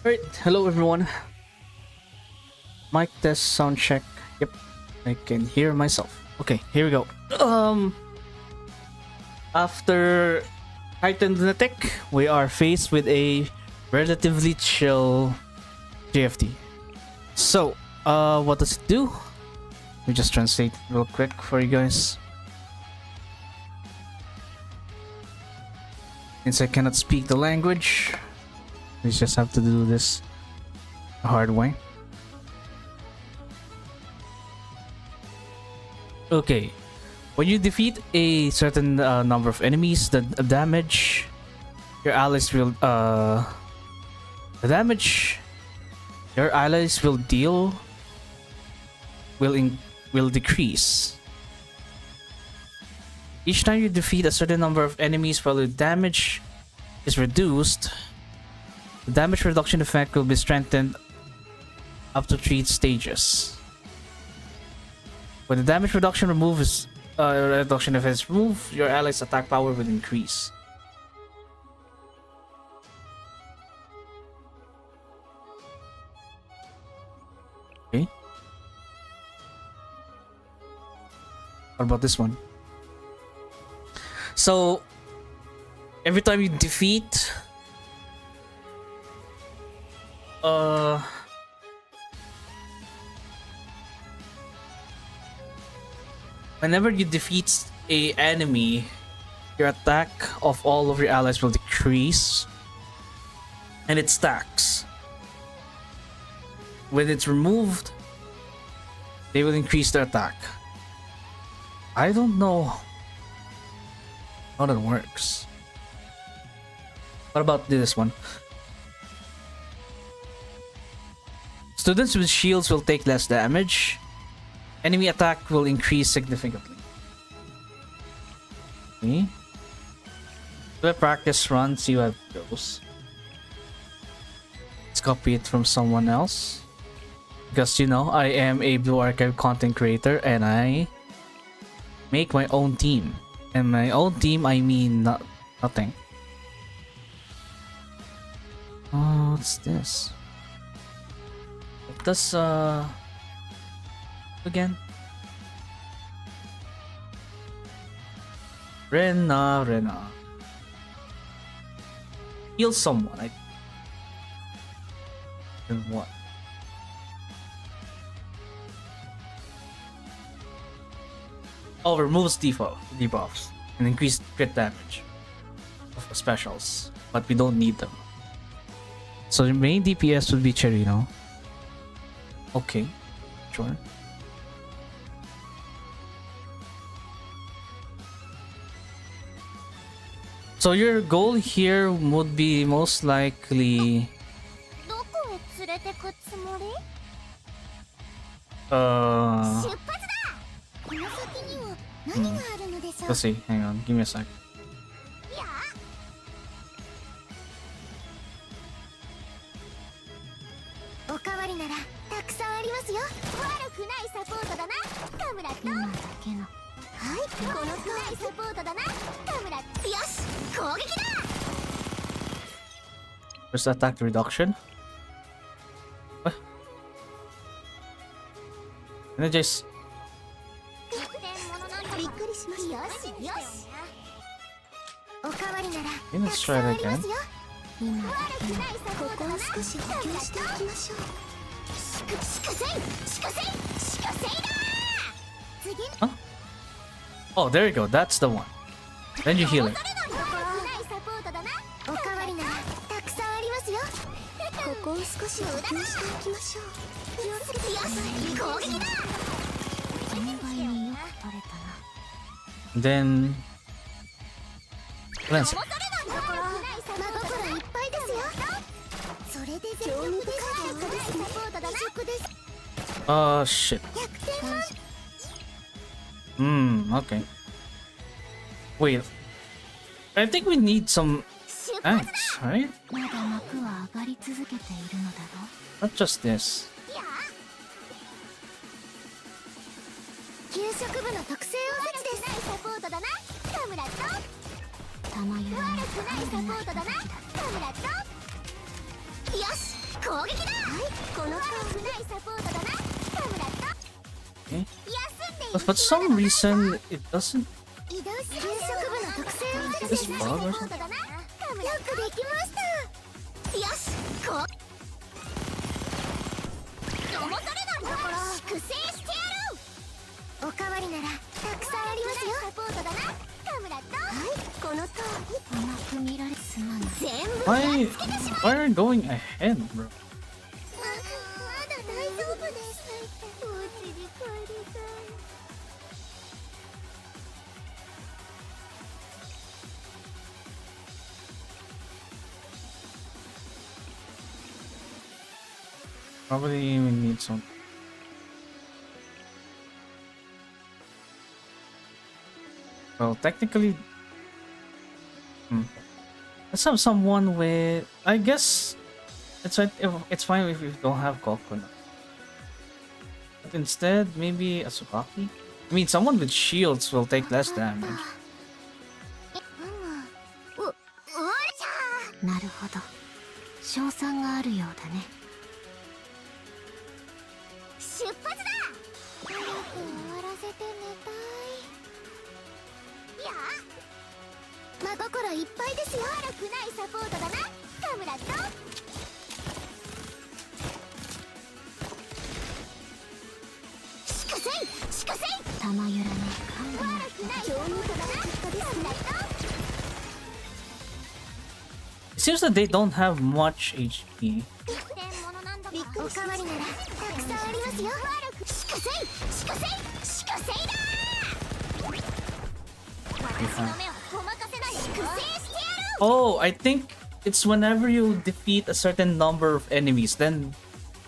Alright, hello everyone. Mic test sound check. Yep, I can hear myself. Okay, here we go. After heightened lunatic, we are faced with a relatively chill GFT. So, what does it do? Let me just translate real quick for you guys. Since I cannot speak the language, we just have to do this the hard way. Okay, when you defeat a certain number of enemies, the damage your allies will deal will decrease. Each time you defeat a certain number of enemies while the damage is reduced, the damage reduction effect will be strengthened up to 3 stages. When the damage reduction effect is removed, your allies' attack power will increase. Okay. What about this one? So, every time you defeat whenever you defeat a enemy, your attack of all of your allies will decrease and it stacks. When it's removed, they will increase their attack. I don't know how that works. What about this one? Students with shields will take less damage. Enemy attack will increase significantly. Okay. Do a practice run, see how it goes. Let's copy it from someone else. Because, you know, I am a Blue Archive content creator and I make my own team. And my own team, I mean nothing. Oh, what's this? It does, again? Rena. Heal someone, Then what? Oh, removes debuffs and increased crit damage of specials, but we don't need them. So the main DPS would be Cherino. Okay, sure. So your goal here would be most likely let's see, hang on, give me a sec. Where's the attack reduction? What? Energize. Okay, let's try it again. Huh? Oh, there you go. That's the one. Then you heal it. Then cleanse it. Oh shit. Okay. Wait. I think we need some ants, right? Not just this. Okay. But for some reason, it doesn't. This bug or something? Why are you going ahead, bro? Probably we need some. Well, technically, let's have someone with. I guess it's fine if we don't have coconut. But instead, maybe a Tsukaki. I mean, someone with shields will take less damage. なるほど。賞賛があるようだね。出発だ。早く終わらせて寝たい。いや、真心いっぱいですよ。悪くないサポートだな、カムラット。しかせい。たまゆらない感が。悪くないサポートだな、カムラット。 It seems that they don't have much HP. Oh, I think it's whenever you defeat a certain number of enemies, then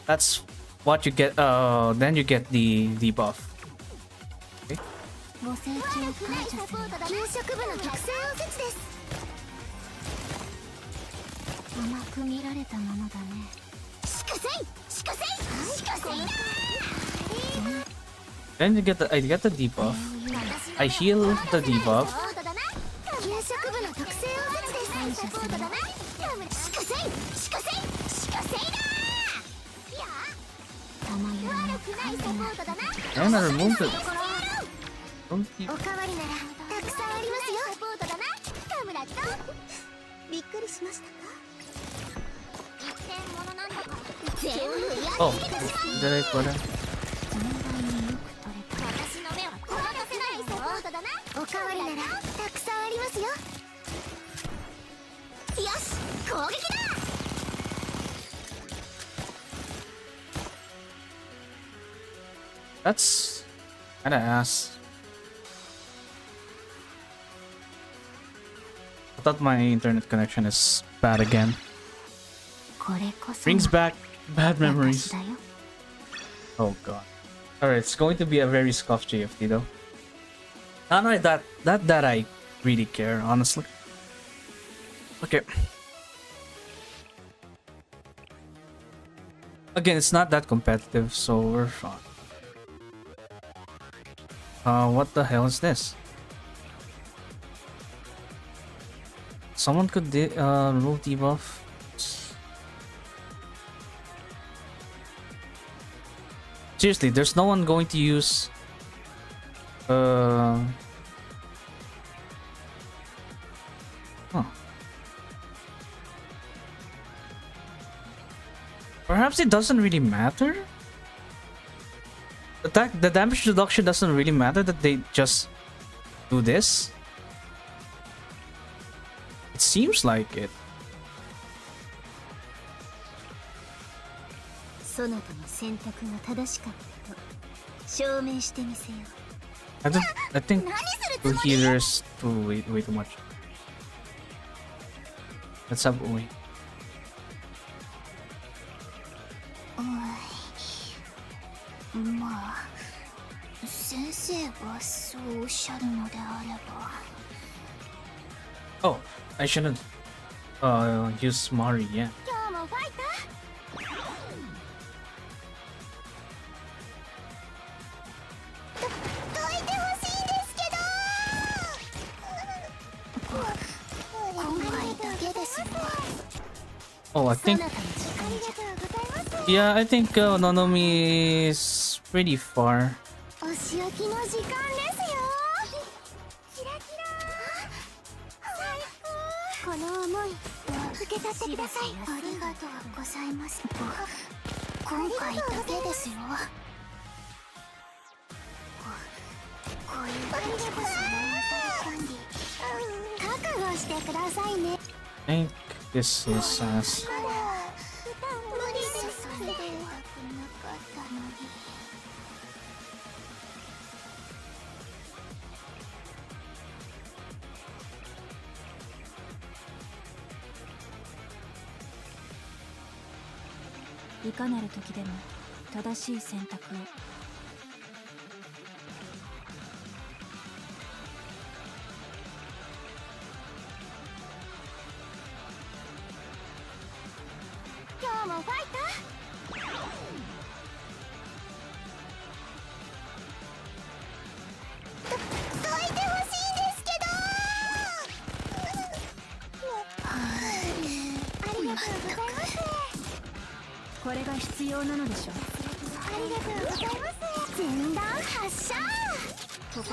that's what you get. Then you get the debuff. Okay. 甘く見られたものだね。しかせい。 Then I get the debuff. I heal the debuff. And I removed it. Don't keep... びっくりしましたか? Oh, did I put it? That's kinda ass. I thought my internet connection is bad again. Brings back bad memories. Oh god. Alright, it's going to be a very scuffed JFT though. Not like that I really care, honestly. Okay. Again, it's not that competitive, so we're fine. What the hell is this? Someone could remove debuff. Seriously, there's no one going to use Huh. Perhaps it doesn't really matter? The damage reduction doesn't really matter, that they just do this? It seems like it. I think two healers way too much. Let's have Oi. Oh, I shouldn't use Mari, yeah. Oh, I think Yeah, I think Nonomi is pretty far. お仕置きの時間ですよ。キラキラ最高。この思い受け取ってください。ありがとうございます。今回だけですよ。こういう時こそメンタルキャンディ覚悟してくださいね。 I think this is us. 無理です。それでなかったのに。いかなる時でも正しい選択を。今日もファイト。どいてほしいんですけど。ありがとうございます。これが必要なのでしょう。ありがとうございます。前段発射。ここ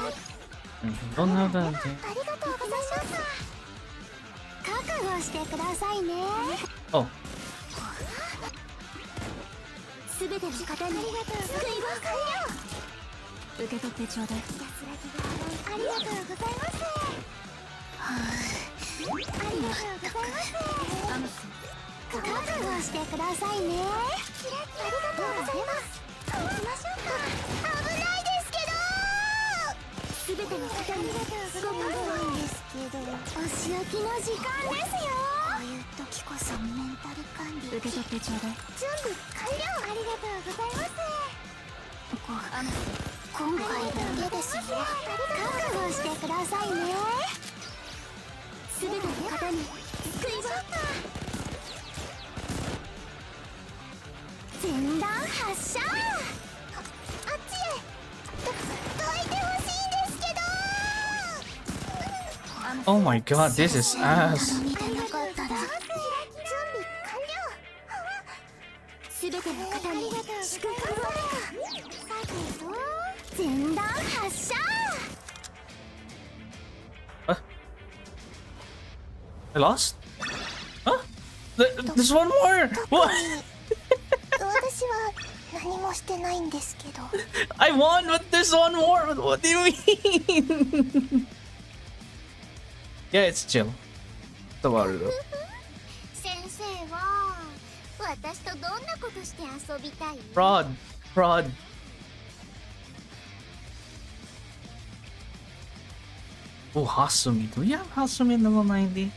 Don't have that. ありがとうございます。覚悟してくださいね。 Oh, すべての方に救いを完了。受け取ってちょうだい。ありがとうございます。ありがとうございます。アムス覚悟してくださいね。ありがとうございます。行きましょうか。危ないですけど。すべての方にすごく怖いんですけど。お仕置きの時間ですよ。こういう時こそメンタル管理。受け取ってちょうだい。準備完了。ありがとうございます。アムス今回だけですよ。覚悟してくださいね。すべての方に救いを。前段発射。あっちへ。どいてほしいんですけど。 oh my god, this is ass. 見てなかったら準備完了。すべての方に祝福を。前段発射。 I lost? Huh? There's one more! What? 私は何もしてないんですけど。 I won, but there's one more! What do you mean? Yeah, it's chill. It's about it though. 先生は私とどんなことして遊びたい？ Fraud. Fraud. Oh, Hasumi. Do we have Hasumi in level 90?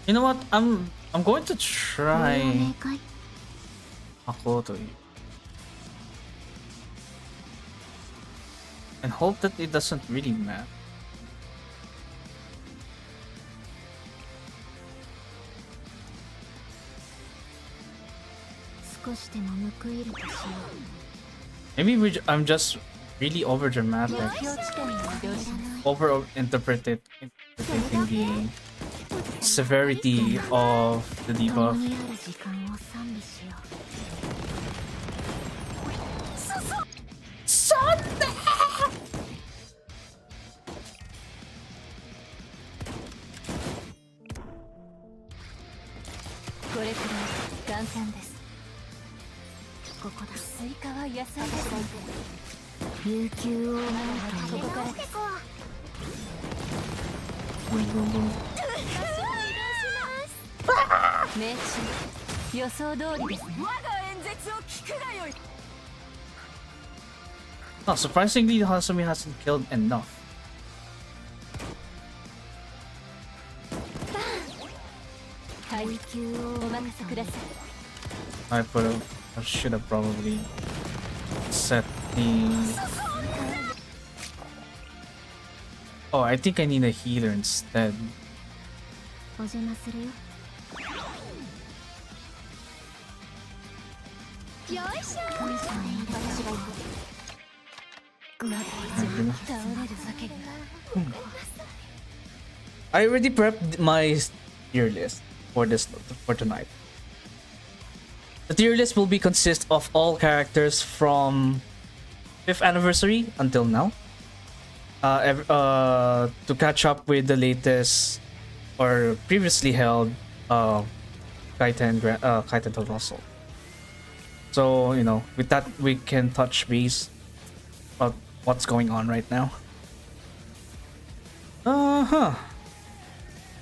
You know what? I'm going to try Makoto and hope that it doesn't really matter. Maybe I'm just really over dramatic, over interpreting the severity of the debuff. Sunday! これくらい簡単です。ここだ。スイカは野菜ですね。悠久を思うとここからです。命中予想通りですね。我が演説を聞くがよい。 Oh, surprisingly, Hasumi hasn't killed enough. 階級をお任せください。 I should have probably set the. Oh, I think I need a healer instead. お邪魔するよ。よいしょ。神様に私が行く。まだ一度倒れるわけには。 I already prepped my tier list for tonight. The tier list will be consist of all characters from 5th anniversary until now. To catch up with the latest or previously held Kaiten Total Assault. So, you know, with that we can touch base about what's going on right now.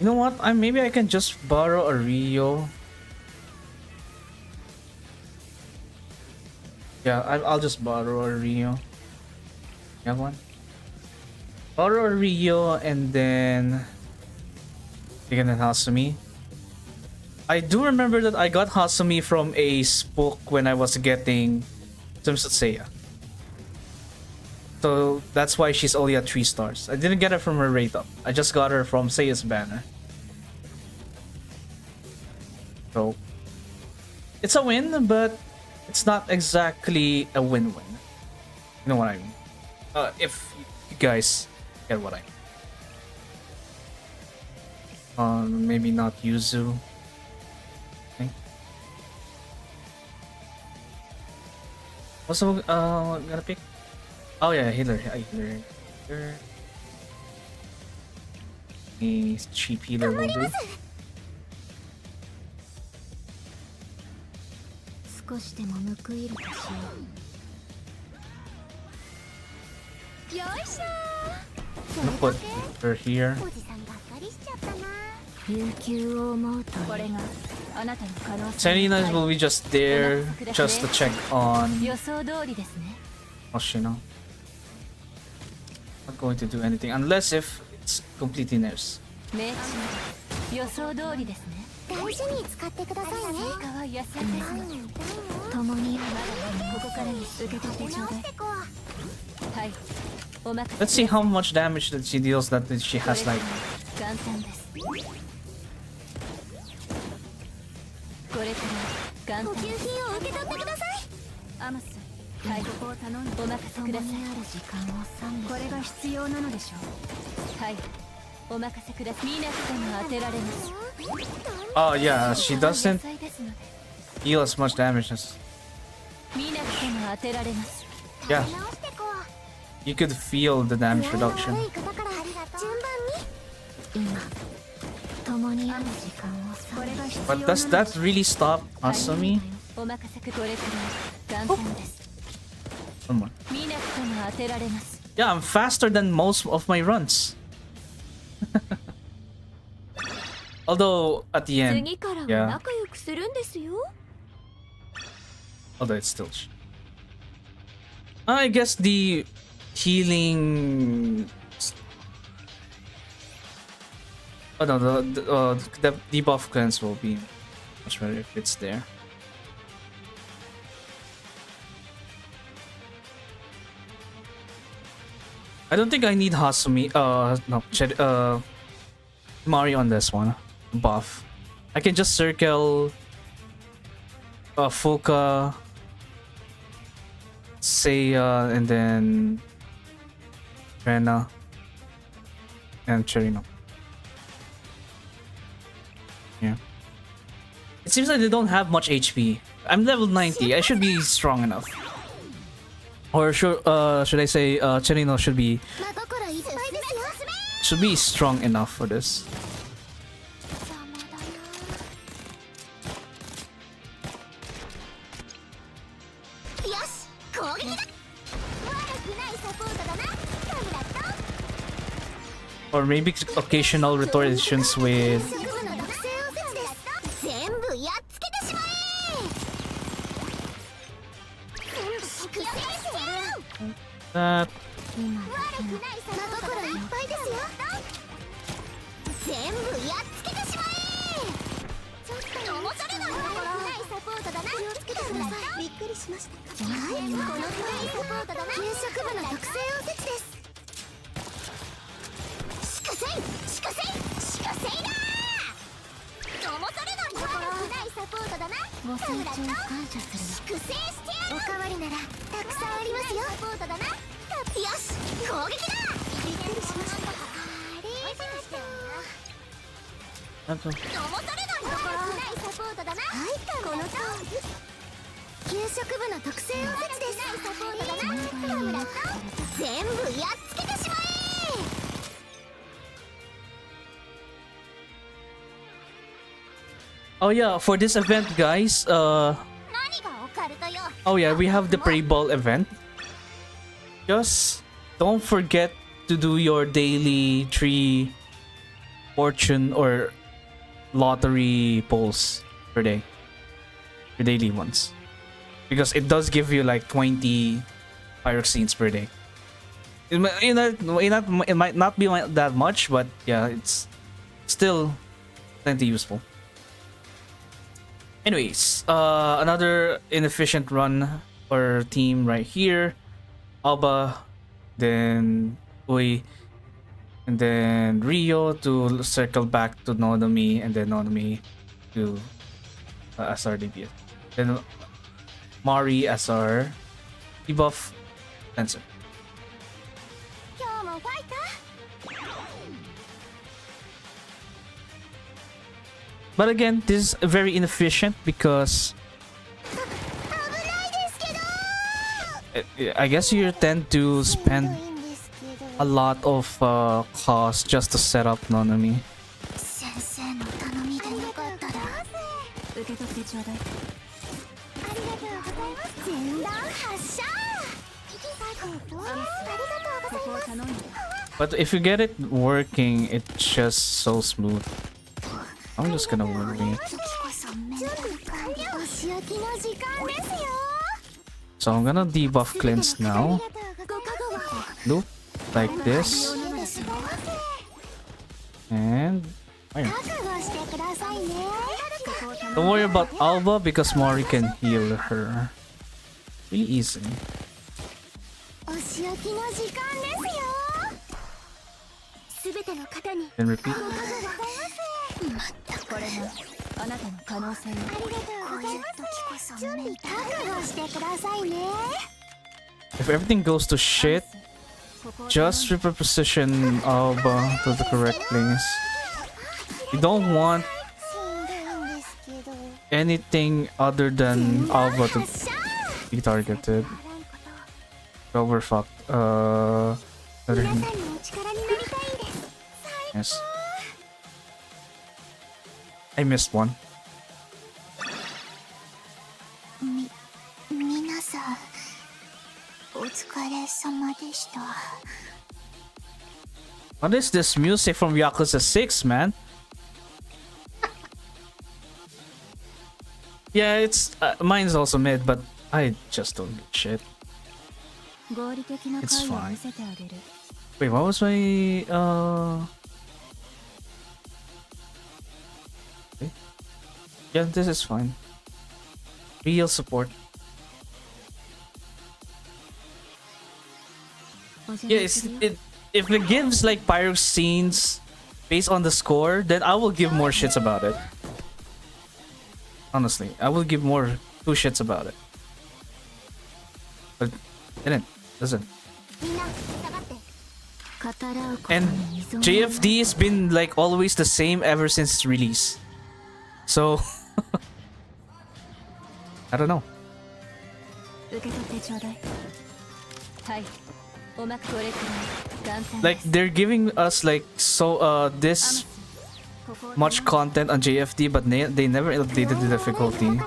You know what? Maybe I can just borrow a Rio. Yeah, I'll just borrow a Rio. You have one? Borrow a Rio and then again an Hasumi. I do remember that I got Hasumi from a spook when I was getting Swimsuit Seiya. So that's why she's only at 3 stars. I didn't get her from her rate up. I just got her from Seiya's banner. So it's a win, but it's not exactly a win-win. You know what I mean? If you guys get what I mean. Maybe not Yuzu. Okay. Also, gonna pick. Oh yeah, healer. Healer. A cheap healer will do. 少しでも報いるとしよう。よいしょ。 I'm gonna put her here. おじさんがっかりしちゃったな。悠久を思うとこれがあなたの可能性。 Selena will be just there just to check on 予想通りですね。 Oshino. Not going to do anything unless if it's completely nerfs. 命中予想通りですね。大事に使ってくださいね。スイカは野菜ですので共にここから受け取ってちょうだい。はい。お任せ。 Let's see how much damage that she deals. That she has like 簡単です。これから簡単です。補給品を受け取ってください。アマス、はい、ここを頼んでお任せください。これが必要なのでしょう。はい。お任せください。見なくても当てられます。 oh yeah, she doesn't deal as much damage as 見なくても当てられます。 yeah. 直してこう。 You could feel the damage reduction. 悪い方から順番に。今共にある時間をこれが必要 But does that really stop Asumi? お任せくこれから簡単です。 One more. 見なくても当てられます。 Yeah, I'm faster than most of my runs. Although at the end, 次からは yeah. 仲良くするんですよ。 Although it's still I guess the healing oh no, the debuff cleanse will be much better if it's there. I don't think I need Hasumi Mario on this one buff. I can just circle Fuka, Seiya, and then Rena and Cherino. Yeah. It seems like they don't have much HP. I'm level 90. I should be strong enough. Or should I say Cherino should be strong enough for this. Or maybe occasional rotations with that. ご清聴感謝するわ。粛清してやる。おかわりならたくさんありますよ。サポートだな。よし、攻撃だ。びっくりしました。ありがとう。なんと騙されないところないサポートだな。はい、このとおり。給食部の特製おせちです。サポートだな。カムラと全部やっつけてしまえ。Oh yeah, for this event, guys. 何がオカルトよ。Oh yeah, we have the Prey Ball event. Just don't forget to do your daily 3 fortune or lottery pulls per day. Your daily ones. Because it does give you like 20 pyroxenes per day. It might not be that much, but yeah, it's still plenty useful. Anyways, another inefficient run or team right here. Alba, then Ui, and then Rio to circle back to Nonomi, and then Nonomi to SR DPS. Then Mari SR debuff Lancer. But again, this is very inefficient because I guess you tend to spend a lot of cost just to set up Nonomi. But if you get it working, it's just so smooth. I'm just gonna worry it. So I'm gonna debuff cleanse now. Loop like this. And fire. Don't worry about Alba because Mori can heal her really easy. Then repeat. If everything goes to shit, just reposition Alba to the correct place. You don't want anything other than Alba to be targeted. Oh, we're fucked. Yes. I missed one. What is this music from Yakuza 6, man? Yeah, it's mine's also mid, but I just don't get shit. It's fine. Wait, what was my okay. Yeah, this is fine. Real support. Yeah, if it gives like pyroxenes based on the score, then I will give more shits about it. Honestly, I will give two shits about it. But it doesn't. And JFD has been like always the same ever since its release. So I don't know. Like they're giving us like this much content on JFD, but they never updated the difficulty.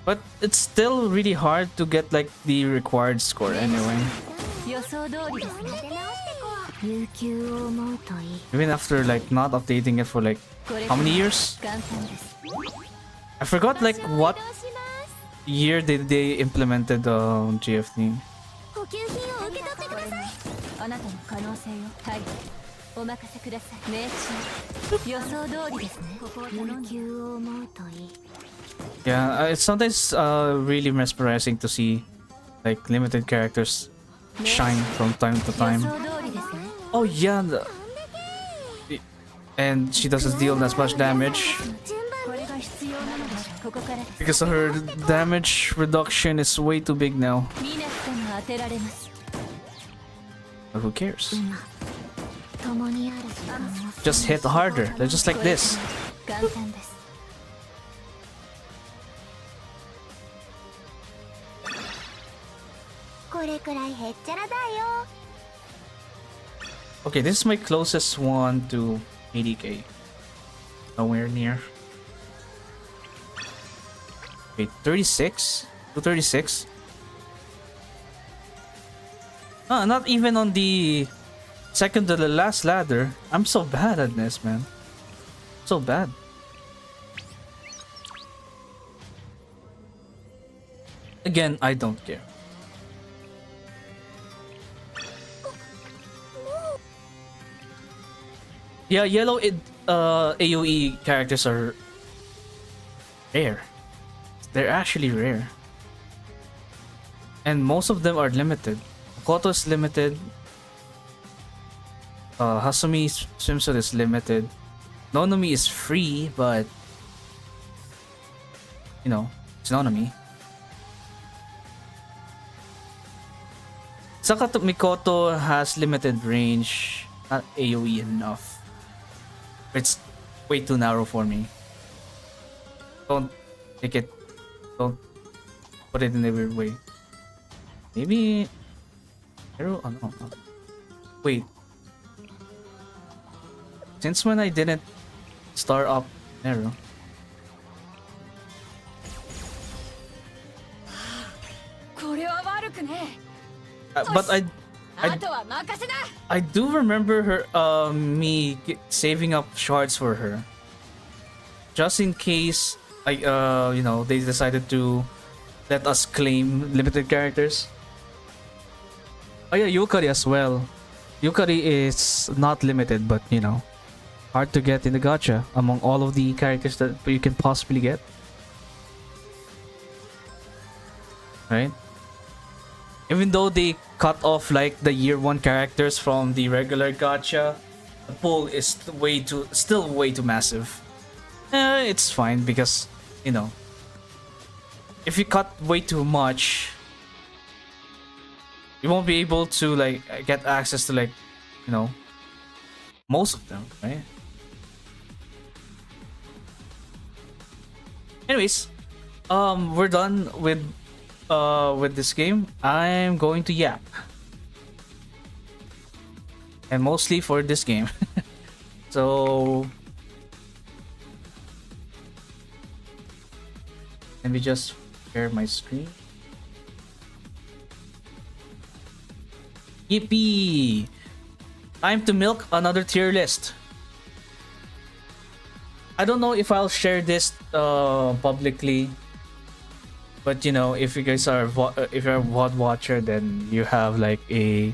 But it's still really hard to get like the required score anyway. Even after like not updating it for like how many years? I forgot like what year did they implemented GFD. Yeah, it's sometimes really mesmerizing to see like limited characters shine from time to time. Oh yeah, and she doesn't deal as much damage. ここからです。 Because her damage reduction is way too big now. 見なくても当てられます。 But who cares? 共にある時間を Just hit harder. They're just like this. 簡単です。これくらいへっちゃらだよ。 Okay, this is my closest one to 80k. Nowhere near. Wait, 36? 236? Not even on the second to the last ladder. I'm so bad at this, man. So bad. Again, I don't care. Yeah, yellow AoE characters are rare. They're actually rare. And most of them are limited. Koto is limited. Hasumi swimsuit is limited. Nonomi is free, but you know, it's Nonomi. Sakato Mikoto has limited range, not AoE enough. It's way too narrow for me. Don't take it. Don't put it in a weird way. Maybe Hero? Oh no. Wait. Since when I didn't star up Nero? But I do remember her saving up shards for her. Just in case you know, they decided to let us claim limited characters. Oh yeah, Yukari as well. Yukari is not limited, but you know, hard to get in the gacha among all of the characters that you can possibly get. Right? Even though they cut off like the year 1 characters from the regular gacha, the pool is still way too massive. It's fine because, you know, if you cut way too much, you won't be able to like get access to, like, you know, most of them, right? Anyways, we're done with this game. I'm going to yap, and mostly for this game. So let me just share my screen. Yippee! Time to milk another tier list. I don't know if I'll share this publicly, but you know, if you guys are if you're a VOD watcher, then you have like a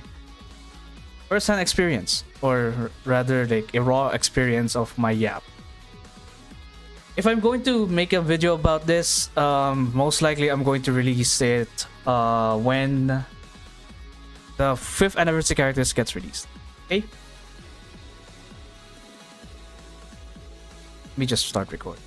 first-hand experience, or rather like a raw experience of my yap. If I'm going to make a video about this, most likely I'm going to release it when the 5th anniversary characters gets released. Okay? Let me just start recording.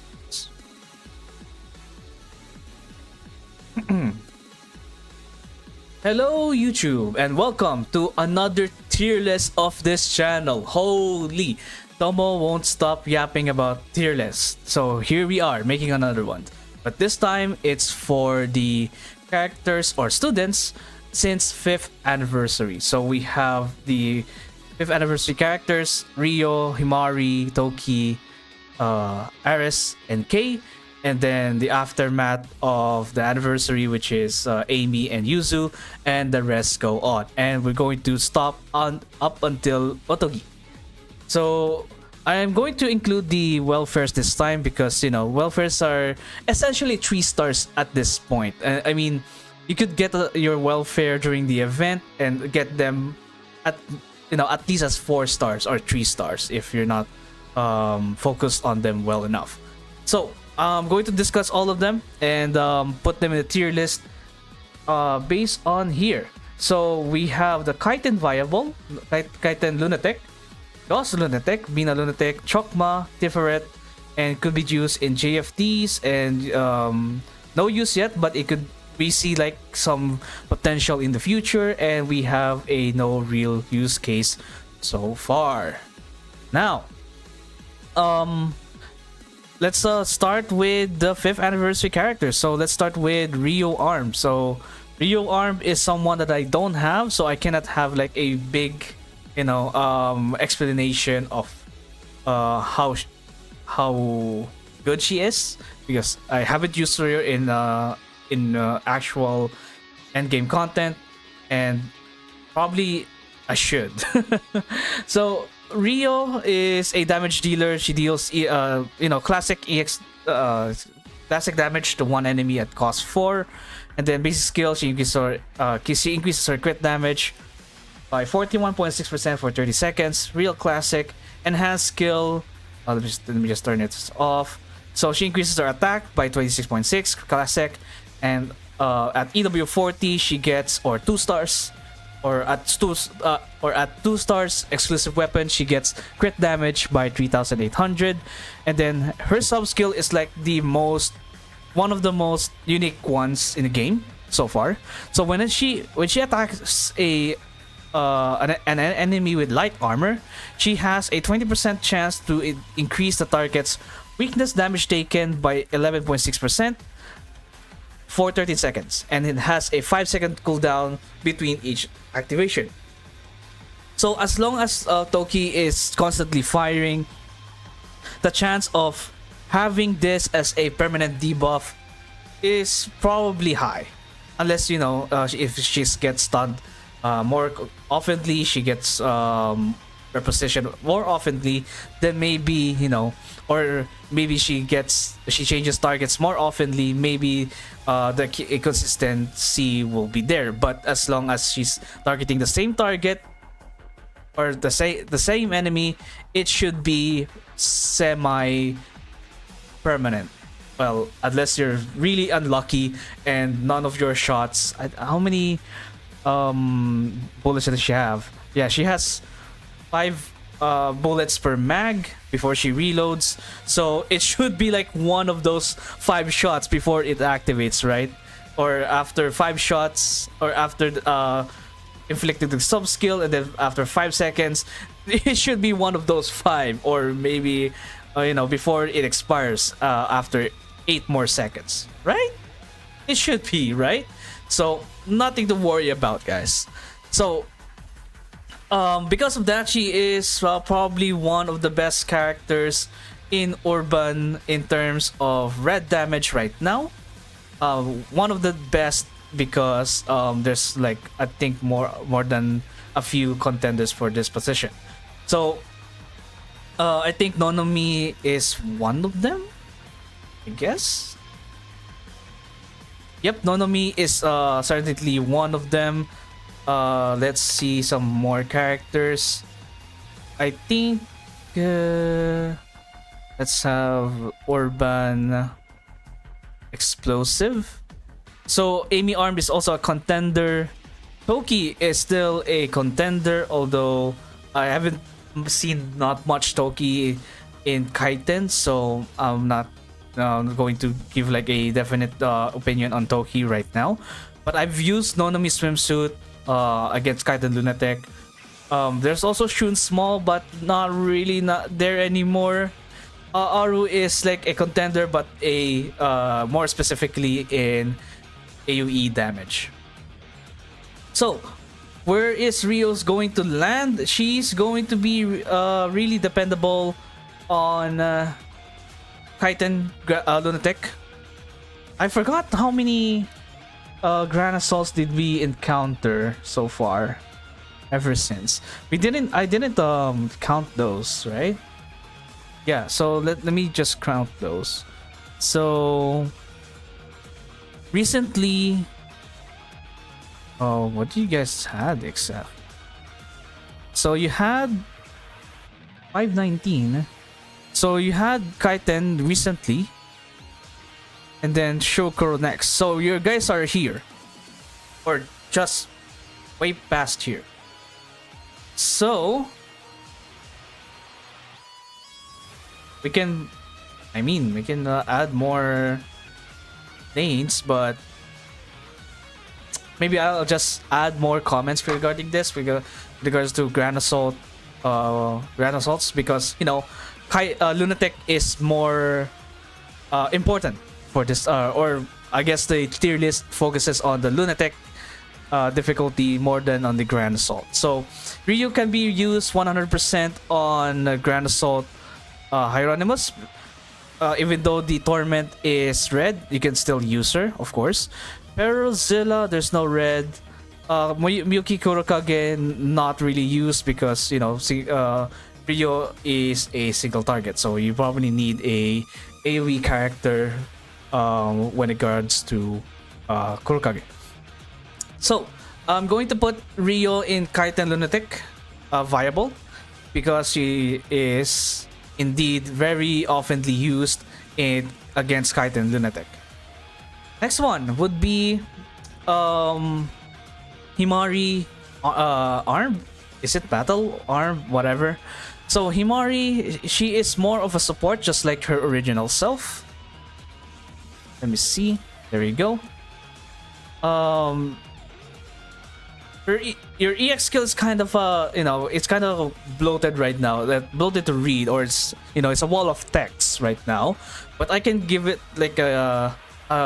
Hello YouTube, and welcome to another tier list of this channel. Holy, Tomo won't stop yapping about tier lists. So here we are making another one. But this time it's for the characters or students since 5th anniversary. So we have the 5th anniversary characters: Ryo, Himari, Toki, Aris, and Kei. And then the aftermath of the anniversary, which is Amy and Yuzu, and the rest go on. And we're going to stop up until Otogi. So I am going to include the welfares this time because, you know, welfares are essentially 3 stars at this point. I mean, you could get your welfare during the event and get them at, you know, at least as 4 stars or 3 stars if you're not focused on them well enough. So I'm going to discuss all of them and put them in a tier list based on here. So we have the Kaiten Viable, Kaiten Lunatic, Gauss Lunatic, Bina Lunatic, Chokma, Tiferet, and could be used in JFTs and no use yet, but it could, we see like some potential in the future, and we have a no real use case so far. Now, let's start with the 5th anniversary characters. So let's start with Rio Arm. So Rio Arm is someone that I don't have, so I cannot have like a big, you know, explanation of how good she is, because I haven't used her in actual endgame content, and probably I should. So Rio is a damage dealer. She deals classic classic damage to one enemy at cost 4, and then basic skill, she increases her crit damage by 41.6% for 30 seconds. Real classic. Enhanced skill, let me just turn it off. So she increases her attack by 26.6 classic, and at EW40 she gets, or 2 stars, or at 2 stars exclusive weapon, she gets crit damage by 3,800. And then her sub skill is like one of the most unique ones in the game so far. So when she attacks an enemy with light armor, she has a 20% chance to increase the target's weakness damage taken by 11.6% for 30 seconds, and it has a 5-second cooldown between each activation. So as long as Toki is constantly firing, the chance of having this as a permanent debuff is probably high, unless if she gets stunned more oftenly, she gets repositioned more oftenly, then maybe or maybe she changes targets more oftenly, maybe the consistency will be there. But as long as she's targeting the same target or the same enemy, it should be semi permanent. Well, unless you're really unlucky and none of your shots. How many bullets does she have? Yeah, she has 5 bullets per mag before she reloads, so it should be like one of those 5 shots before it activates, right? Or after 5 shots, or after inflicting the sub skill, and then after 5 seconds, it should be one of those 5, or maybe before it expires after 8 more seconds, right? It should be, right? So nothing to worry about, guys. So because of that, she is probably one of the best characters in Urban in terms of red damage right now. One of the best, because there's like, I think more than a few contenders for this position. So I think Nonomi is one of them, I guess. Yep, Nonomi is certainly one of them. Let's see some more characters. I think let's have Urban Explosive. So Amy Arm is also a contender. Toki is still a contender, although I haven't seen not much Toki in Kaiten, so I'm not going to give like a definite opinion on Toki right now. But I've used Nonomi swimsuit against Kaiten Lunatic. There's also Shun Small, but not there anymore. Aru is like a contender, but a more specifically in AoE damage. So where is Rio's going to land? She's going to be really dependable on Kaiten Lunatic. I forgot how many Grand Assaults did we encounter so far ever since. I didn't count those, right? Yeah, so let me just count those. So recently, what do you guys had except? So you had 519. So you had Kaiten recently, and then Shokuro next. So your guys are here, or just way past here. So we can I mean, we can add more lanes, but maybe I'll just add more comments regarding this regards to Grand Assault, Grand Assaults, because you know, Lunatic is more important for this, or I guess the tier list focuses on the Lunatic difficulty more than on the Grand Assault. So Ryu can be used 100% on Grand Assault Hieronymus. Even though the Torment is red, you can still use her, of course. Perozilla, there's no red. Miyuki Kurokage, not really used because, you know, Ryu is a single target, so you probably need a AoE character when it regards to Kurokage. So I'm going to put Ryo in Kaiten Lunatic viable because she is indeed very oftenly used against Kaiten Lunatic. Next one would be Himari Arm. Is it Battle Arm? Whatever. So Himari, she is more of a support, just like her original self. Let me see. There you go. Your EX skill is kind of you know, it's kind of bloated right now. Bloated to read, or it's, you know, it's a wall of text right now. But I can give it like a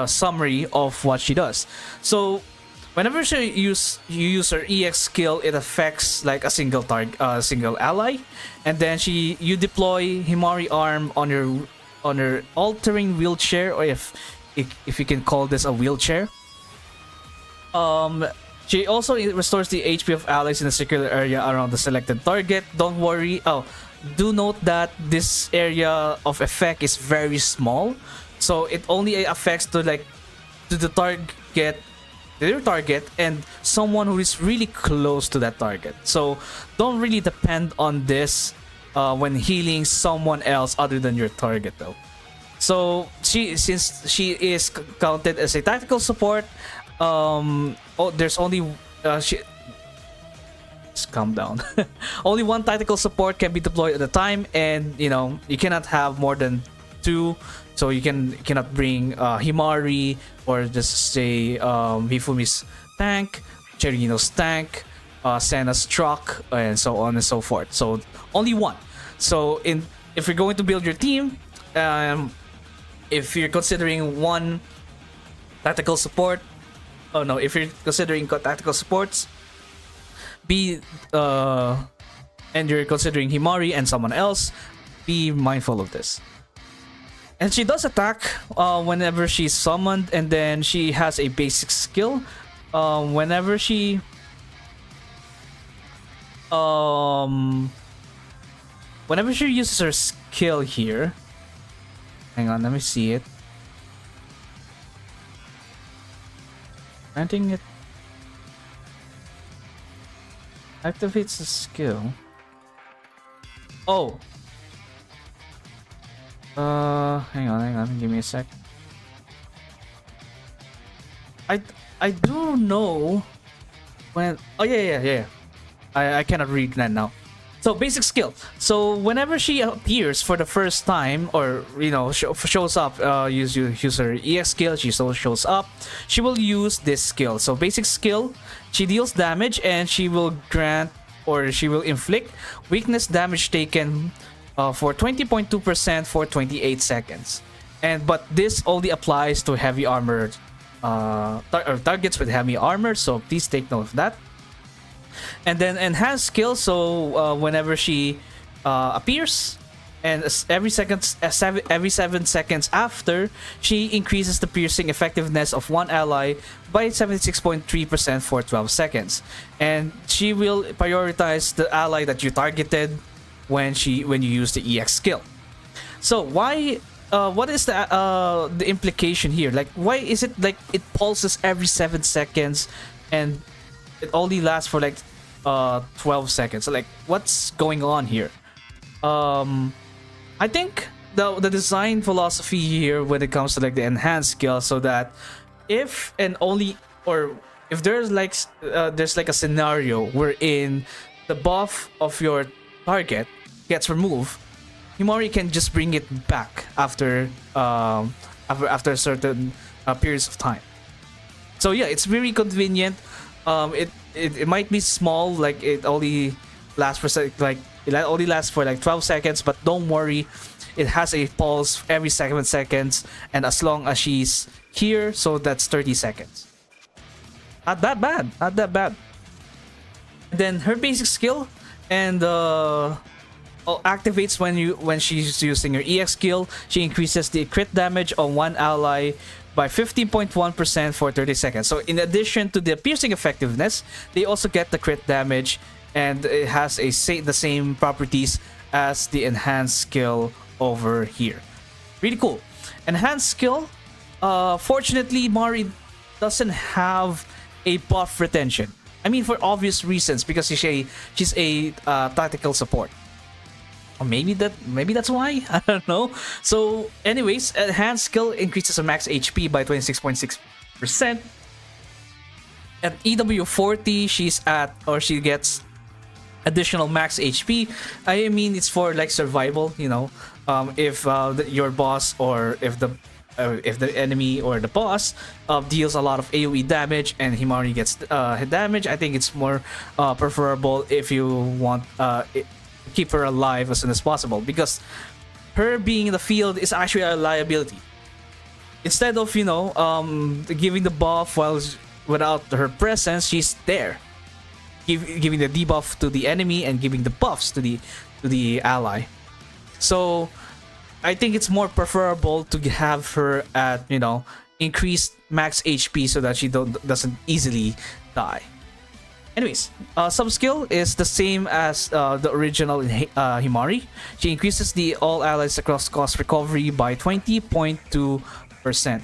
summary of what she does. So whenever you use her EX skill, it affects like a single target, single ally, and then you deploy Himari Arm on your altering wheelchair, or if you can call this a wheelchair. She also restores the HP of allies in a circular area around the selected target. Don't worry. Oh, do note that this area of effect is very small, so it only affects to the target, their target, and someone who is really close to that target. So don't really depend on this when healing someone else other than your target, though. So since she is counted as a tactical support, there's only just calm down. Only one tactical support can be deployed at a time, and you know, you cannot have more than two. So you cannot bring Himari, or just say Hifumi's tank, Cherino's tank, Senna's truck, and so on and so forth. So only one. So if you're going to build your team, if you're considering one tactical support, if you're considering tactical supports, and you're considering Himari and someone else, be mindful of this. And she does attack whenever she's summoned, and then she has a basic skill. Whenever she uses her skill here, hang on, let me see it. Granting it activates the skill. Oh. Hang on, give me a sec. I do know when. Oh yeah. I cannot read that now. So basic skill. So whenever she appears for the first time, or you know, shows up, use her EX skill, she shows up, she will use this skill. So basic skill, she deals damage, and she will grant, or she will inflict weakness damage taken for 20.2% for 28 seconds. But this only applies to heavy armored targets with heavy armor, so please take note of that. And then enhanced skill, so whenever she appears, and every 7 seconds after, she increases the piercing effectiveness of one ally by 76.3% for 12 seconds. And she will prioritize the ally that you targeted when you use the EX skill. So why? What is the implication here? Like, why is it like it pulses every 7 seconds, and it only lasts for like 12 seconds? So like, what's going on here? I think the design philosophy here when it comes to like the enhanced skill, so that if there's like a scenario wherein the buff of your target gets removed, Himari can just bring it back after after certain periods of time. So yeah, it's very convenient. It might be small, like it only lasts for it only lasts for like 12 seconds, but don't worry, it has a pulse every 7 seconds, and as long as she's here, so that's 30 seconds. Not that bad, not that bad. And then her basic skill and activates when she's using her EX skill. She increases the crit damage on one ally by 15.1% for 30 seconds. So in addition to the piercing effectiveness, they also get the crit damage, and it has the same properties as the enhanced skill over here. Really cool. Enhanced skill. Fortunately, Mari doesn't have a buff retention. I mean, for obvious reasons, because she's a tactical support. Or maybe that's why. I don't know. So, anyways, enhanced skill increases her max HP by 26.6%. At EW 40, she gets additional max HP. I mean, it's for like survival. You know, if your boss or if the enemy or the boss deals a lot of AoE damage and Himari gets hit damage, I think it's more preferable if you want keep her alive as soon as possible, because her being in the field is actually a liability. Instead of giving the buff without her presence, she's there, giving the debuff to the enemy and giving the buffs to the ally. So I think it's more preferable to have her at increased max HP so that she doesn't easily die. Anyways, sub skill is the same as the original Himari. She increases the all allies across cost recovery by 20.2%.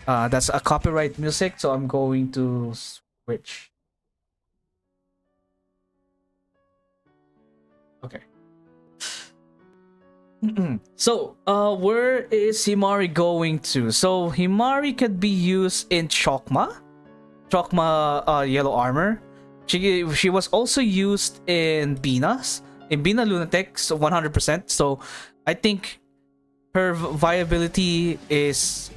That's a copyright music, so I'm going to switch. Okay. So, where is Himari going to? So, Himari could be used in Chokma yellow armor. She was also used in Bina Lunatics 100%. So I think her viability is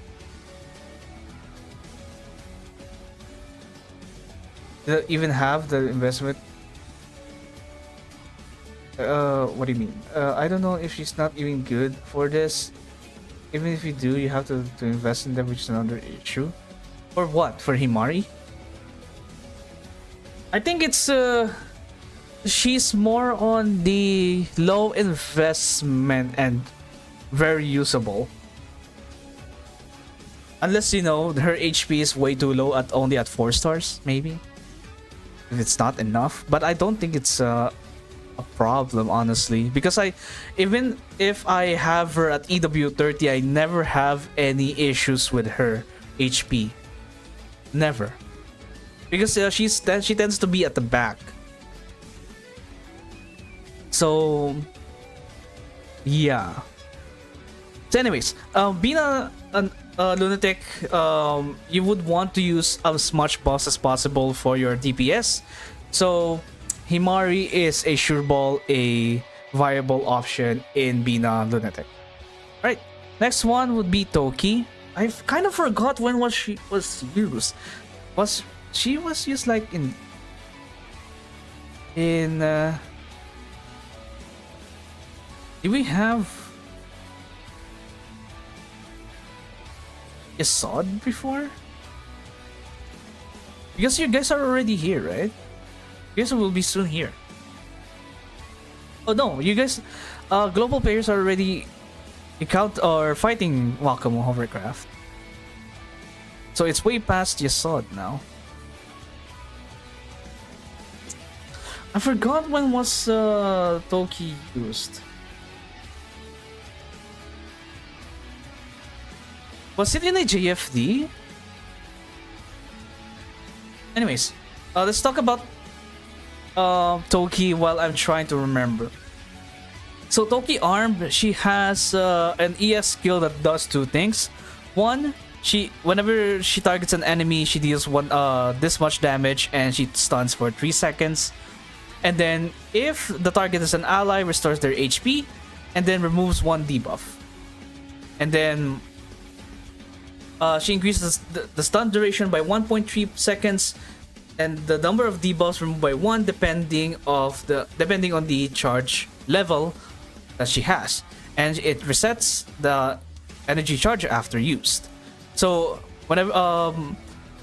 even have the investment. What do you mean? I don't know if she's not even good for this. Even if you do, you have to invest in them, which is another issue. For what? For Himari? I think it's she's more on the low investment and very usable. Unless her HP is way too low only at 4 stars, maybe. If it's not enough. But I don't think it's a problem, honestly, because even if I have her at EW 30, I never have any issues with her HP. Never. Because she tends to be at the back. So yeah. So anyways, being a lunatic, you would want to use as much buffs as possible for your DPS. So Himari is a sure ball, a viable option in Bina Lunatic. Right. Next one would be Toki. I kind of forgot when she was used. She was used like in did we have Yasod before? Because you guys are already here, right? You guys will be soon here. Oh no, you guys global players are already fighting Wakamu Hovercraft. So it's way past Yasod now. I forgot when was Toki used. Was it in a JFD? Anyways, let's talk about Toki while I'm trying to remember. So Toki Armed, she has an ES skill that does 2 things. One, whenever she targets an enemy, she deals this much damage and she stuns for 3 seconds. And then if the target is an ally, restores their HP. and then removes one debuff. And then she increases the stun duration by 1.3 seconds, and the number of debuffs removed by 1 depending on the charge level that she has, and it resets the energy charge after used. So whenever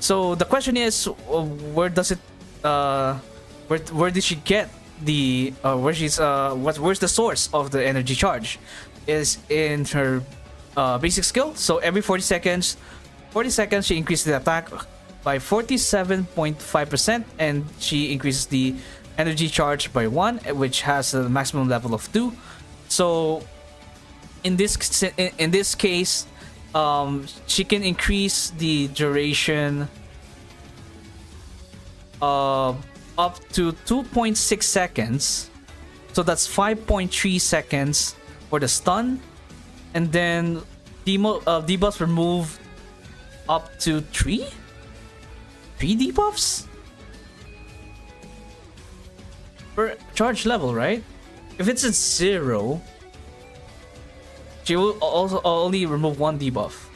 so the question is, where does it where did she get the where's the source of the energy charge? Is in her basic skill. So every 40 seconds she increases the attack by 47.5%, and she increases the energy charge by 1, which has a maximum level of 2. So in this case, she can increase the duration up to 2.6 seconds. So that's 5.3 seconds for the stun, and then debuffs remove up to 3 debuffs per charge level, right? If it's at 0, she will also only remove 1 debuff.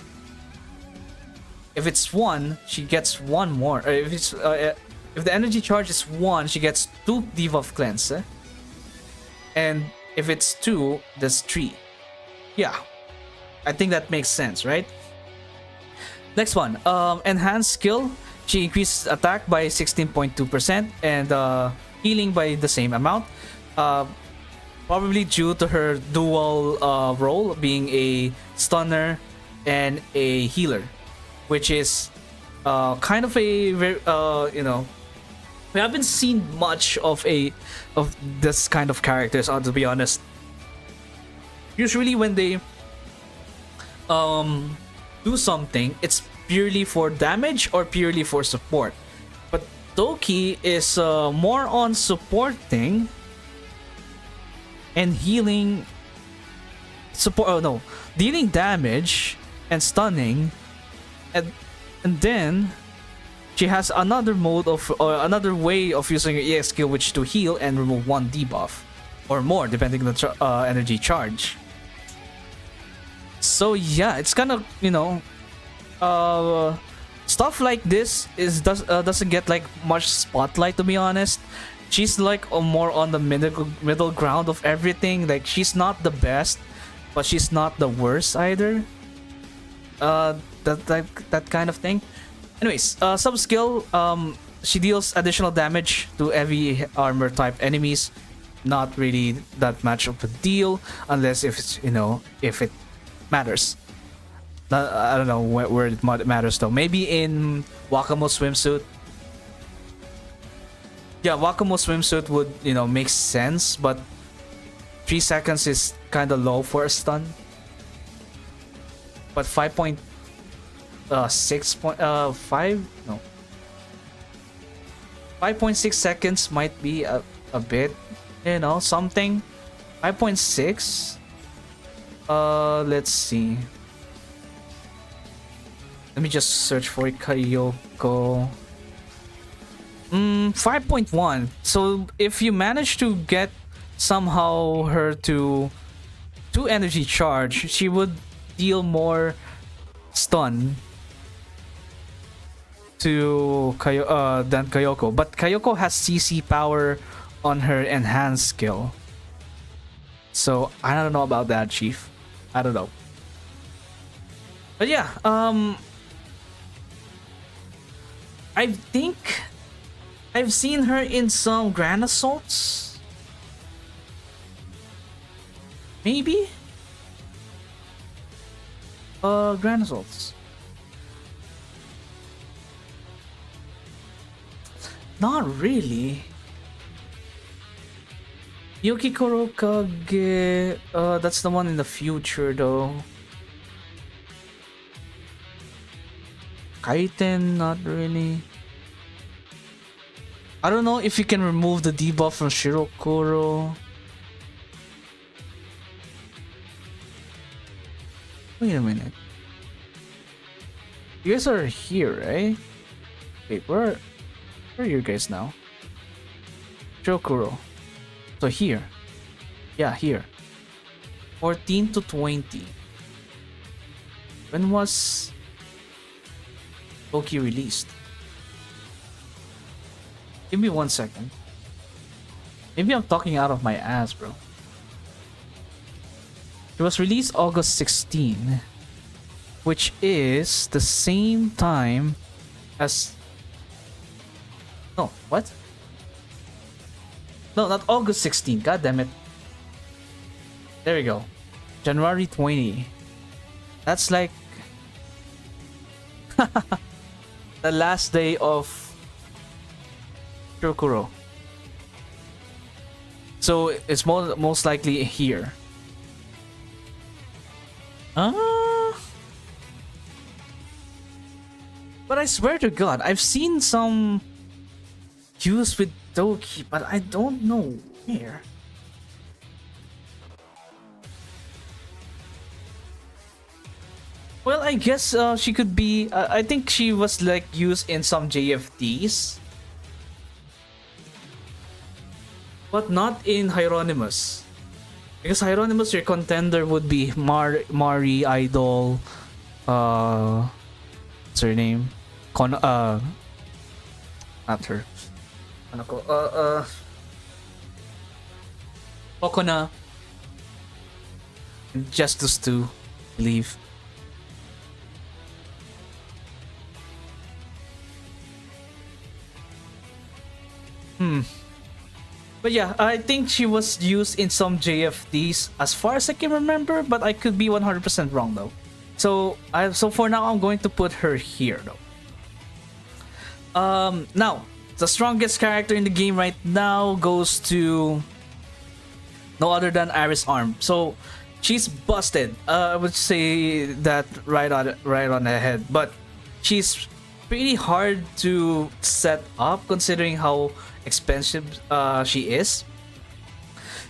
If it's 1, she gets 1 more. If the energy charge is 1, she gets 2 debuff cleanse. And if it's 2, that's 3. Yeah, I think that makes sense, right? Next one, enhanced skill. She increases attack by 16.2% and healing by the same amount. Probably due to her dual role, being a stunner and a healer, which is kind of a very we haven't seen much of this kind of characters, to be honest. Usually when they do something, it's purely for damage or purely for support. But Doki is more on supporting and healing support. Oh no, dealing damage and stunning, and then she has another mode of another way of using her EX skill, which is to heal and remove 1 debuff or more depending on the energy charge. So yeah, it's kind of, stuff like this doesn't get like much spotlight, to be honest. She's like more on the middle ground of everything. Like, she's not the best, but she's not the worst either. That kind of thing. Anyways, sub skill, she deals additional damage to heavy armor type enemies. Not really that much of a deal, unless if it's, if it matters. I don't know where it matters though. Maybe in Wakamo swimsuit. Yeah, Wakamo swimsuit would, make sense, but 3 seconds is kind of low for a stun. But 5.5 no, 5.6 seconds might be a bit, something. 5.6. Let's see. Let me just search for Kayoko. 5.1. So if you manage to get somehow her to 2 energy charge, she would deal more stun to than Kayoko. But Kayoko has CC power on her enhanced skill. So I don't know about that, Chief. I don't know. But yeah, I think I've seen her in some Grand Assaults. Maybe? Grand Assaults. Not really. Yukikoro Kage, that's the one in the future though. Kaiten, not really. I don't know if you can remove the debuff from Shirokuro. Wait a minute. You guys are here, right? Wait, where are you guys now? Shirokuro. So here. Yeah, here. 14 to 20. When was Loki released? Give me 1 second. Maybe I'm talking out of my ass, bro. It was released August 16, which is the same time as... No, what? No, not August 16. God damn it. There we go. January 20. That's like the last day of Shokuro. So it's most likely here. But I swear to God, I've seen some cues with Doki, but I don't know where. Well, I guess she could be. I think she was like used in some JFTs, but not in Hieronymus. Because Hieronymus, your contender would be Mari Idol. What's her name? Not her. Ano ko? Okona. Justice 2, I believe. But yeah, I think she was used in some JFDs as far as I can remember, but I could be 100% wrong though. So for now, I'm going to put her here though. Now, the strongest character in the game right now goes to no other than Iris Arm. So she's busted. I would say that right on the head, but she's pretty hard to set up considering how expensive she is.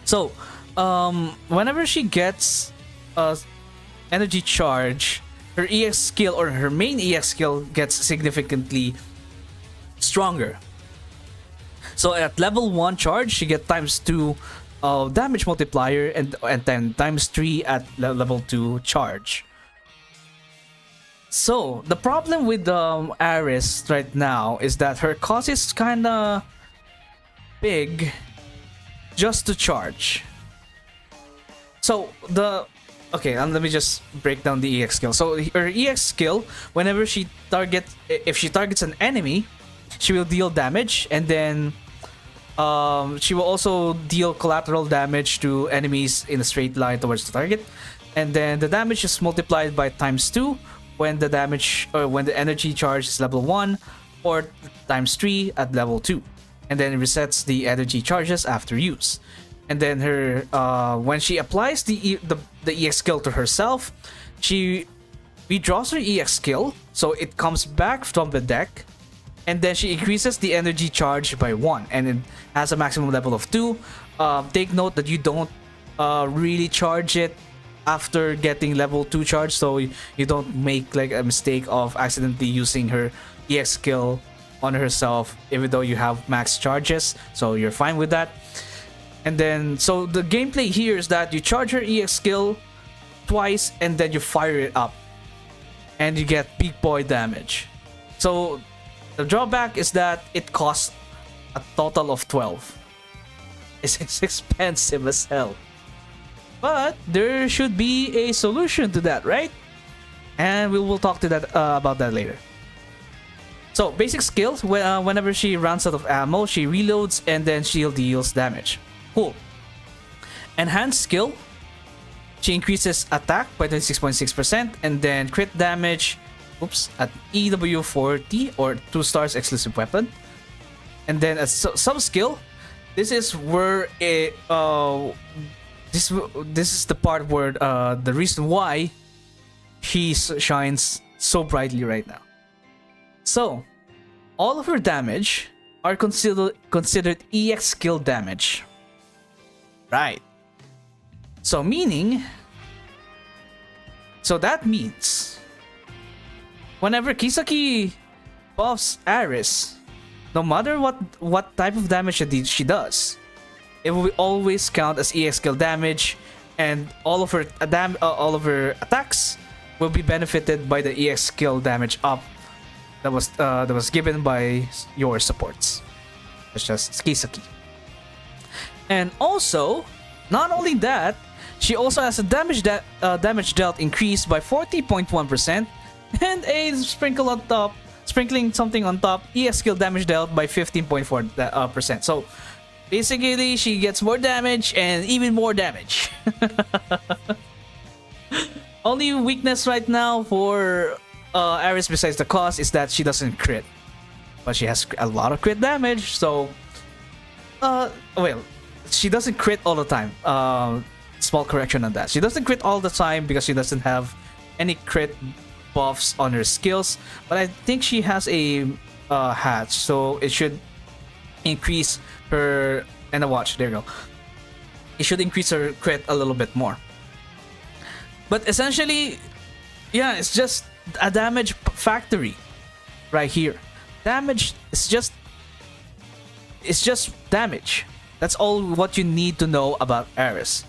So whenever she gets energy charge, her EX skill or her main EX skill gets significantly stronger. So at level 1 charge, she gets ×2 damage multiplier and then ×3 at level 2 charge. So the problem with Aris right now is that her cost is kinda big just to charge. So let me just break down the EX skill. So her EX skill, whenever if she targets an enemy, she will deal damage, and then she will also deal collateral damage to enemies in a straight line towards the target, and then the damage is multiplied by ×2 when the damage or when the energy charge is level 1, or ×3 at level 2, and then it resets the energy charges after use. And then her when she applies the EX skill to herself, she withdraws her EX skill, so it comes back from the deck, and then she increases the energy charge by 1, and it has a maximum level of 2. Take note that you don't really charge it after getting level 2 charge, so you don't make like a mistake of accidentally using her EX skill on herself, even though you have max charges, so you're fine with that. And then, so the gameplay here is that you charge her EX skill twice, and then you fire it up, and you get big boy damage. So the drawback is that it costs a total of 12. It's expensive as hell. But there should be a solution to that, right? And we will talk to that about that later. So basic skills, whenever she runs out of ammo, she reloads and then she deals damage. Cool. Enhanced skill, she increases attack by 26.6% and then crit damage at EW40 or 2 stars exclusive weapon. And then a sub skill, this is where this is the part where the reason why she shines so brightly right now. So all of her damage are considered EX skill damage. Right. So that means whenever Kisaki buffs Aris, no matter what type of damage she does, it will always count as EX skill damage and all of her attacks will be benefited by the EX skill damage up that was given by your supports, such as Kisaki. And also, not only that, she also has a damage dealt increased by 40.1% and a sprinkling something on top, EX skill damage dealt by 15.4%. So basically, she gets more damage and even more damage. Only weakness right now for Ares besides the cost is that she doesn't crit, but she has a lot of crit damage. So, well, she doesn't crit all the time. Small correction on that. She doesn't crit all the time because she doesn't have any crit buffs on her skills. But I think she has a hatch, so it should increase her. And a watch. There you go. It should increase her crit a little bit more. But essentially, yeah, it's just a damage factory right here. Damage is just damage. That's all what you need to know about Ares.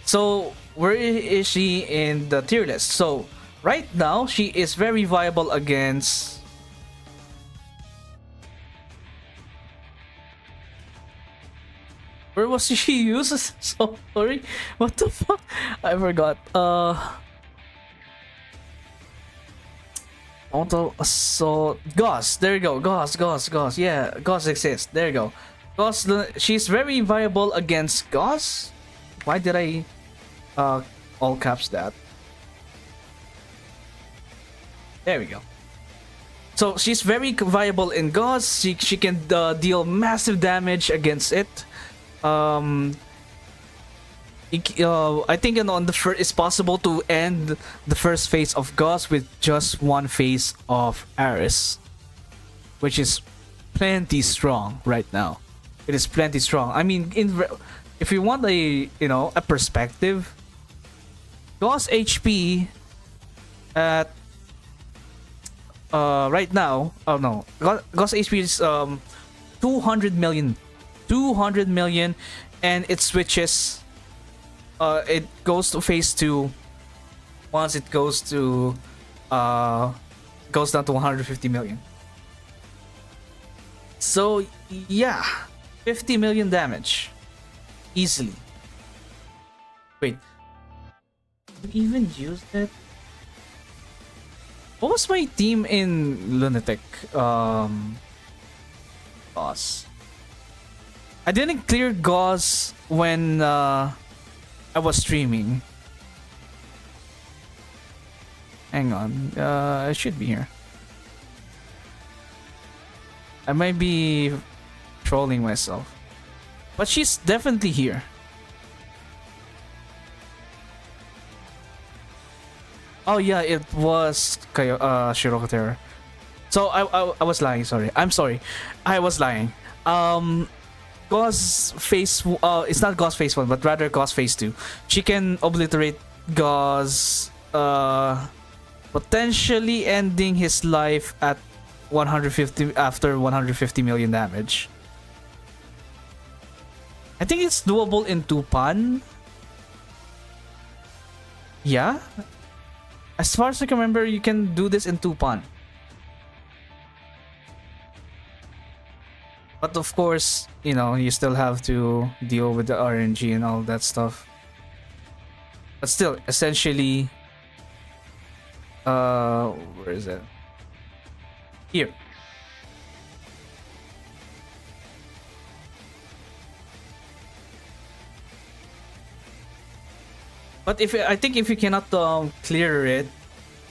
So where is she in the tier list? So right now she is very viable against where was she used? So sorry. What the fuck? I forgot. Auto assault. Gauss. There you go. Gauss. Yeah, Gauss exists. There you go. Gauss. She's very viable against Gauss. Why did I all caps that? There we go. So she's very viable in Gauss. She can deal massive damage against it. I think on the first, it's possible to end the first phase of Gauss with just one phase of Ares, which is plenty strong right now. It is plenty strong. I mean, if you want a perspective, Gauss HP at right now. Oh no, Gauss HP is 200 million. 200 million, and it switches. It goes to phase 2 once it goes to goes down to 150 million. So yeah, 50 million damage easily. Wait, you even used it? What was my team in Lunatic? Boss. I didn't clear Gauss when I was streaming. Hang on, I should be here. I might be trolling myself, but she's definitely here. Oh yeah, it was Shiroko Terror. So I was lying. Sorry, I'm sorry. I was lying. Gauss phase it's not Gauss phase 1 but rather Gauss phase 2. She can obliterate Gauss, potentially ending his life at 150 after 150 million damage. I think it's doable in 2-pan. Yeah, as far as I can remember, you can do this in 2-pan. But of course, you still have to deal with the RNG and all that stuff. But still, essentially, where is it? Here. But I think if you cannot clear it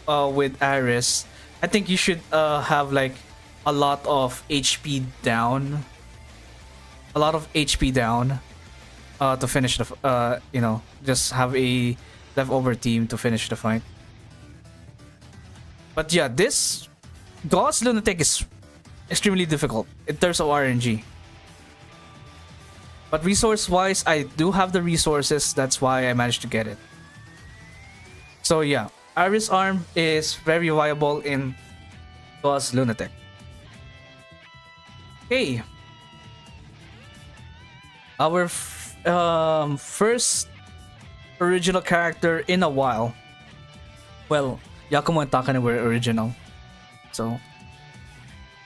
with Ares, I think you should have like a lot of HP down. A lot of HP down to finish the just have a leftover team to finish the fight. But yeah, this Gauss Lunatic is extremely difficult in terms of RNG. But resource wise, I do have the resources, that's why I managed to get it. So yeah, Ares Arm is very viable in Gauss Lunatic. Okay. Our first original character in a while. Well, Yakumo and Takane were original. So,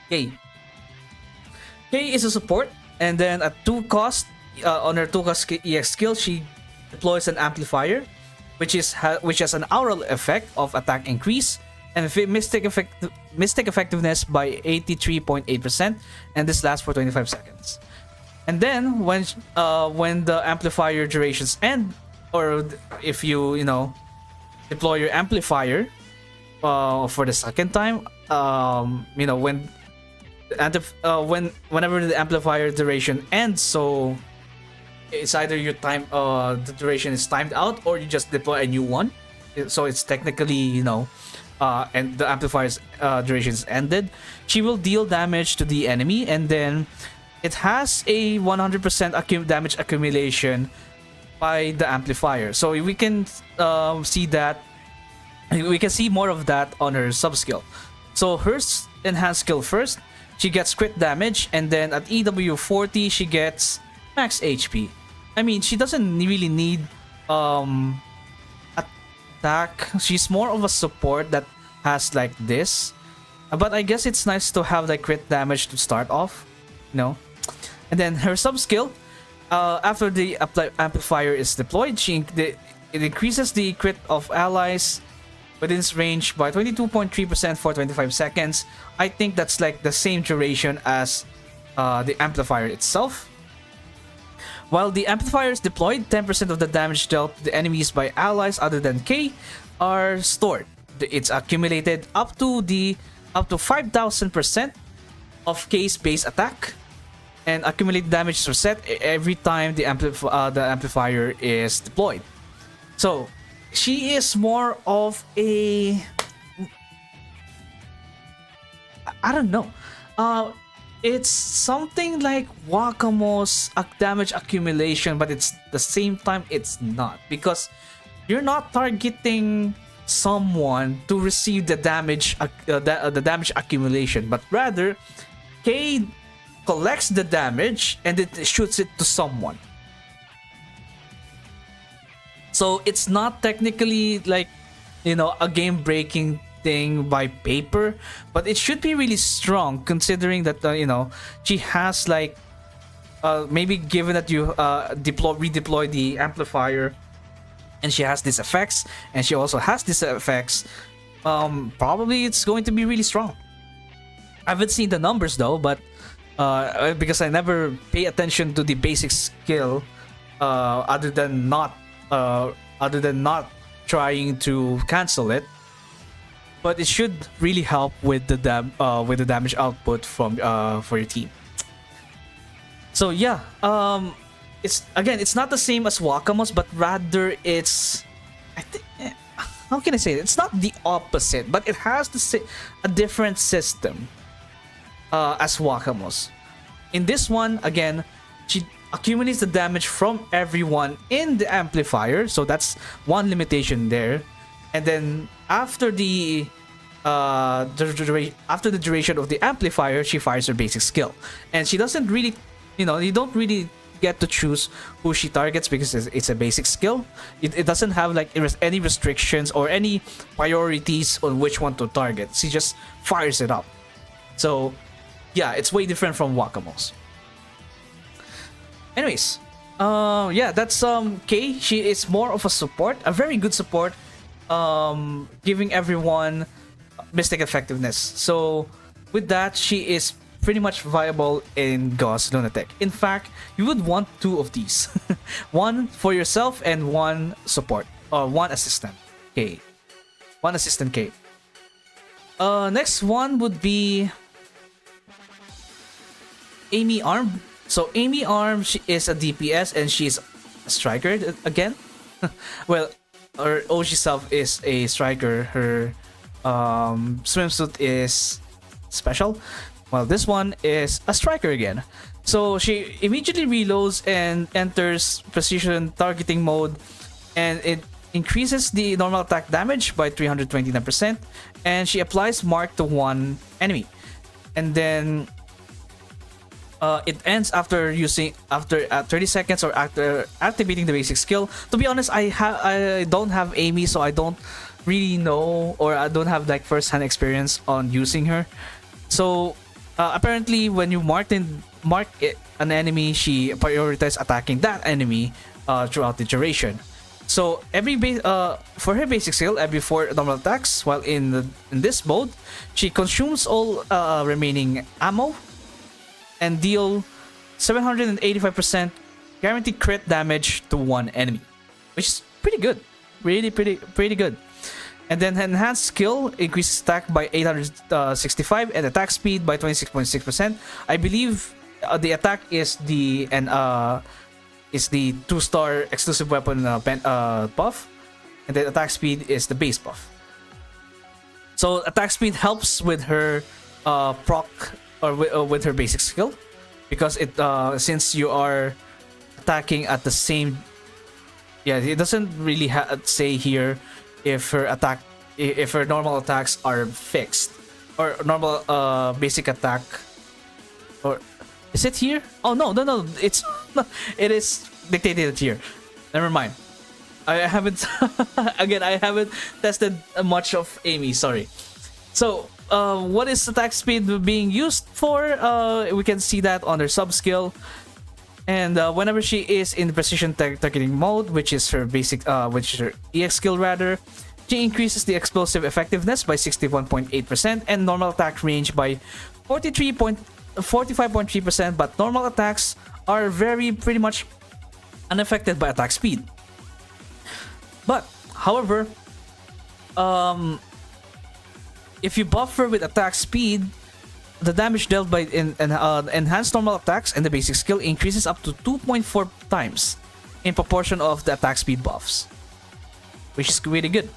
Kei. Kei is a support, and then at 2 cost, on her 2 cost EX skill, she deploys an amplifier, which has an aural effect of attack increase and mystic effectiveness by 83.8%, and this lasts for 25 seconds. And then when the amplifier durations end, or if you deploy your amplifier for the second time, whenever the amplifier duration ends, so it's either your time the duration is timed out, or you just deploy a new one. So it's technically and the amplifier's duration is ended. She will deal damage to the enemy, and then it has a 100% damage accumulation by the amplifier. So we can see that. We can see more of that on her sub skill. So her enhanced skill first, she gets crit damage, and then at EW 40 she gets max HP. I mean, she doesn't really need attack. She's more of a support that has like this. But I guess it's nice to have like crit damage to start off, And then her sub skill, after the amplifier is deployed, it increases the crit of allies within its range by 22.3% for 25 seconds. I think that's like the same duration as the amplifier itself. While the amplifier is deployed, 10% of the damage dealt to the enemies by allies other than K are stored. It's accumulated up to 5,000% of K's base attack, and accumulated damage is reset every time the amplifier is deployed. So she is more of a, I don't know. It's something like Wakamo's damage accumulation, but it's the same time it's not, because you're not targeting someone to receive the damage accumulation, but rather K collects the damage and it shoots it to someone. So it's not technically like a game breaking thing by paper, but it should be really strong, considering that she has like maybe given that you redeploy the amplifier and she has these effects, and she also has these effects, probably it's going to be really strong. I haven't seen the numbers though, but because I never pay attention to the basic skill, other than not trying to cancel it. But it should really help with the damage output from for your team. So yeah, it's not the same as Wakamo's, but rather it's, how can I say it? It's not the opposite, but it has a different system as Wakamo's. In this one, again, she accumulates the damage from everyone in the amplifier, so that's one limitation there. And then after the duration of the amplifier, she fires her basic skill, and she doesn't really, you don't really get to choose who she targets, because it's a basic skill. It doesn't have like any restrictions or any priorities on which one to target. She just fires it up. So yeah, it's way different from Wakamo's. Anyways, yeah, that's Kei. She is more of a support, a very good support, giving everyone mystic effectiveness. So with that, she is pretty much viable in Gauss Lunatic. In fact, you would want 2 of these. One for yourself and one support, or one assistant K. One assistant K. Next one would be Amy Arm. So Amy Arm, she is a DPS and she's a striker again. Well, her OG self is a striker. Her swimsuit is special, while this one is a striker again. So she immediately reloads and enters precision targeting mode, and it increases the normal attack damage by 329%, and she applies mark to one enemy. And then it ends after 30 seconds or after activating the basic skill. To be honest, I don't have Amy, so I don't really know, or I don't have like first-hand experience on using her. So apparently, when you mark an enemy, she prioritizes attacking that enemy throughout the duration. So for her basic skill, every 4 normal attacks, while in this mode, she consumes all remaining ammo and deal 785% guaranteed crit damage to one enemy, which is pretty good, really pretty good. And then enhanced skill increases attack by 865 and attack speed by 26.6%. I believe the attack is the 2-star exclusive weapon buff, and then attack speed is the base buff. So attack speed helps with her proc, or with her basic skill, because it since you are attacking at the same, it doesn't really say here if her normal attacks are fixed, or normal basic attack, or is it here? Oh no, it's it is dictated here. Never mind. I haven't again, I haven't tested much of Amy, sorry. So what is attack speed being used for? We can see that on her sub skill, and whenever she is in precision targeting mode, which is her basic which is her EX skill rather, she increases the explosive effectiveness by 61.8% and normal attack range by 45.3%, but normal attacks are pretty much unaffected by attack speed. But however, if you buff her with attack speed, the damage dealt by enhanced normal attacks and the basic skill increases up to 2.4 times in proportion of the attack speed buffs, which is really good.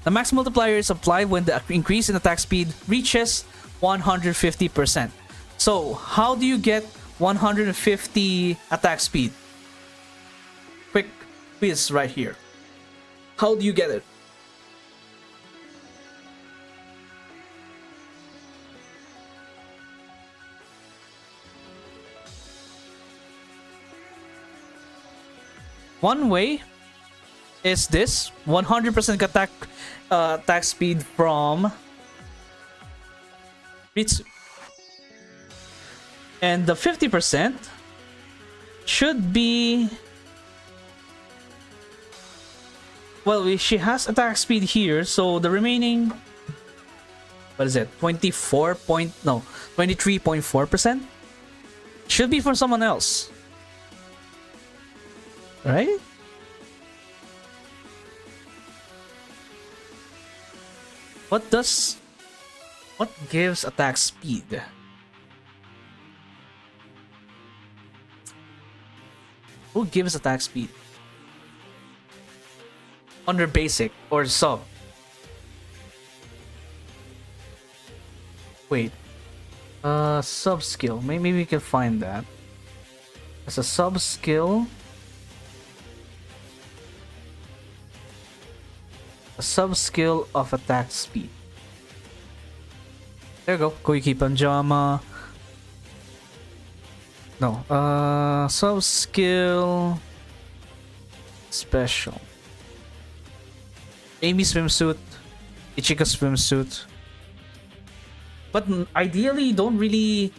The max multiplier is applied when the increase in attack speed reaches 150%. So how do you get 150 attack speed? Quick quiz right here. How do you get it? One way is this 100% attack speed from Ritsu, and the 50% should be, well, she has attack speed here, so the remaining, what is it, 23.4% should be from someone else, right? What gives attack speed? Who gives attack speed? Under basic or sub? Wait. Sub skill. Maybe we can find that. As a sub skill. A sub skill of attack speed. There you go. Koiki Panjama. No. Sub skill. Special. Amy swimsuit. Ichika swimsuit. But ideally, don't really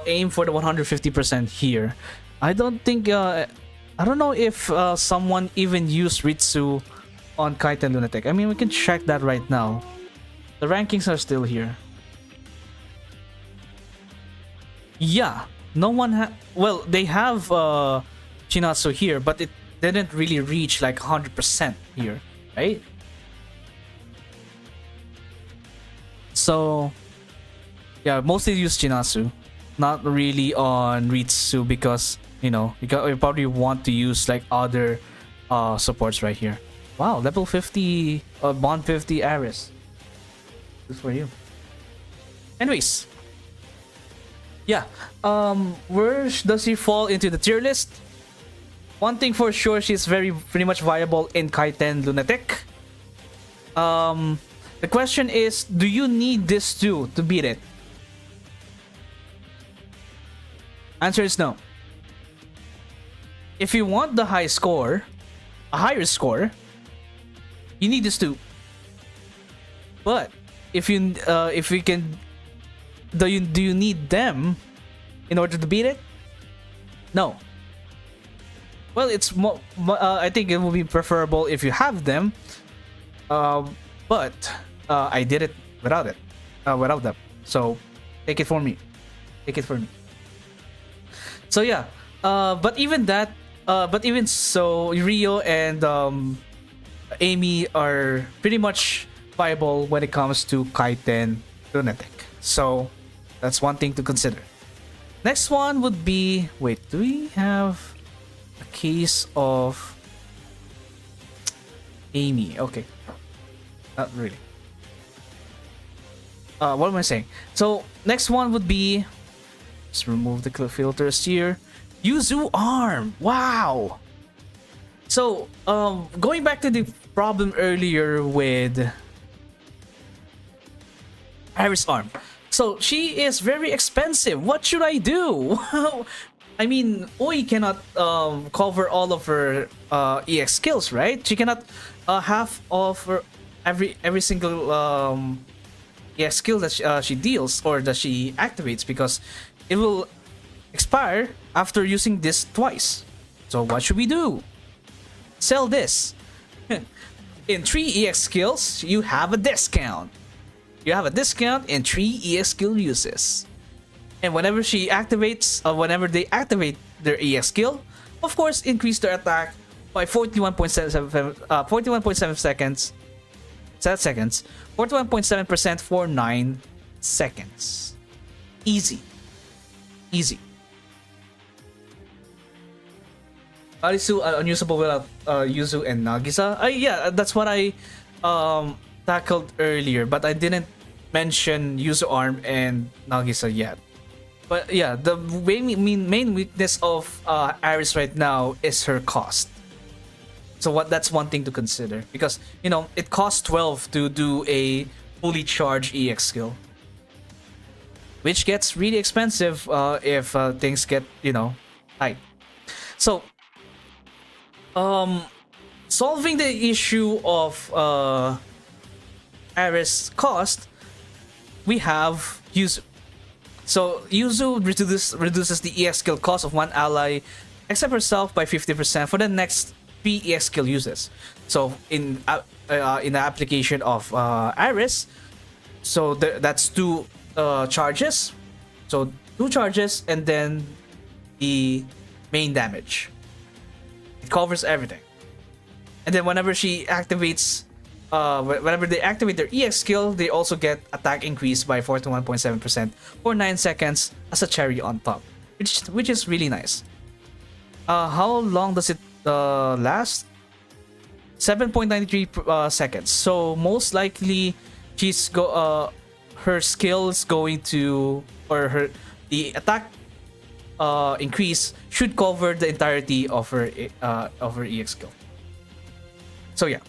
aim for the 150% here. I don't think. I don't know if someone even used Ritsu on Kaiten Lunatic. I mean, we can check that right now. The rankings are still here. Yeah, no one well, they have Chinatsu here, but it didn't really reach like 100% here, right? So yeah, mostly use Chinatsu, not really on Ritsu, because you know you probably want to use like other supports right here. Wow, level 50 Bond 50 Aris. Good for you. Anyways, yeah, where does she fall into the tier list? One thing for sure, she's pretty much viable in Kaiten Lunatic. The question is, do you need this to beat it? Answer is no. If you want the high score, a higher score, you need this too. But if you can, do you need them in order to beat it? No. Well, it's more. I think it would be preferable if you have them. But I did it without it, without them. So take it for me. Take it for me. So yeah. But even that. But even so, Rio and Amy are pretty much viable when it comes to Kaiten Lunatic. So that's one thing to consider. Next one would be, wait, do we have a case of Amy? Okay, not really. What am I saying? So next one would be, let's remove the filters here. Yuzu arm. Wow. So going back to the problem earlier with Iris arm. So she is very expensive. What should I do? I mean, Oi cannot cover all of her EX skills, right? She cannot have of her every single EX skill that she deals or that she activates, because it will expire after using this twice. So what should we do? Sell this. In 3 EX skills, you have a discount. You have a discount in 3 EX skill uses. And whenever she activates, whenever they activate their EX skill, of course, increase their attack by 41.7 seconds. 41.7% for 9 seconds. Easy. Easy. Arisu unusable without Yuzu and Nagisa. Yeah, that's what I tackled earlier, but I didn't mention Yuzu arm and Nagisa yet. But yeah, the main weakness of Iris right now is her cost. So that's one thing to consider, because you know it costs 12 to do a fully charged EX skill, which gets really expensive if things get, you know, tight. So solving the issue of Iris cost, we have Yuzu. So Yuzu reduces the EX skill cost of one ally except herself by 50% for the next 3 EX skill uses. So in the application of Iris, so that's 2 charges. So 2 charges and then the main damage. It covers everything. And then whenever she activates, whenever they activate their EX skill, they also get attack increase by 41.7% for 9 seconds as a cherry on top, which is really nice. How long does it last? 7.93 seconds. So most likely, her skill is going to, or the attack increase should cover the entirety of her EX skill. So yeah.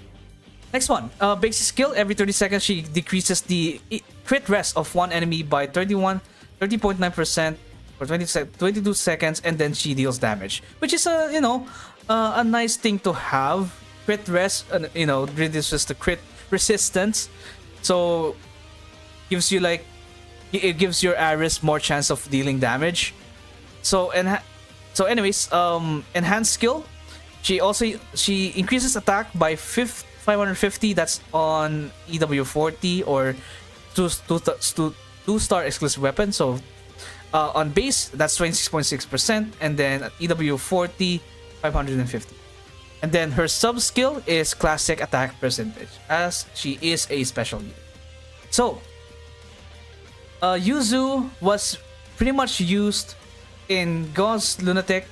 Next one, basic skill. Every 30 seconds, she decreases the crit rest of one enemy by 30.9% for 22 seconds, and then she deals damage, which is a nice thing to have. Crit rest, reduces the crit resistance, so gives you it gives your Iris more chance of dealing damage. So anyways, enhanced skill. She increases attack by 550. That's on EW40 or 2-star exclusive weapon. So on base, that's 26.6%, and then at EW40, 550. And then her sub skill is classic attack percentage, as she is a special unit. So Yuzu was pretty much used in Gauss Lunatic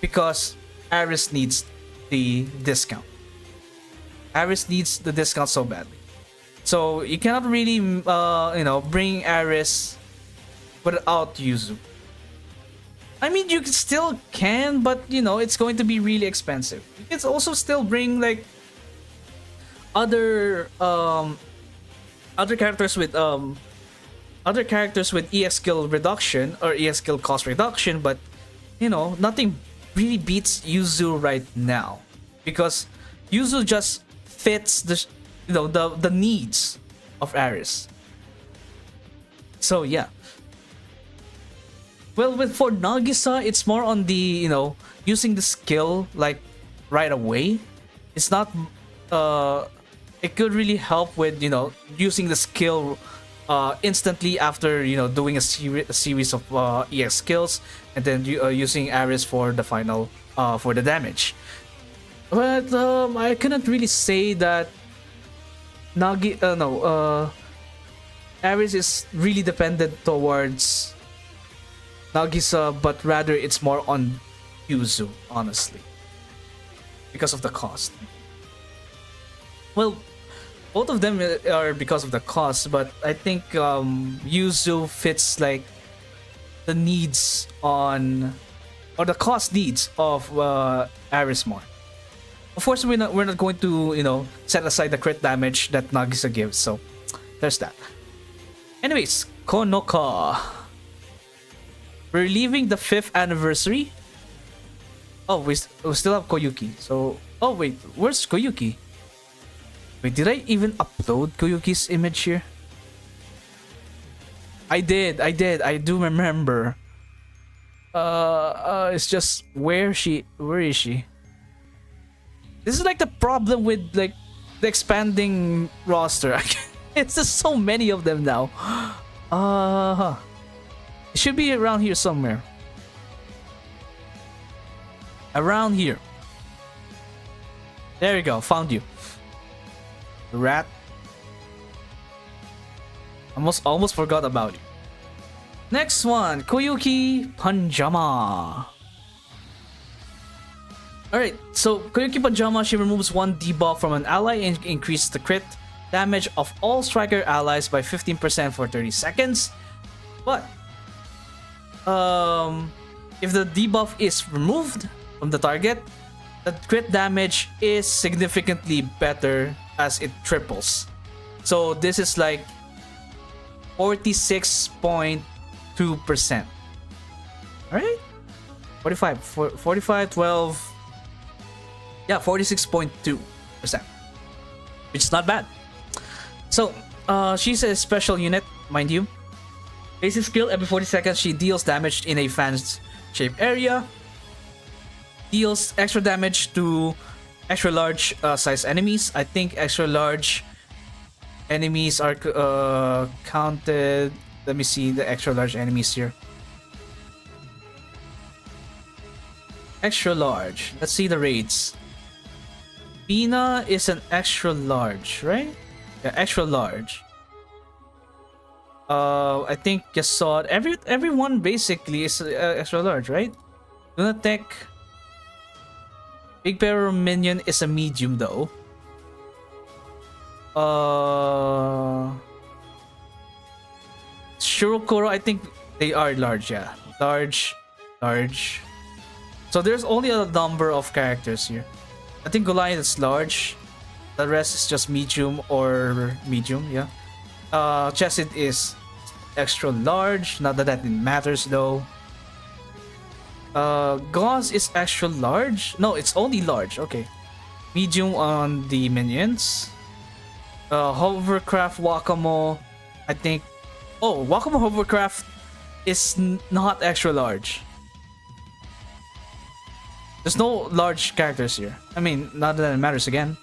because Iris needs the discount. Iris needs the discount so badly. So you cannot really, bring Iris without Yuzu. I mean, you still can, but it's going to be really expensive. You can also still bring other characters with other characters with EX skill reduction or EX skill cost reduction, but you know, nothing really beats Yuzu right now because Yuzu just fits the the needs of Aris. So yeah. Well, for Nagisa, it's more on the using the skill like right away. It's not. It could really help with using the skill instantly after doing a series of EX skills, and then using Aris for the final for the damage. But I couldn't really say that Aris is really dependent towards Nagisa, but rather it's more on Yuzu, honestly, because of the cost. Well, both of them are because of the cost, but I think Yuzu fits like the needs on, or the cost needs of Aris more. Of course, we're not going to set aside the crit damage that Nagisa gives, so there's that. Anyways, Konoka. We're leaving the 5th anniversary. Oh, we still have Koyuki. So, oh wait, where's Koyuki? Wait, did I even upload Koyuki's image here? I did. I do remember. It's just where is she? This is like the problem with like the expanding roster. It's just so many of them now. It should be around here somewhere. Around here. There you go. Found you. Rat. Almost forgot about you. Next one, Koyuki Panjama. Alright, so Koyuki Panjama, she removes 1 debuff from an ally and increases the crit damage of all striker allies by 15% for 30 seconds. But if the debuff is removed from the target, the crit damage is significantly better as it triples. So this is like 46.2%. Alright? 45, 12. Yeah, 46.2%. Which is not bad. So, she's a special unit, mind you. Basic skill, every 40 seconds she deals damage in a fan-shaped area. Deals extra damage to extra large size enemies. I think extra large enemies are counted. Let me see the extra large enemies here. Extra large. Let's see the raids. Bina is an extra large, right? Yeah, extra large. I think Yasod. Everyone basically is extra large, right? Lunatic. Big Barrel Minion is a medium though. Shirokuro, I think they are large, yeah. Large. So there's only a number of characters here. I think Goliath is large. The rest is just medium or medium, yeah. Chesed is extra large. Not that it matters though. Gauze is extra large. No, it's only large. Okay. Medium on the minions. Hovercraft Wakamo, I think. Oh, Wakamo Hovercraft is not extra large. There's no large characters here. I mean, not that it matters again.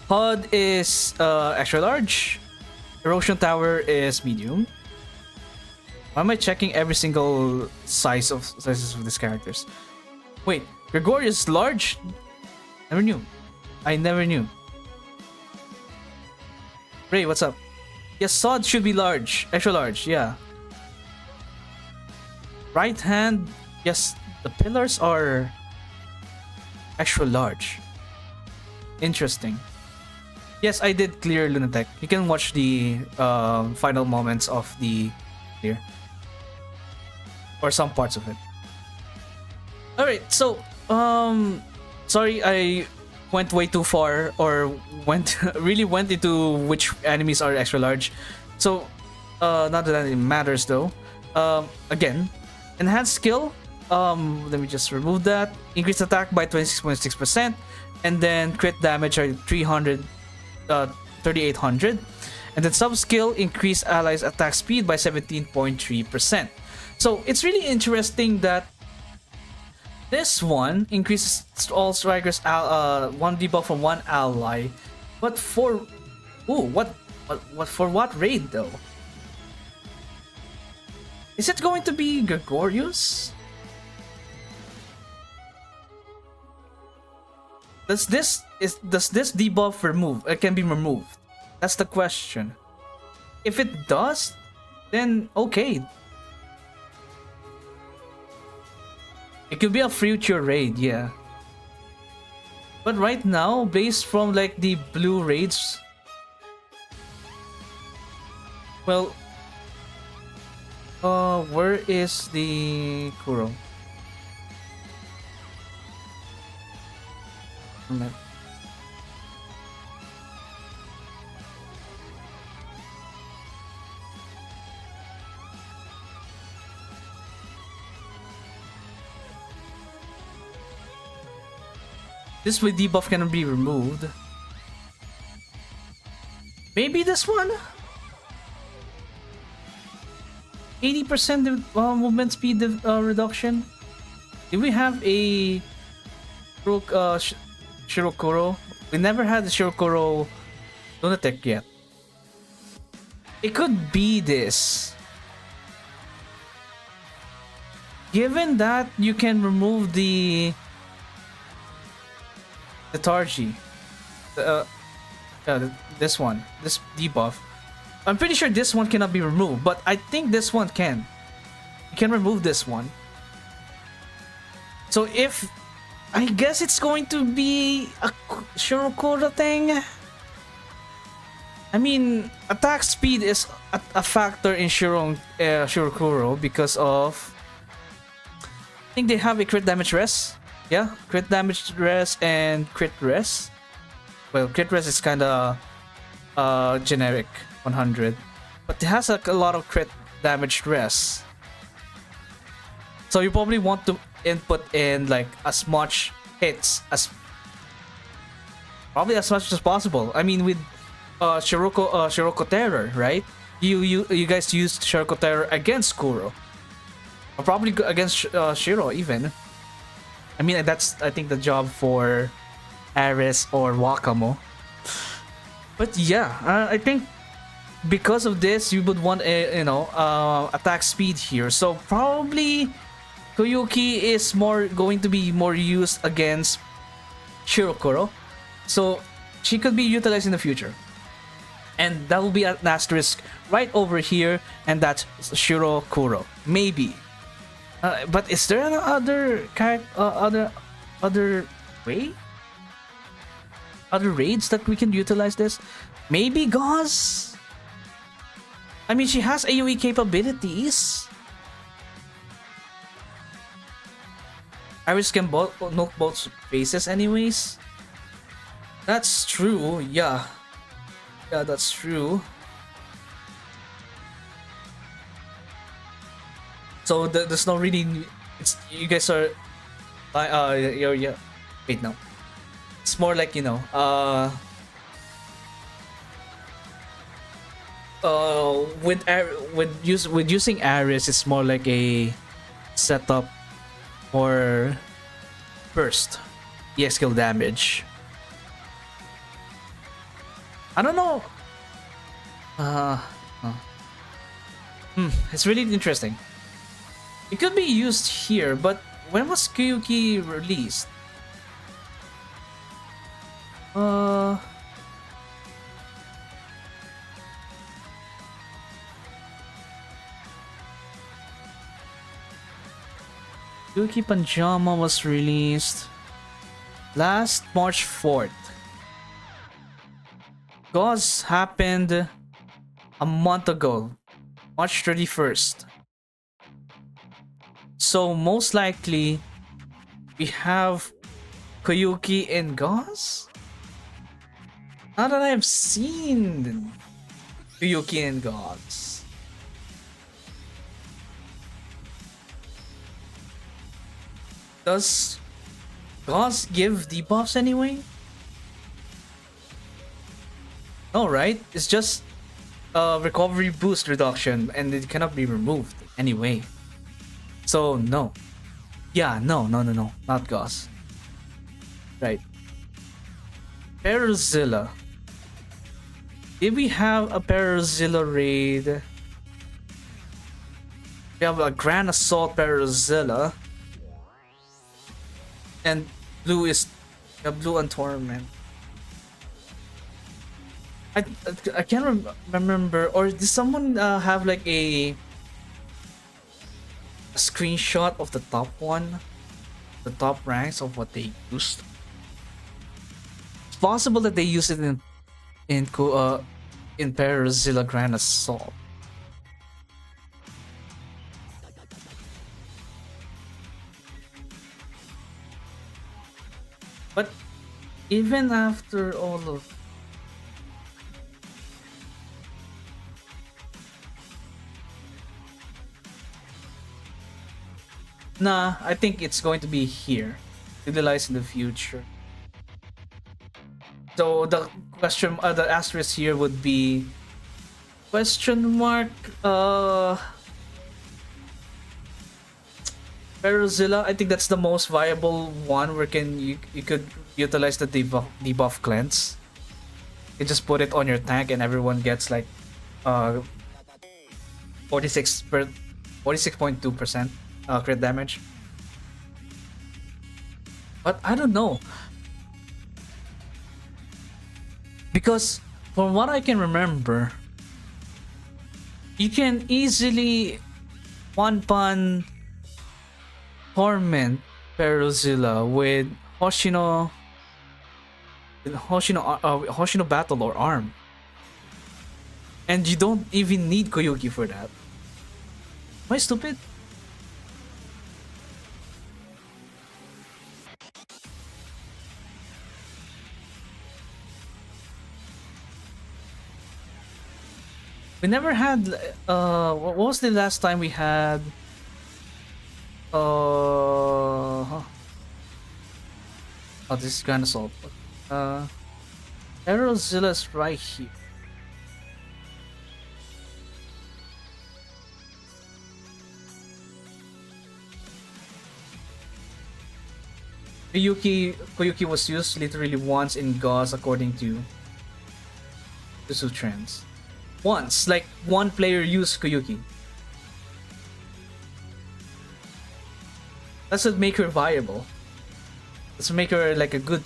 HUD is extra large. Erosion Tower is medium. Why am I checking every single sizes of these characters? Wait, Gregorius is large? Never knew. I never knew. Ray, what's up? Yes, Sod should be large. Extra large, yeah. Right hand, yes, the pillars are extra large. Interesting. Yes, I did clear Lunatic. You can watch the final moments of the clear. Or some parts of it. Alright, so sorry I went way too far or really went into which enemies are extra large. So Not that it matters though. Again, enhanced skill. Let me just remove that. Increase attack by 26.6%, and then crit damage are 3,800, and then sub skill increase allies attack speed by 17.3%. So it's really interesting that this one increases all strikers one debuff from one ally, but for what for what raid though? Is it going to be Gregorius? Does this debuff remove? It can be removed. That's the question. If it does, then okay. It could be a future raid, yeah. But right now, based from like the blue raids, well, where is the Kuro? This way debuff cannot be removed. Maybe this one? 80% movement speed reduction? Did we have a Shirokuro? We never had the Shirokuro Lunatic yet. It could be this. Given that you can remove the Tarji, this one, this debuff. I'm pretty sure this one cannot be removed, but I think this one can. You can remove this one. So if I guess it's going to be a Shirokuro thing. I mean, attack speed is a factor in Shirokuro because of, I think they have a crit damage rest. Yeah, crit damage rest and crit rest. Well, crit rest is kind of generic, 100, but it has a lot of crit damage rest. So you probably want to input in like as much hits as much as possible. I mean, with Shiroko Terror, right? You guys used Shiroko Terror against Kuro, or probably against Shiro even. I mean, that's, I think, the job for Ares or Wakamo. But yeah, I think because of this, you would want a attack speed here. So probably Koyuki is going to be more used against Shirokuro. So she could be utilized in the future. And that will be an asterisk right over here, and that's Shirokuro. Maybe. But is there another other way? Other raids that we can utilize this? Maybe Gauze? I mean, she has AoE capabilities. Iris can nuke both faces anyways. That's true, yeah. Yeah, that's true. So there's no really. You guys are. Yeah. Wait, no. It's more like with using Ares, it's more like a setup for burst, EX skill damage. I don't know. It's really interesting. It could be used here, but when was Kyuki released? Kyuki Panjama was released last March 4th. Gauze happened a month ago, March 31st. So most likely we have Koyuki and Gauze? Now that I've seen Koyuki and Gauze. Does Gauss give debuffs anyway? No, right? It's just recovery boost reduction and it cannot be removed anyway. So no. Yeah, no, not Gauss. Right. Parazilla. Did we have a Parazilla raid? We have a Grand Assault Parazilla. And blue is blue and Torment. I can't remember, or did someone have like a screenshot of the top one, the top ranks of what they used? It's possible that they used it in Parasilla Grand Assault. But even after all of nah, I think it's going to be here. Utilize in the future. So the question, the asterisk here would be question mark. Parasilla, I think that's the most viable one where you could utilize the debuff cleanse. You just put it on your tank and everyone gets like 46.2% crit damage. But I don't know, because from what I can remember, you can easily one-pun Torment Parasilla with Hoshino Battle or Arm, and you don't even need Koyuki for that. Am I stupid? We never had what was the last time we had oh, this is Grand Assault. Aerozilla's right here. Koyuki was used literally once in Gauss according to Susu Trends. Once, like one player used Koyuki. That's what make her viable. That's what make her like a good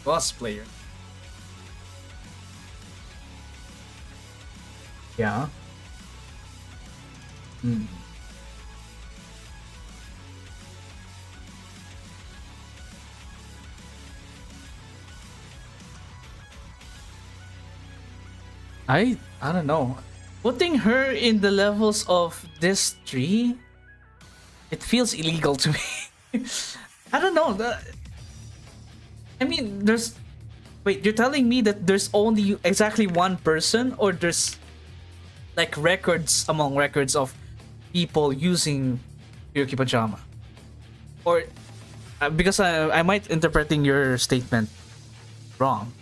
boss player. Yeah. I don't know. Putting her in the levels of this tree, it feels illegal to me. I don't know. I mean, there's. Wait, you're telling me that there's only exactly one person, or there's like records among records of people using Koyuki Pajama? Or because I might interpreting your statement wrong.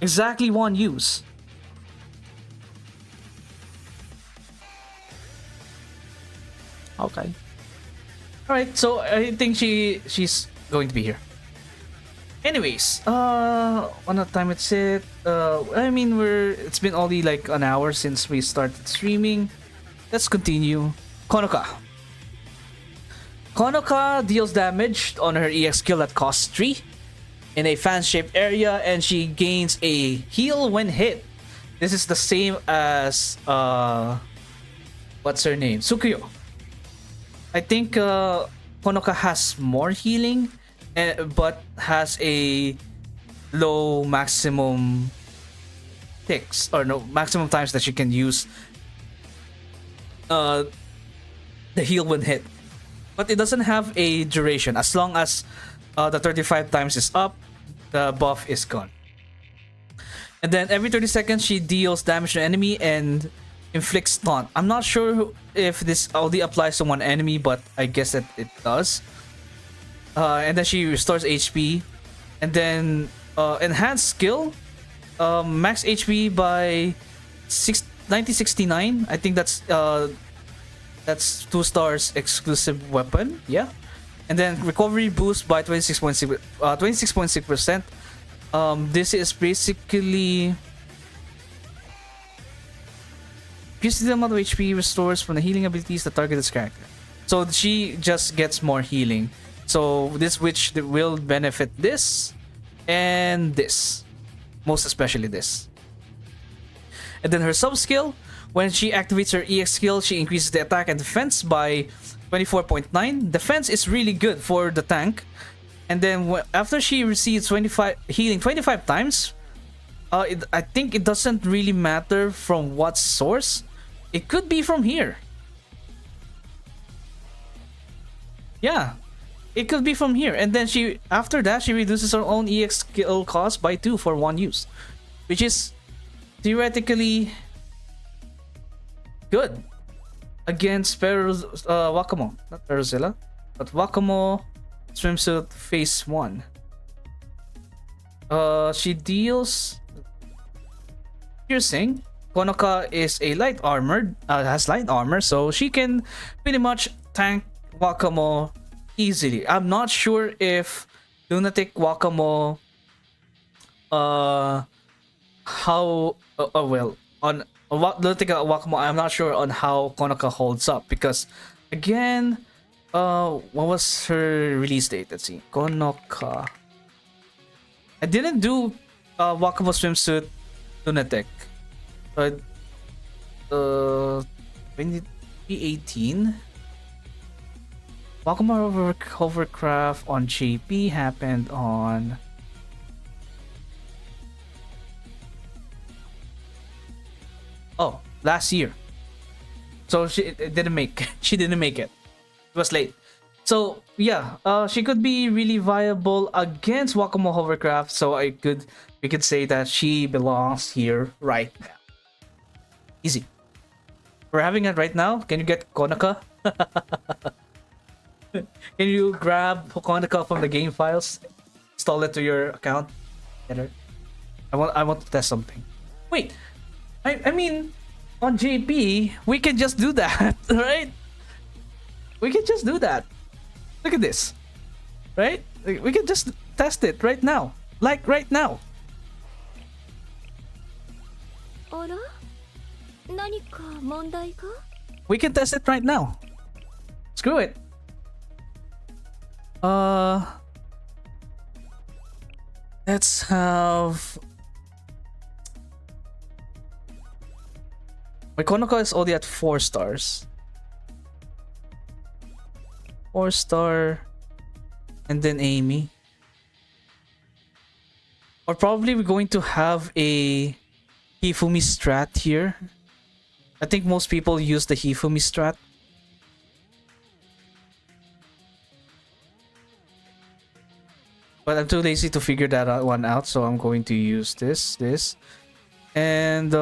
Exactly one use. Okay. Alright, so I think she's going to be here. Anyways, on the time it's it. I mean it's been only like an hour since we started streaming. Let's continue. Konoka. Konoka deals damage on her EX skill at cost 3 in a fan-shaped area, and she gains a heal when hit. This is the same as what's her name? Tsukuyo. I think Konoka has more healing, but has a low maximum ticks, or no, maximum times that she can use the heal when hit. But it doesn't have a duration. As long as the 35 times is up, the buff is gone. And then every 30 seconds she deals damage to an enemy, and inflict stun. I'm not sure if this only applies to one enemy, but I guess that it does. And then she restores HP, and then enhanced skill, max HP by 9069. I think that's 2 stars exclusive weapon. Yeah, and then recovery boost by 26.6%. This is basically increases the amount of HP restores from the healing abilities that target this character. So she just gets more healing. So this witch will benefit this and this, most especially this. And then her sub skill, when she activates her EX skill, she increases the attack and defense by 24.9. Defense is really good for the tank. And then after she receives 25 healing 25 times, I think it doesn't really matter from what source. It could be from here. Yeah, it could be from here. And then after that she reduces her own EX skill cost by 2 for 1 use, which is theoretically good against Wakamo, not Peruzilla, but Wakamo swimsuit phase 1. She deals piercing. Konoka is a light armored, has light armor, so she can pretty much tank Wakamo easily. I'm not sure if Lunatic Wakamo Lunatic Wakamo, I'm not sure on how Konoka holds up, because again, what was her release date? Let's see. Konoka. I didn't do Wakamo swimsuit Lunatic. But 2018 Wakamo hovercraft on JP happened on last year. So she didn't make she didn't make it. It was late. So yeah, she could be really viable against Wakamo hovercraft, so we could say that she belongs here right now. Easy. We're having it right now. Can you get Konoka? Can you grab Konoka from the game files? Install it to your account? Get her. I want to test something. Wait. I mean, on JP, we can just do that, right? We can just do that. Look at this. Right? We can just test it right now. Like right now. We can test it right now. Screw it. Let's have... My Konoka is only at 4 stars. 4-star. And then Amy. Or probably we're going to have a Hifumi strat here. I think most people use the Hifumi strat. But I'm too lazy to figure that one out, so I'm going to use this. And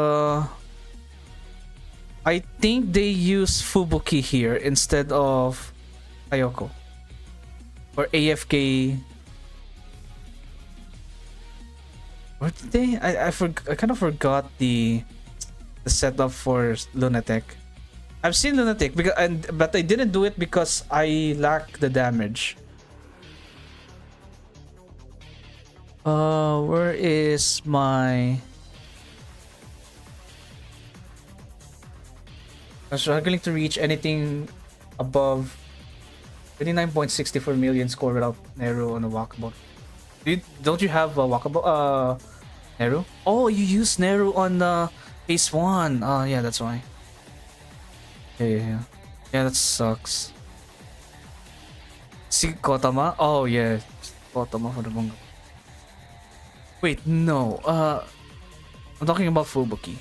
I think they use Fubuki here instead of Ayoko. Or AFK. Or did they? I kind of forgot the setup for Lunatic. I've seen Lunatic but I didn't do it because I lack the damage. Where is my... I'm struggling to reach anything above 29.64 million score without Neru on a walkable. Don't you have a walkable Neru? Oh, you use Neru on phase 1. Oh yeah, that's why. Yeah, that sucks. See Kotama? Oh yeah, Kotama for the bunga. Wait, no. I'm talking about Fubuki.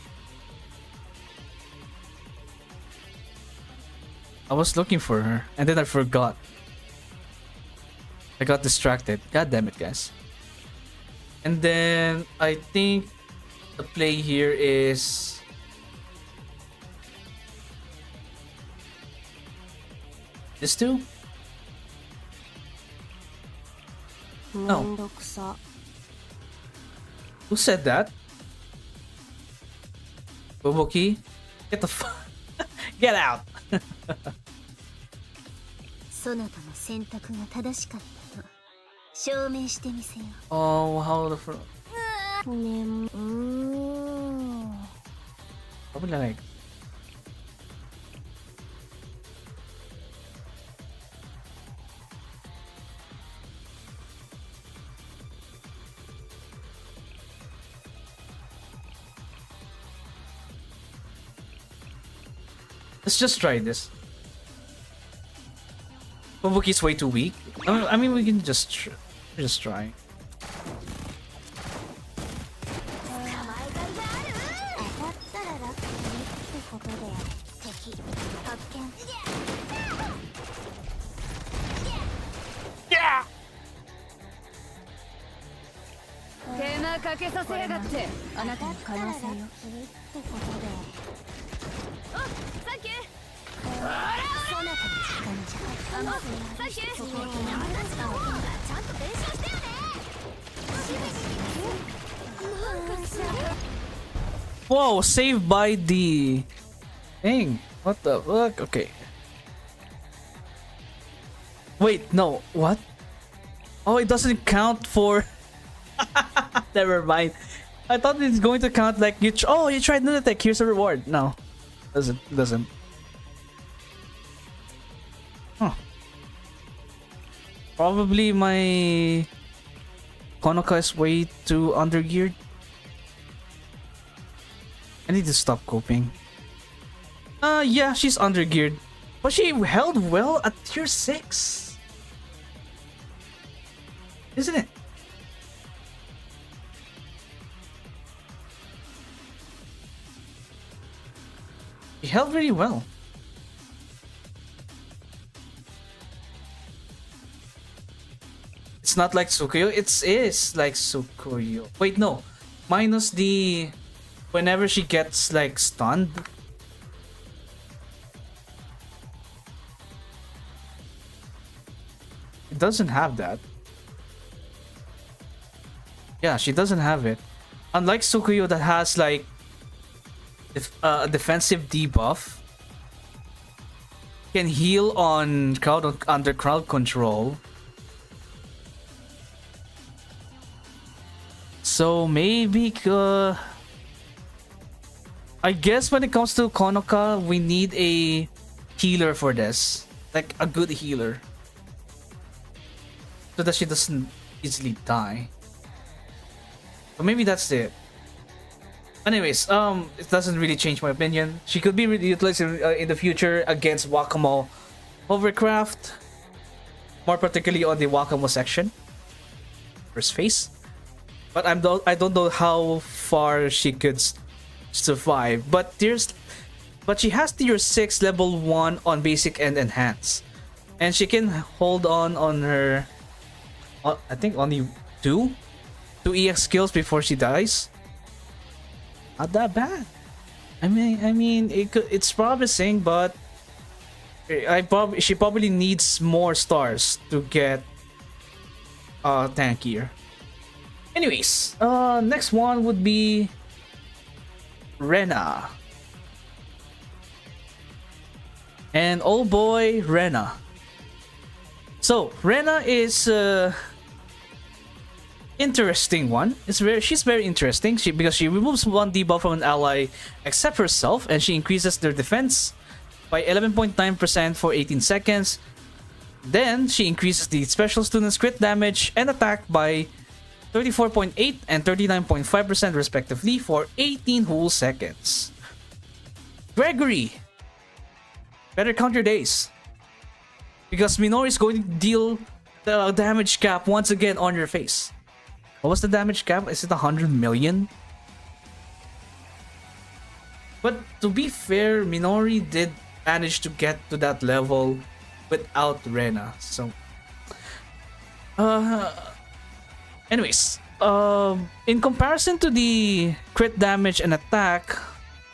I was looking for her and then I forgot. I got distracted. God damn it, guys. And then I think the play here is This two? No. Who said that? Boboki? Get the fuck. Get out! そなたの選択が正しかったと証明してみせよ Oh, how the fuck? う。Probably like. Let's just try this. Boboki's way too weak. I mean, we can just try. 捕まえがいがある当たったらラッキーってことで敵発見 Yeah! 手間かけさせやがってあなたの可能性よってことでおサンキューそなたの時間じゃあサンキューそこに私の方がちゃんと練習してよねなんかさ Whoa, saved by the thing. What the fuck? Okay. Wait, no. What? Oh, it doesn't count for. Never mind. I thought it's going to count like you. Oh, you tried another attack. Here's a reward. No, doesn't. Huh. Probably my Konoka is way too undergeared. I need to stop coping. Yeah, she's undergeared. But she held well at tier 6. Isn't it? She held really well. It's not like Tsukuyo. It is like Tsukuyo. Wait, no. Minus the... Whenever she gets like stunned. It doesn't have that. Yeah, she doesn't have it. Unlike Tsukuyo that has like a defensive debuff. Can heal on under crowd control. So maybe I guess when it comes to Konoka, we need a healer for this. Like a good healer. So that she doesn't easily die. But maybe that's it. Anyways, it doesn't really change my opinion. She could be utilized in the future against Wakamo Hovercraft. More particularly on the Wakamo section. First phase. But I don't know how far she could survive. But she has tier 6 level 1 on basic and enhance. And she can hold on her I think only 2 EX skills before she dies. Not that bad. I mean it's promising, but she probably needs more stars to get tankier. Anyways, next one would be Rena. And oh boy, Rena. So Rena is interesting one. She's very interesting. Because she removes one debuff from an ally except herself, and she increases their defense by 11.9% for 18 seconds. Then she increases the special student's crit damage and attack by 34.8 and 39.5% respectively for 18 whole seconds. Gregory, better count your days. Because Minori is going to deal the damage cap once again on your face. What was the damage cap? Is it 100 million? But to be fair, Minori did manage to get to that level without Rena. So, anyways, in comparison to the crit damage and attack,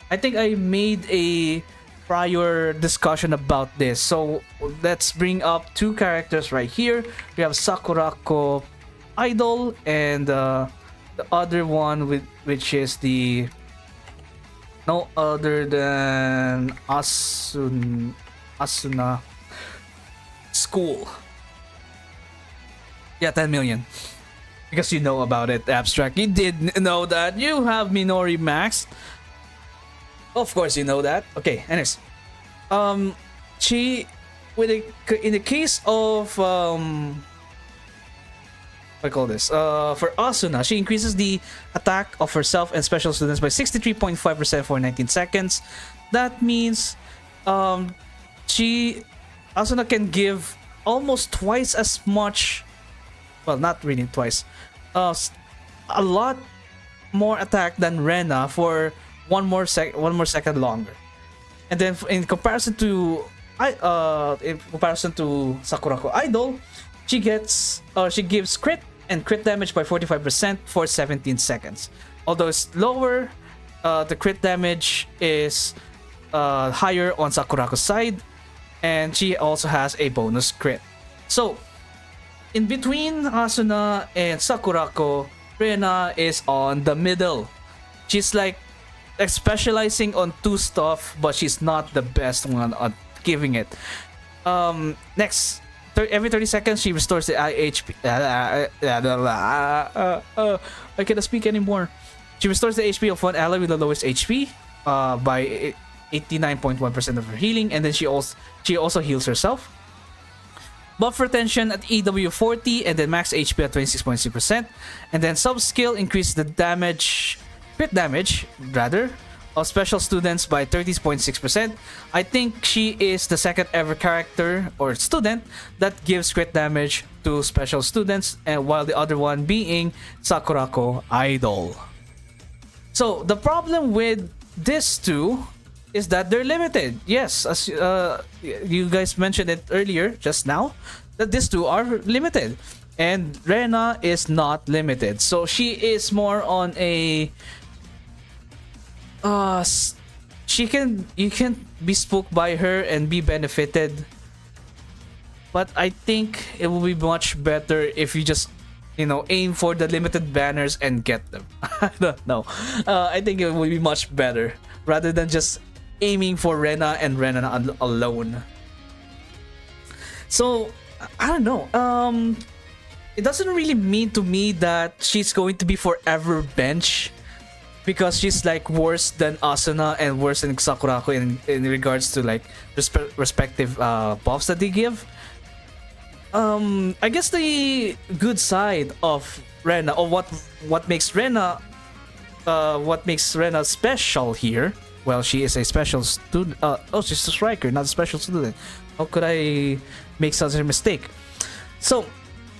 I think I made a prior discussion about this. So let's bring up two characters right here. We have Sakurako Idol and the other one which is the no other than Asuna School. Yeah, 10 million. Because you know about it, Abstract. You did know that. You have Minori Max. Of course you know that. Okay, anyways. She in the case of what I call this? For Asuna, she increases the attack of herself and special students by 63.5% for 19 seconds. That means Asuna can give almost twice as much, well, not really twice, a lot more attack than Rena for one more second longer. And then in comparison to Sakurako Idol, she gives crit and crit damage by 45% for 17 seconds. Although it's lower, the crit damage is higher on Sakurako's side, and she also has a bonus crit. So in between Asuna and Sakurako, Rena is on the middle. She's like specializing on two stuff, but she's not the best one at giving it. Next, every 30 seconds she restores the HP. I cannot speak anymore. She restores the HP of one ally with the lowest HP by 89.1% of her healing, and then she also heals herself. Buff retention at EW 40, and then max HP at 26.6%, and then sub skill increases the crit damage of special students by 30.6%. I think she is the second ever character or student that gives crit damage to special students, and while the other one being Sakurako Idol. So the problem with these two is that they're limited. Yes, as you guys mentioned it earlier just now, that these two are limited, and Rena is not limited. So she is more on a you can be spooked by her and be benefited, but I think it will be much better if you just aim for the limited banners and get them. I don't know. I think it will be much better rather than just aiming for Rena and Rena alone. So I don't know. It doesn't really mean to me that she's going to be forever bench, because she's like worse than Asuna and worse than Sakurako in regards to like respective buffs that they give. I guess the good side of Rena, or what makes Rena special here. Well, she is a special student. She's a striker, not a special student. How could I make such a mistake? So,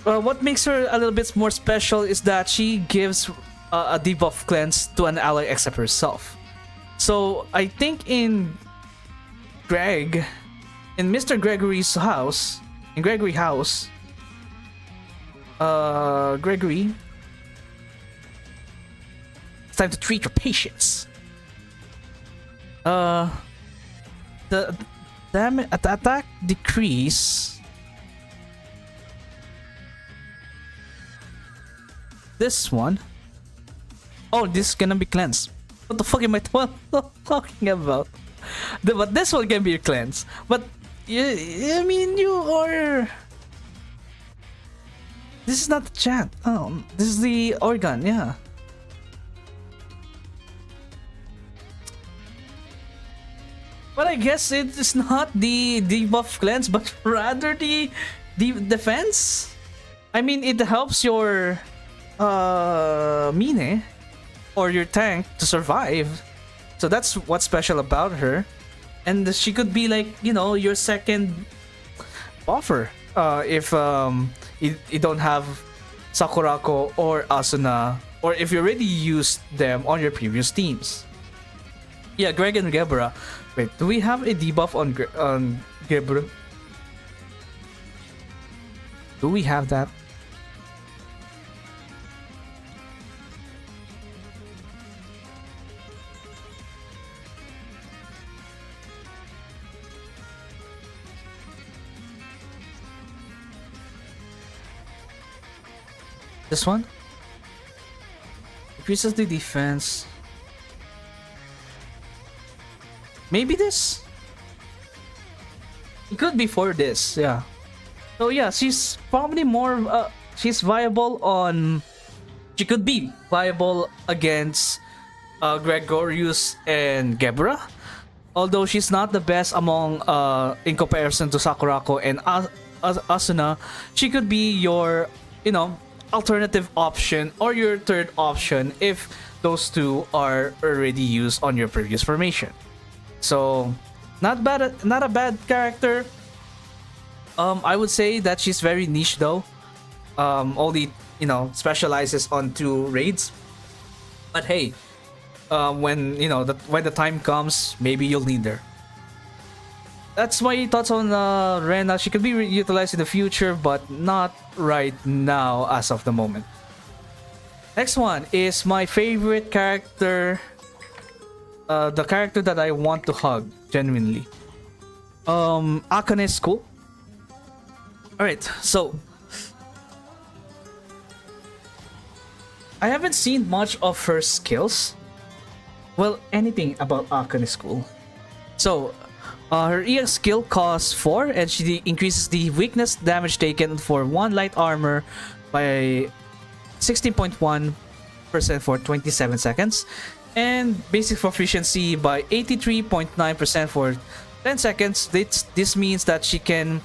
what makes her a little bit more special is that she gives a debuff cleanse to an ally except herself. So, I think in Mr. Gregory's house, Gregory, it's time to treat your patients. The attack decrease. This one. Oh, this is gonna be cleansed. What the fuck am I talking about? But this one can be cleansed. But I mean, you are. This is not the chat. Oh, this is the organ. Yeah. But I guess it is not the debuff cleanse, but rather the defense. I mean, it helps your mine or your tank to survive. So that's what's special about her. And she could be like, your second buffer if you don't have Sakurako or Asuna, or if you already used them on your previous teams. Yeah, Greg and Gebra. Wait, do we have a debuff on Gebra? Do we have that? This one increases the defense. Maybe this? It could be for this, yeah. So yeah, she's probably more, she's viable on, she could be viable against Gregorius and Gebra. Although she's not the best among, in comparison to Sakurako and Asuna, she could be your, you know, alternative option or your third option if those two are already used on your previous formation. So, not a bad character. I would say that she's very niche though. Only, you know, specializes on 2 raids. But hey, when, you know, when the time comes, maybe you'll need her. That's my thoughts on Rena. She could be utilized in the future, but not right now as of the moment. Next one is my favorite character. The character that I want to hug, genuinely. Akane School. Alright, so I haven't seen much of her skills. Well, anything about Akane School. So, her EX skill costs 4 and she increases the weakness damage taken for 1 light armor by 16.1% for 27 seconds. And basic proficiency by 83.9% for 10 seconds. This means that she can,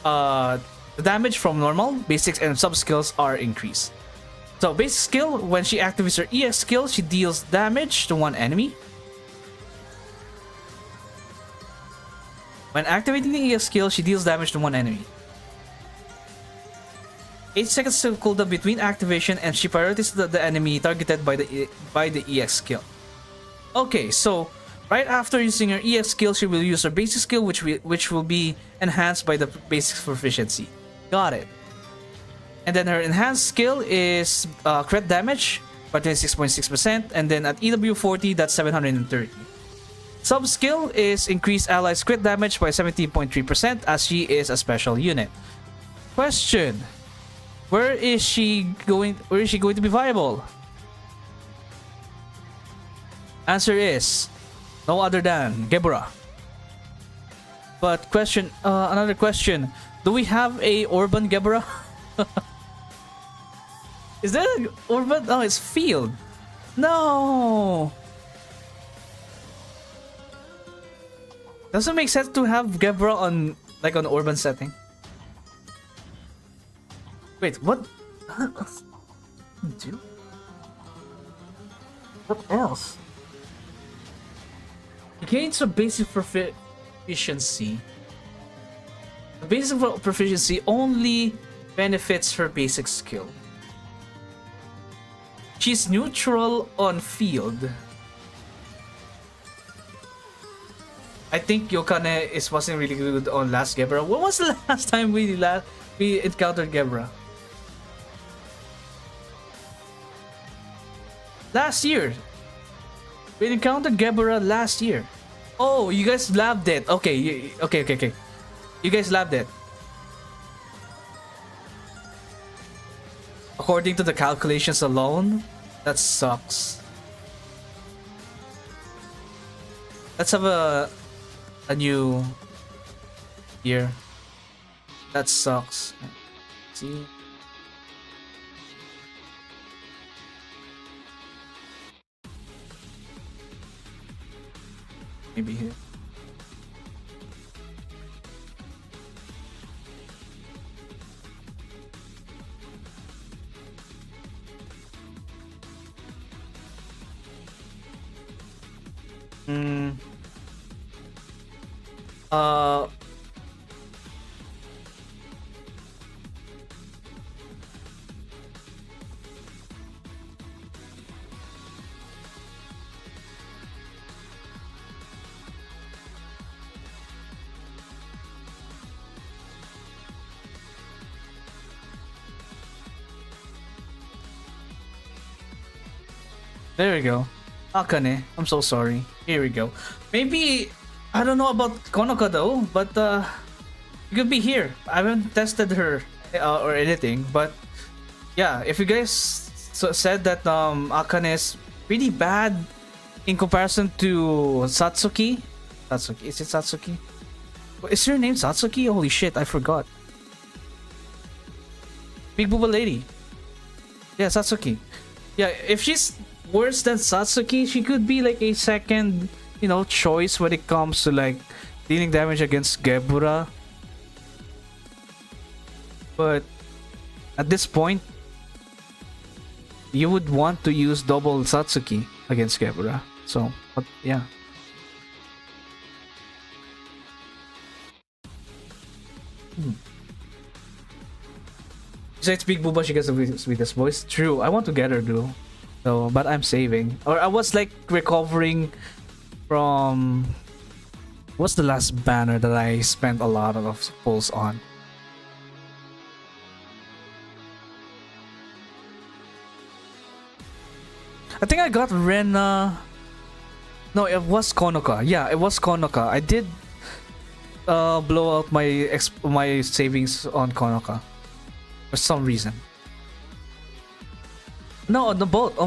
the damage from normal, basics, and sub skills are increased. So basic skill, when she activates her EX skill, she deals damage to 1 enemy. When activating the EX skill, she deals damage to 1 enemy. 8 seconds to cooldown between activation, and she prioritizes the enemy targeted by the EX skill. Okay, so right after using her EX skill, she will use her basic skill, which will be enhanced by the basic proficiency. Got it. And then her enhanced skill is crit damage by 26.6%, and then at EW 40, that's 730. Sub skill is increased allies crit damage by 17.3%, as she is a special unit. Question: Where is she going to be viable? Answer is no other than Gebra. But another question: do we have a urban Gebra? Is there an urban? Oh, it's field. No. Doesn't make sense to have Gebra on urban setting. Wait, what? What else? It gains a basic proficiency. The basic proficiency only benefits her basic skill. She's neutral on field. I think Yokane wasn't really good on last Gebra. When was the last time we encountered Gebra? Last year. We encountered Gebra last year. Oh, you guys labbed it. Okay, okay. You guys labbed it. According to the calculations alone, that sucks. Let's have a new year. That sucks. See? Maybe here. There we go. Akane, I'm so sorry. Here we go. Maybe, I don't know about Konoka though, but it could be here. I haven't tested her or anything, but yeah, if you guys said that Akane is pretty bad in comparison to Satsuki. Satsuki, is it Satsuki? Is her name Satsuki? Holy shit, I forgot. Big booba lady. Yeah, Satsuki. Yeah, if she's worse than Satsuki, she could be like a second, choice when it comes to like dealing damage against Gebura. But at this point, you would want to use double Satsuki against Gebura. So, but yeah. Besides Big Booba, she gets the sweetest voice. True, I want to get her though. So, but I'm saving. Or I was like recovering from... What's the last banner that I spent a lot of pulls on? I think I got Rena. No, it was Konoka. Yeah, it was Konoka. I did blow out my savings on Konoka for some reason. No, on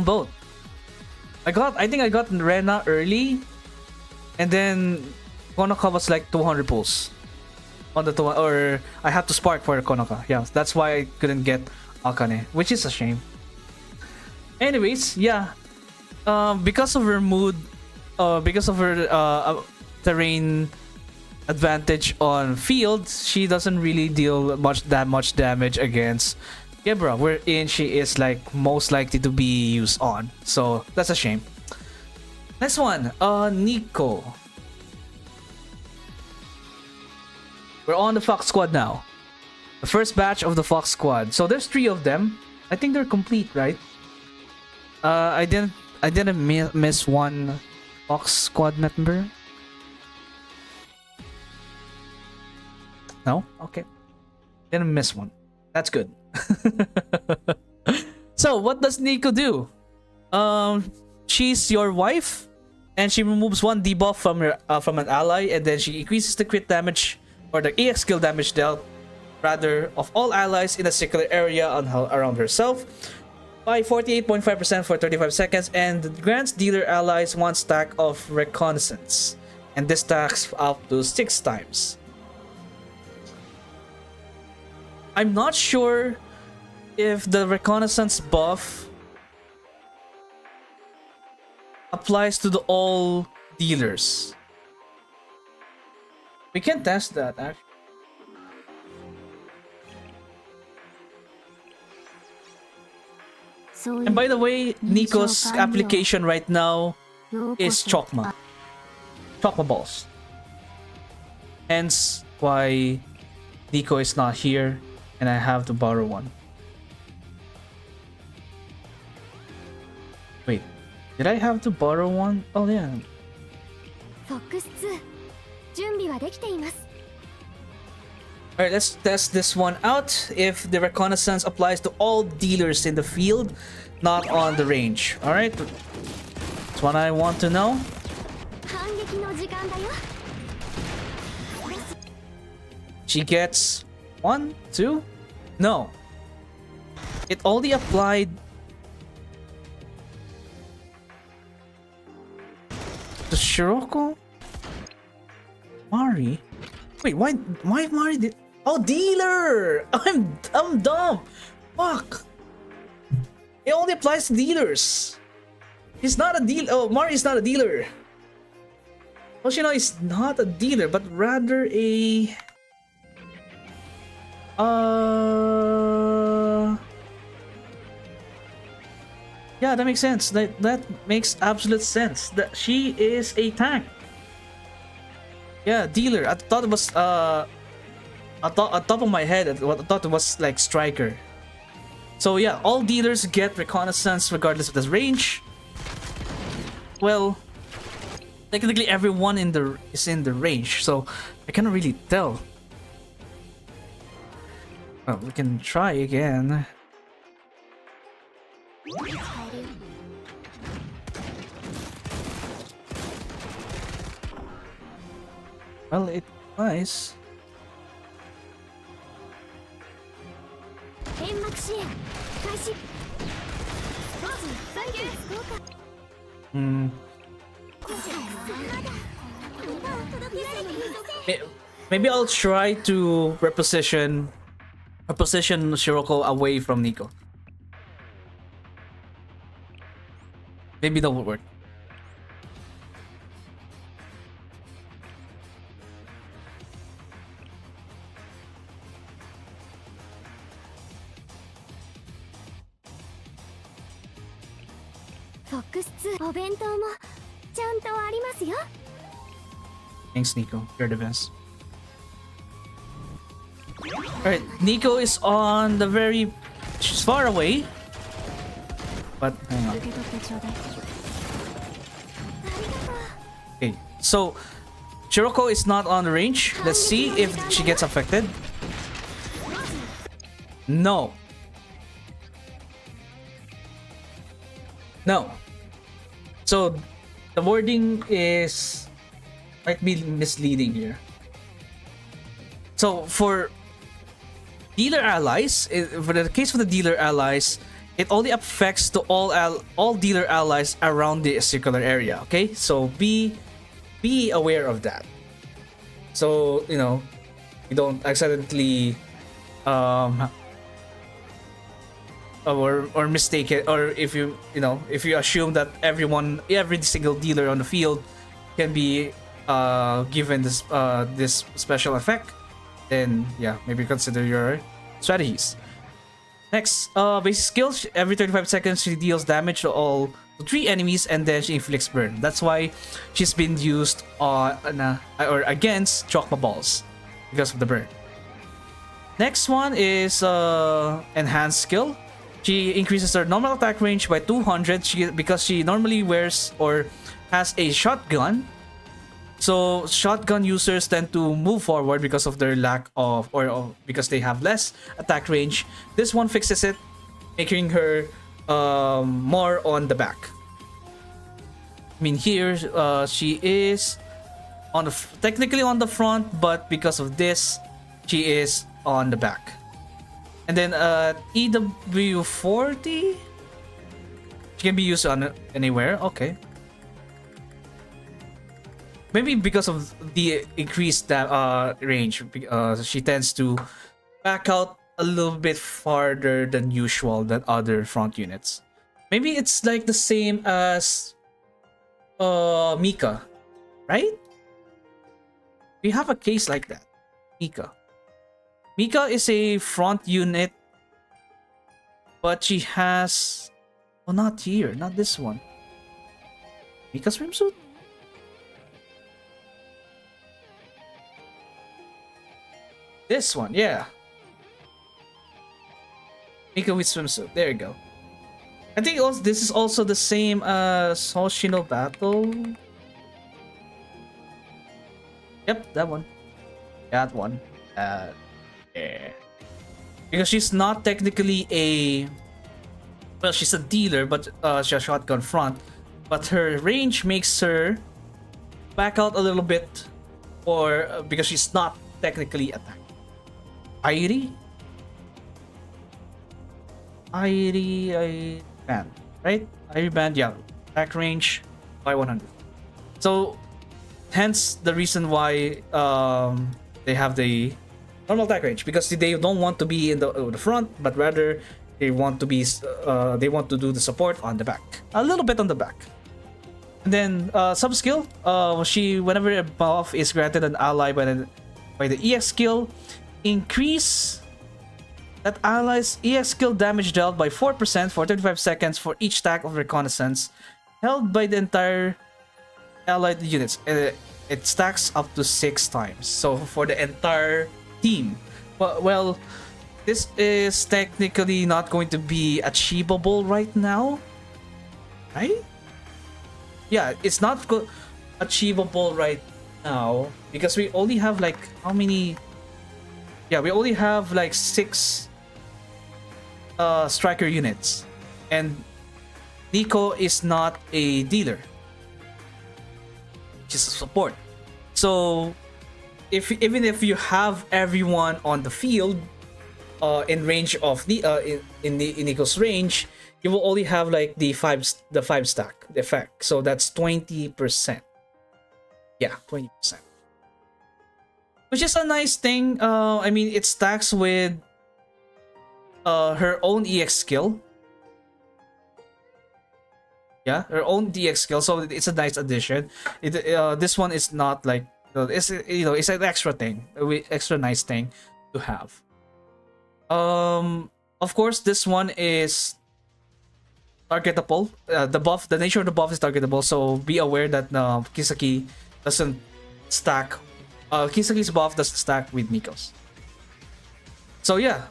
both. I think I got Rena early, and then Konoka was like 200 pulls on the or I had to spark for Konoka. Yeah, that's why I couldn't get Akane, which is a shame. Anyways, yeah. Because of her mood, because of her terrain advantage on field, she doesn't really deal that much damage against Gebra, wherein she is like most likely to be used on. So that's a shame. Next one, Nico. We're on the Fox Squad now. The first batch of the Fox Squad. So there's 3 of them. I think they're complete, right? I didn't miss one Fox Squad member. No? Okay. Didn't miss one. That's good. So, what does Nico do? She's your wife, and she removes 1 debuff from an ally, and then she increases the crit damage or the EX skill damage dealt, rather, of all allies in a circular area around herself by 48.5% for 35 seconds, and grants dealer allies 1 stack of reconnaissance, and this stacks up to 6 times. I'm not sure if the reconnaissance buff applies to all dealers. We can test that actually. And by the way, Nico's application right now is Chokma balls. Hence why Nico is not here and I have to borrow one. Wait, did I have to borrow one? Oh yeah. Alright, let's test this one out. If the reconnaissance applies to all dealers in the field, not on the range. Alright, that's what I want to know. She gets 1, 2? No. It only applied to Shiroko? Mari? Wait, why Mari did... Oh, dealer! I'm dumb! Fuck! It only applies to dealers. He's not a dealer. Oh, Mari is not a dealer. Hoshino is not a dealer, but rather a... Yeah, that makes sense. That makes absolute sense. That she is a tank. Yeah, dealer. I thought it was at top of my head, I thought it was like striker. So yeah, all dealers get reconnaissance regardless of the range. Well, technically everyone is in the range, so I cannot really tell. Well, we can try again. Well, it's nice. Hmm. Maybe I'll try to position Shiroko away from Nico. Maybe that would work. Thanks, Nico. You're the best. Alright, Nico is on the very... She's far away. But, hang on. Okay, so... Shiroko is not on the range. Let's see if she gets affected. No. No. So, the wording is... might be misleading here. So, for dealer allies, for the case of the dealer allies, it only affects to all dealer allies around the circular area. Okay, so be aware of that. So you know, you don't accidentally or mistake it, or if you assume that every single dealer on the field can be given this special effect, then yeah, maybe consider your strategies. Next, basic skills. Every 35 seconds, she deals damage to all 3 enemies, and then she inflicts burn. That's why she's been used on or against Chokma balls because of the burn. Next one is enhanced skill. She increases her normal attack range by 200 because she normally wears or has a shotgun. So shotgun users tend to move forward because of their lack of, or because they have less attack range. This one fixes it, making her more on the back. I mean, here she is on the technically on the front, but because of this, she is on the back. And then EW40, she can be used on anywhere. Okay. Maybe because of the increased range, she tends to back out a little bit farther than usual than other front units. Maybe it's like the same as Mika, right? We have a case like that. Mika is a front unit, but she has... Oh, not here. Not this one. Mika's swimsuit? This one, yeah. Mika with swimsuit. There you go. I think also this is also the same as Hoshino Battle. Yep, that one. That one. Yeah. Because she's not technically a... Well, she's a dealer, but she's a shotgun front. But her range makes her back out a little bit, or because she's not technically attacked. Airi band, right? Airi band, yeah. Attack range by 100. So, hence the reason why they have the normal attack range, because they don't want to be in the front, but rather they want to be do the support on the back, a little bit on the back. And then sub skill, whenever a buff is granted an ally by the EX skill, increase that ally's EX skill damage dealt by 4% for 35 seconds for each stack of reconnaissance held by the entire allied units. It stacks up to 6 times. So for the entire team. Well, this is technically not going to be achievable right now, right? Yeah, it's not achievable right now because we only have like how many? Yeah, we only have like 6 striker units, and Nico is not a dealer. She's a support. So even if you have everyone on the field, in range of the in Nico's range, you will only have like the five stack effect. So that's 20%. Yeah, 20%. Which is a nice thing. I mean, it stacks with her own EX skill. Yeah, her own DX skill, so it's a nice addition. This one is not like, it's, it's an extra thing, extra nice thing to have. Of course, this one is targetable. The nature of the buff is targetable, so be aware that Kisaki doesn't stack. Kisaki's buff doesn't stack with Nico's. So yeah,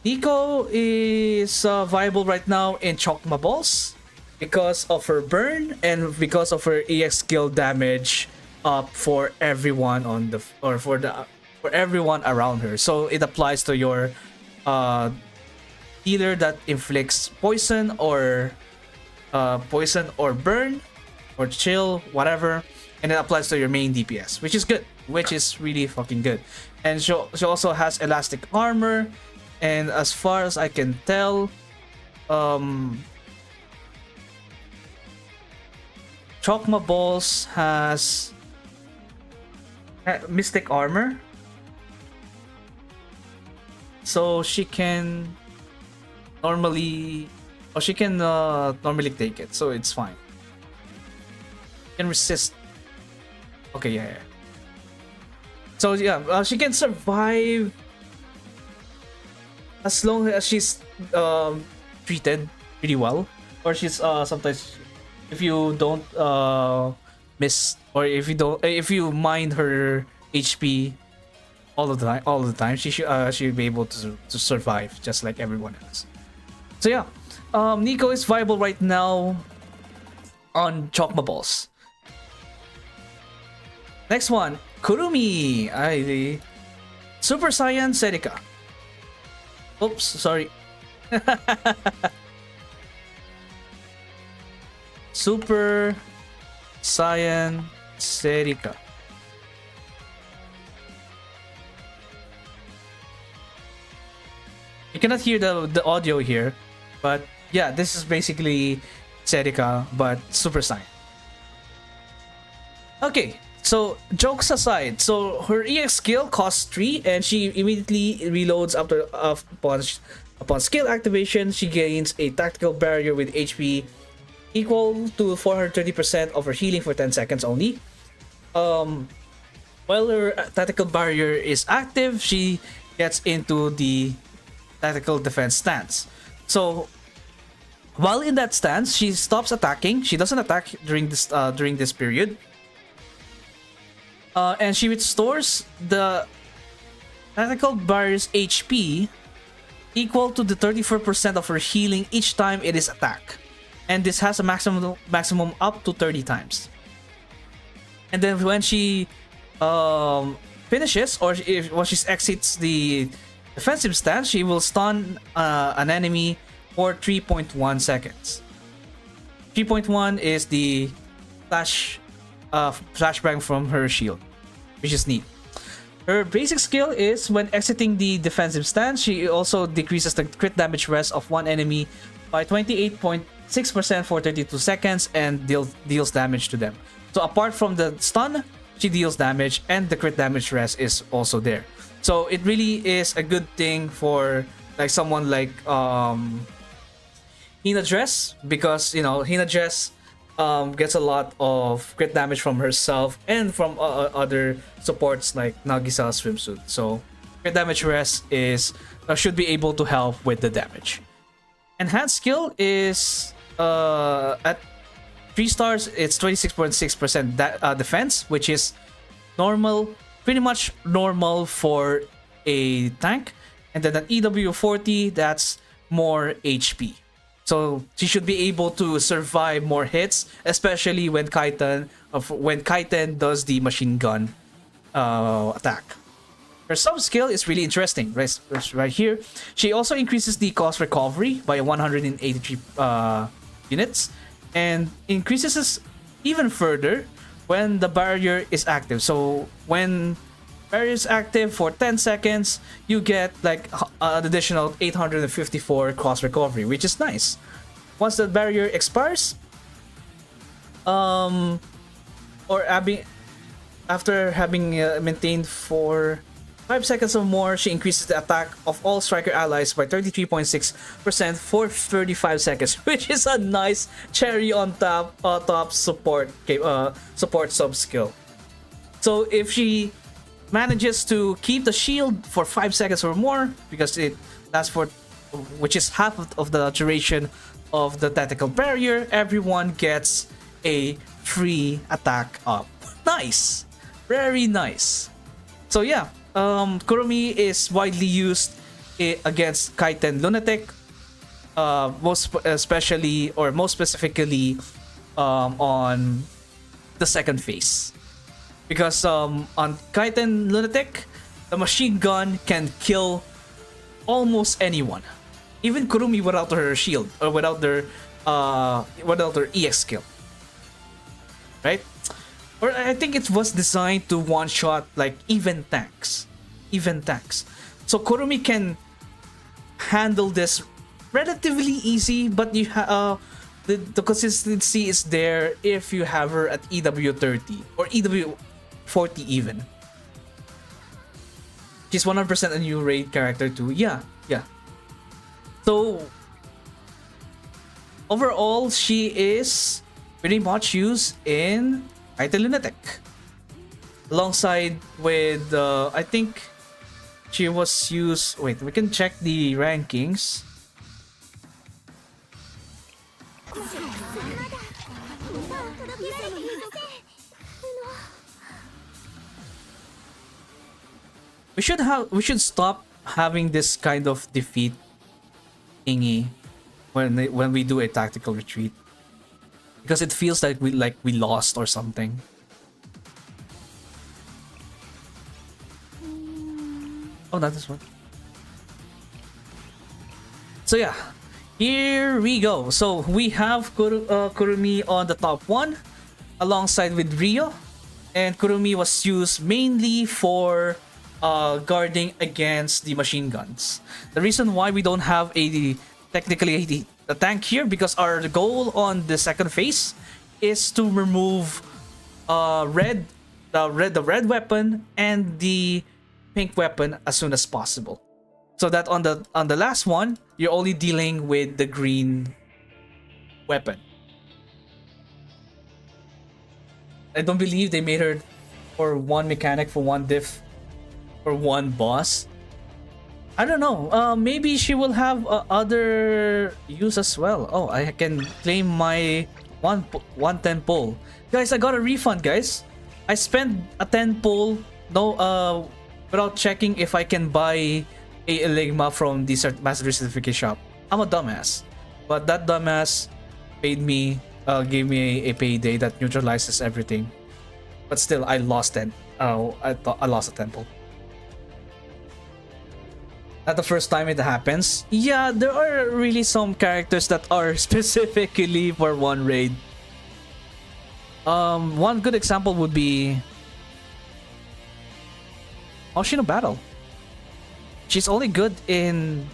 Nico is viable right now in Chokma Balls because of her burn and because of her EX skill damage up for everyone on the for everyone around her. So it applies to your healer that inflicts poison or burn or chill, whatever, and it applies to your main DPS, which is good, which is really fucking good. And she also has elastic armor. And as far as I can tell, Chokma Balls has Mystic Armor, so she can normally, normally take it, so it's fine. Can resist. Okay, yeah. So yeah, she can survive as long as she's treated pretty well, or she's sometimes, if you don't miss, or if you mind her HP all the time, she'll be able to survive just like everyone else. So yeah, Nico is viable right now on Chokma Balls. Next one, Kurumi, Super Saiyan Serika. Oops, sorry. Super Saiyan Serika. You cannot hear the audio here, but yeah, this is basically Serika, but Super Saiyan. Okay, so jokes aside, so her EX skill costs 3 and she immediately reloads upon skill activation. She gains a tactical barrier with HP equal to 430% of her healing for 10 seconds only. While her tactical barrier is active, she gets into the tactical defense stance. So while in that stance, she stops attacking. She doesn't attack during this period. And she restores the tactical barrier's HP equal to the 34% of her healing each time it is attacked. And this has a maximum up to 30 times. And then when she finishes, or when she exits the defensive stance, she will stun an enemy for 3.1 seconds. 3.1 is the flashbang from her shield, which is neat. Her basic skill is when exiting the defensive stance, she also decreases the crit damage rest of one enemy by 28.6% for 32 seconds and deals damage to them. So apart from the stun, she deals damage, and the crit damage rest is also there. So it really is a good thing for like someone like Hina Dress, because Hina Dress gets a lot of crit damage from herself and from other supports like Nagisa Swimsuit. So crit damage rest should be able to help with the damage. Enhanced skill is at 3 stars, it's 26.6% defense, which is normal, pretty much normal for a tank. And then at EW 40, that's more HP. So she should be able to survive more hits, especially when Kaiten does the machine gun attack. Her sub skill is really interesting, right here. She also increases the cost recovery by 183 units, and increases this even further when the barrier is active. So when barrier is active for 10 seconds, you get like an additional 854 cost recovery, which is nice. Once the barrier expires, or after having maintained for 5 seconds or more, she increases the attack of all striker allies by 33.6% for 35 seconds, which is a nice cherry on top support sub skill. So if she manages to keep the shield for 5 seconds or more, because it lasts for, which is half of the duration of the tactical barrier, everyone gets a free attack up. Nice, very nice. So yeah, Kurumi is widely used against Kaiten Lunatic, most specifically on the second phase, because on Kaiten Lunatic, the machine gun can kill almost anyone, even Kurumi without her shield or without her EX skill, right? Or I think it was designed to one-shot like even tanks. So Kurumi can handle this relatively easy, but you the consistency is there if you have her at EW30 or EW40 even. She's 100% a new raid character too. Yeah. So overall, she is pretty much used in Kaiten Lunatic, alongside with I think she was used. Wait, we can check the rankings. We should stop having this kind of defeat thingy when we do a tactical retreat, because it feels like we lost or something. Oh, not this one. So yeah, here we go. So we have Kurumi on the top one, alongside with Rio, and Kurumi was used mainly for guarding against the machine guns. The reason why we don't have technically a tank here, because our goal on the second phase is to remove the red weapon and the pink weapon as soon as possible, so that on the last one you're only dealing with the green weapon. I don't believe they made her for one mechanic, for one diff, for one boss. I don't know. Maybe she will have other use as well. Oh, I can claim my 110 pull. Guys, I got a refund, guys. I spent a 10 pull without checking if I can buy a Eligma from the Mastery Certificate shop. I'm a dumbass. But that dumbass gave me a payday that neutralizes everything. But still, I lost 10. I thought I lost a 10 pull. Not the first time it happens. Yeah, there are really some characters that are specifically for one raid. One good example would be Oshino Battle. She's only good in,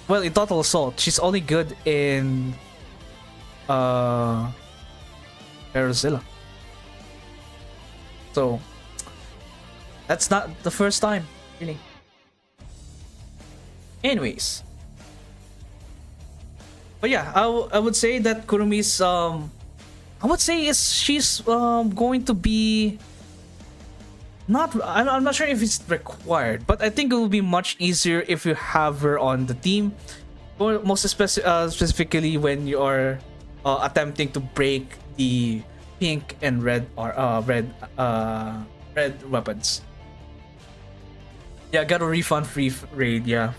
well, in Total Assault. She's only good in Aerozilla. So that's not the first time, really. Anyways, but yeah, I would say that Kurumi's I would say she's going to be not. I'm not sure if it's required, but I think it will be much easier if you have her on the team, or most specifically when you are attempting to break the pink and red weapons. Yeah, got a refund free raid. Yeah.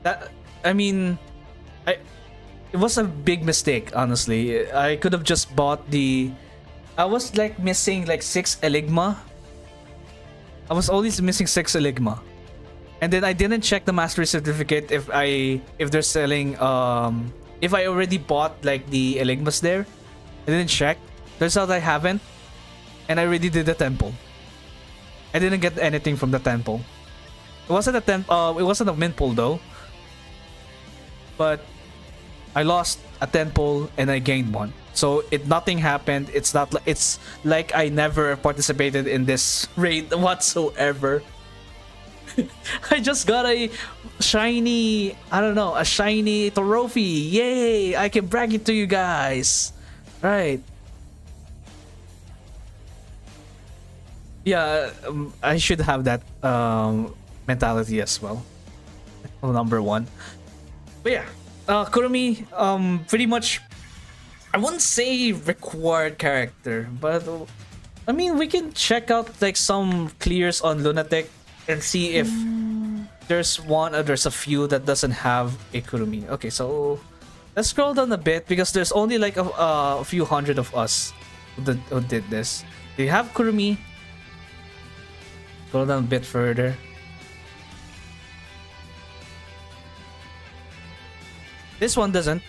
It was a big mistake, honestly. I could have just bought I was like missing like 6 Eligma. I was always missing 6 Eligma. And then I didn't check the mastery certificate if they're selling if I already bought like the Eligmas there. I didn't check. Turns out I haven't. And I already did the temple. I didn't get anything from the temple. It wasn't it wasn't a mint pull though. But I lost a temple and I gained one. So nothing happened. It's not like it's like I never participated in this raid whatsoever. I just got a shiny, I don't know, a shiny trophy. Yay! I can brag it to you guys. Right. Yeah, I should have that mentality as well. Number one. But yeah, Kurumi, pretty much, I wouldn't say required character, but I mean, we can check out like some clears on Lunatic and see if there's one or there's a few that doesn't have a Kurumi. Okay, so let's scroll down a bit because there's only like a few hundred of us who did this. They have Kurumi. Scroll down a bit further. This one doesn't.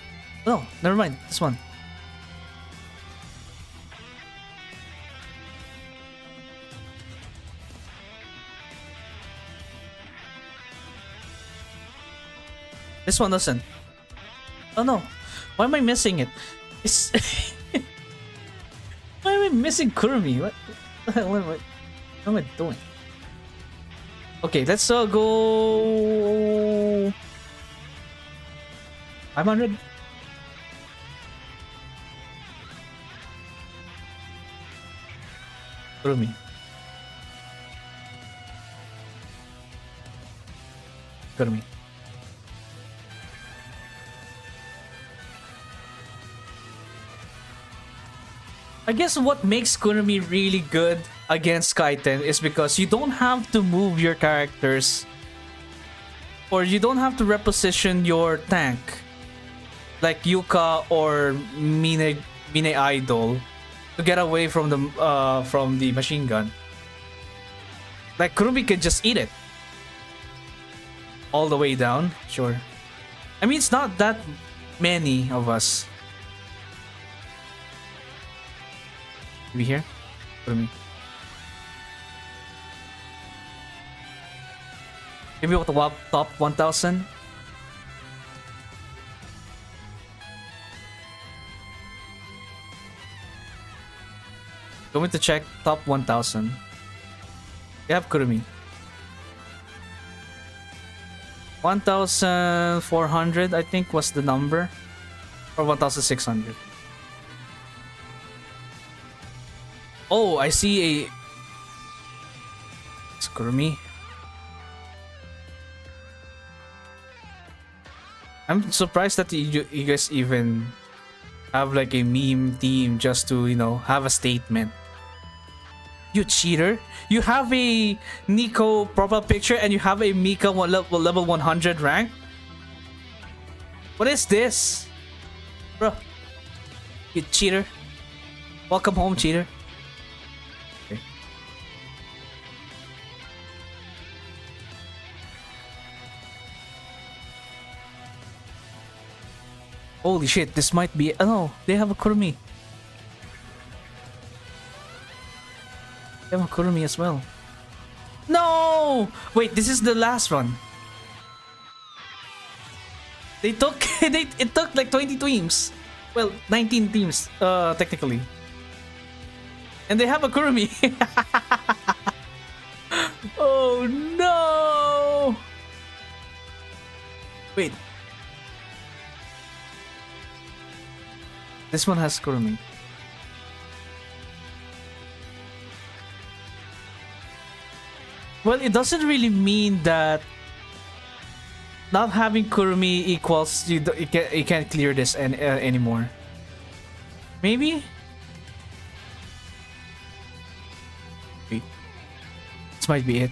No, never mind. This one. This one doesn't. Oh no. Why am I missing it? It's why am I missing Kurumi? What the hell what am I doing? Okay, let's go 500. Kurumi. Kurumi. I guess what makes Kurumi really good against Kaiten is because you don't have to move your characters, or you don't have to reposition your tank like Yuka or Mine Idol to get away from the machine gun. Like Kurumi can just eat it all the way down. Sure. I mean, it's not that many of us. Maybe here? Kurumi. Maybe with the top 1000? Going to check top 1000. You have Kurumi. 1400 I think was the number. Or 1600. Oh, I see a... It's Kurumi. I'm surprised that you guys even have like a meme team just to, you know, have a statement. You cheater! You have a Nico profile picture and you have a Mika level 100 rank? What is this? Bro. You cheater. Welcome home, cheater. Okay. Holy shit, this might be... Oh no, they have a Kurumi. They have a Kurumi as well. No! Wait, this is the last one. They took... it took like 20 teams. Well, 19 teams, technically. And they have a Kurumi. Oh no! Wait. This one has Kurumi. Well, it doesn't really mean that not having Kurumi equals you can't clear this anymore. Maybe? Wait. This might be it.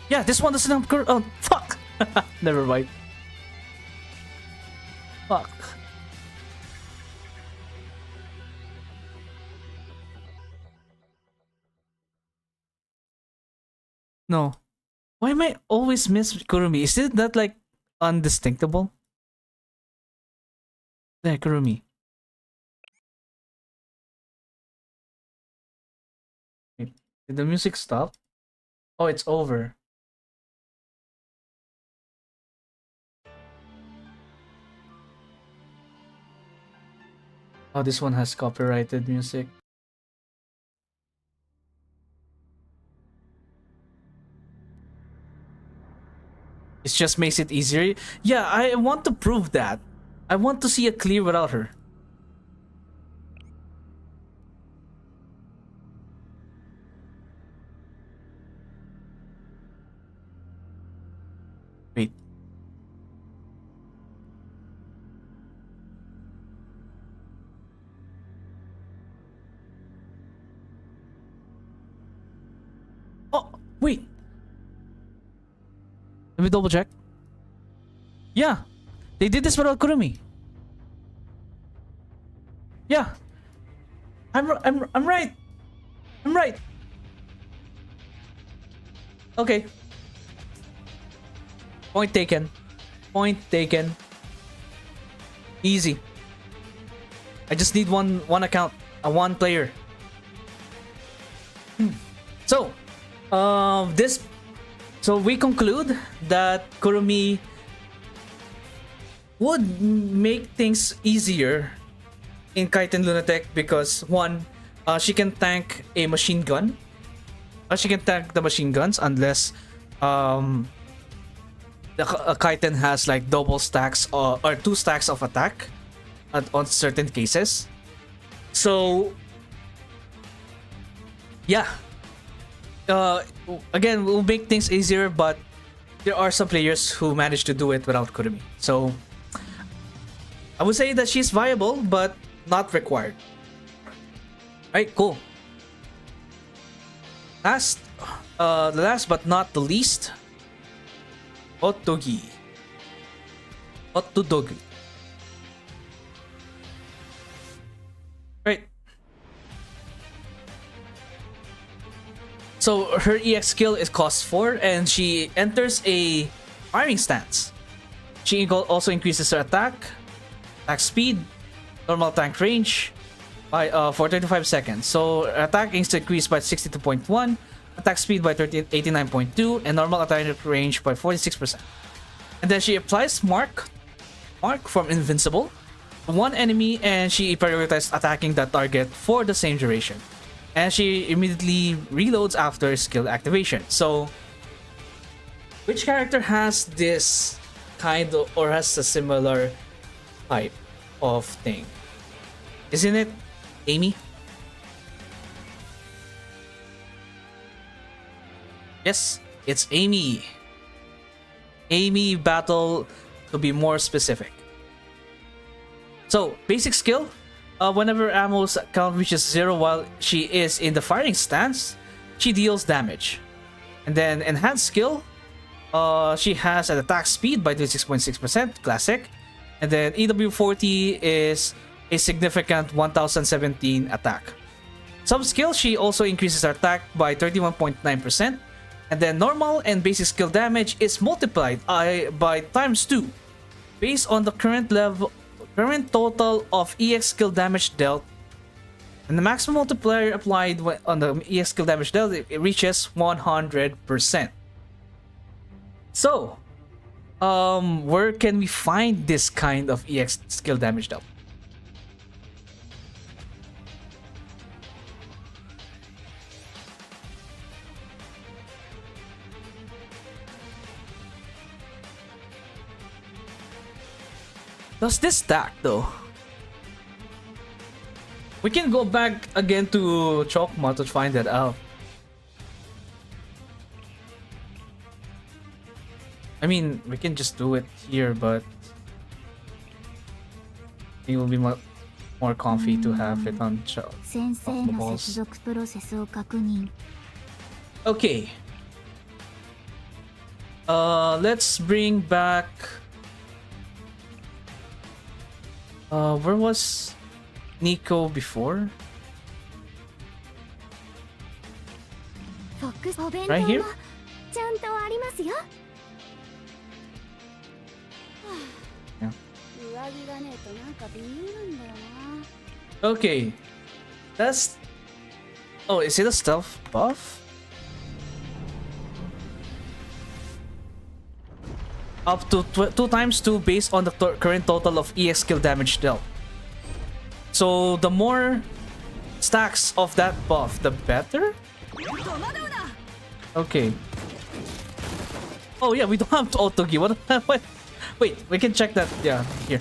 Yeah, this one doesn't have Kurumi. Oh, fuck! Never mind. Fuck. No. Why am I always miss Kurumi? Is it that like undistinguishable? There, Kurumi. Did the music stop? Oh, it's over. Oh, this one has copyrighted music. It just makes it easier. Yeah, I want to prove that. I want to see a clear without her. Wait. Oh, wait. Let me double check. Yeah, they did this without Kurumi. Yeah, I'm right. I'm right. Okay. Point taken. Point taken. Easy. I just need one account, one player. So, So we conclude that Kurumi would make things easier in Kaiten Lunatic because one, she can tank a machine gun. She can tank the machine guns unless the Kaiten has like double stacks or 2 stacks of attack on certain cases. So yeah. Again, we'll make things easier, but there are some players who manage to do it without Kurumi. So I would say that she's viable, but not required. Alright, cool. The last but not the least, Otogi. Otodogi. Right. So her EX skill is cost 4 and she enters a firing stance. She also increases her attack speed, normal tank range by for 35 seconds. So attack is increased by 62.1, attack speed by 89.2, and normal attack range by 46%. And then she applies mark from invincible to one enemy, and she prioritizes attacking that target for the same duration. And she immediately reloads after skill activation. So, which character has this kind of, or has a similar type of thing? Isn't it Amy? Yes, it's Amy. Amy Battle, to be more specific. So, basic skill. Whenever ammo's count reaches 0 while she is in the firing stance, she deals damage. And then enhanced skill, she has an attack speed by 26.6%, classic. And then EW40 is a significant 1017 attack. Sub skill, she also increases her attack by 31.9%. And then normal and basic skill damage is multiplied by ×2 based on the current total of EX skill damage dealt, and the maximum multiplier applied on the EX skill damage dealt, it reaches 100%. So, where can we find this kind of EX skill damage dealt? Does this stack though? We can go back again to Chokma to find that out. I mean, we can just do it here, but it will be more comfy to have it on the balls. Okay. Let's bring back. Where was Nico before? Right here? Yeah. Okay. That's... Oh, is it a stealth buff? up to 2 times 2 based on the current total of EX skill damage dealt. So the more stacks of that buff, the better? Okay. Oh yeah, we don't have to auto-gi. What? Wait, we can check that. Yeah, here.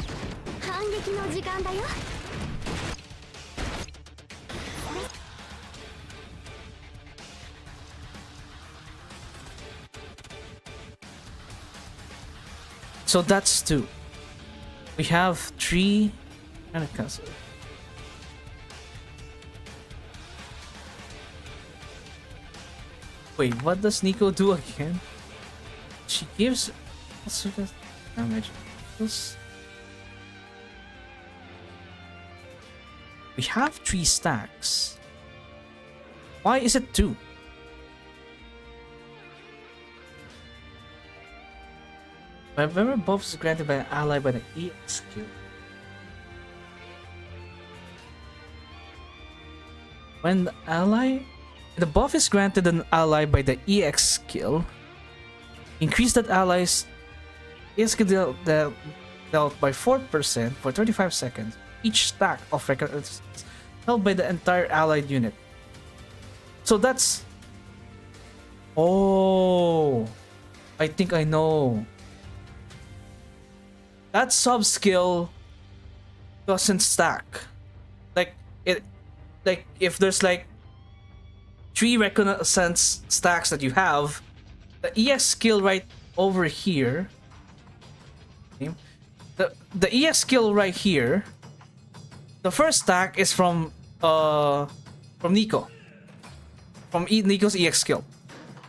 So that's 2. We have 3 and a castle. Wait, what does Nico do again? She gives also does damage. We have 3 stacks. Why is it 2? Whenever buff is granted by an ally by the EX skill. When the buff is granted an ally by the EX skill, increase that ally's EX skill dealt by 4% for 35 seconds. Each stack of records held by the entire allied unit. So that's... Oh, I think I know. That sub skill doesn't stack. Like if there's like 3 reconnaissance stacks that you have, the EX skill right over here. Okay, the EX skill right here. The first stack is from Nico. From Nico's EX skill.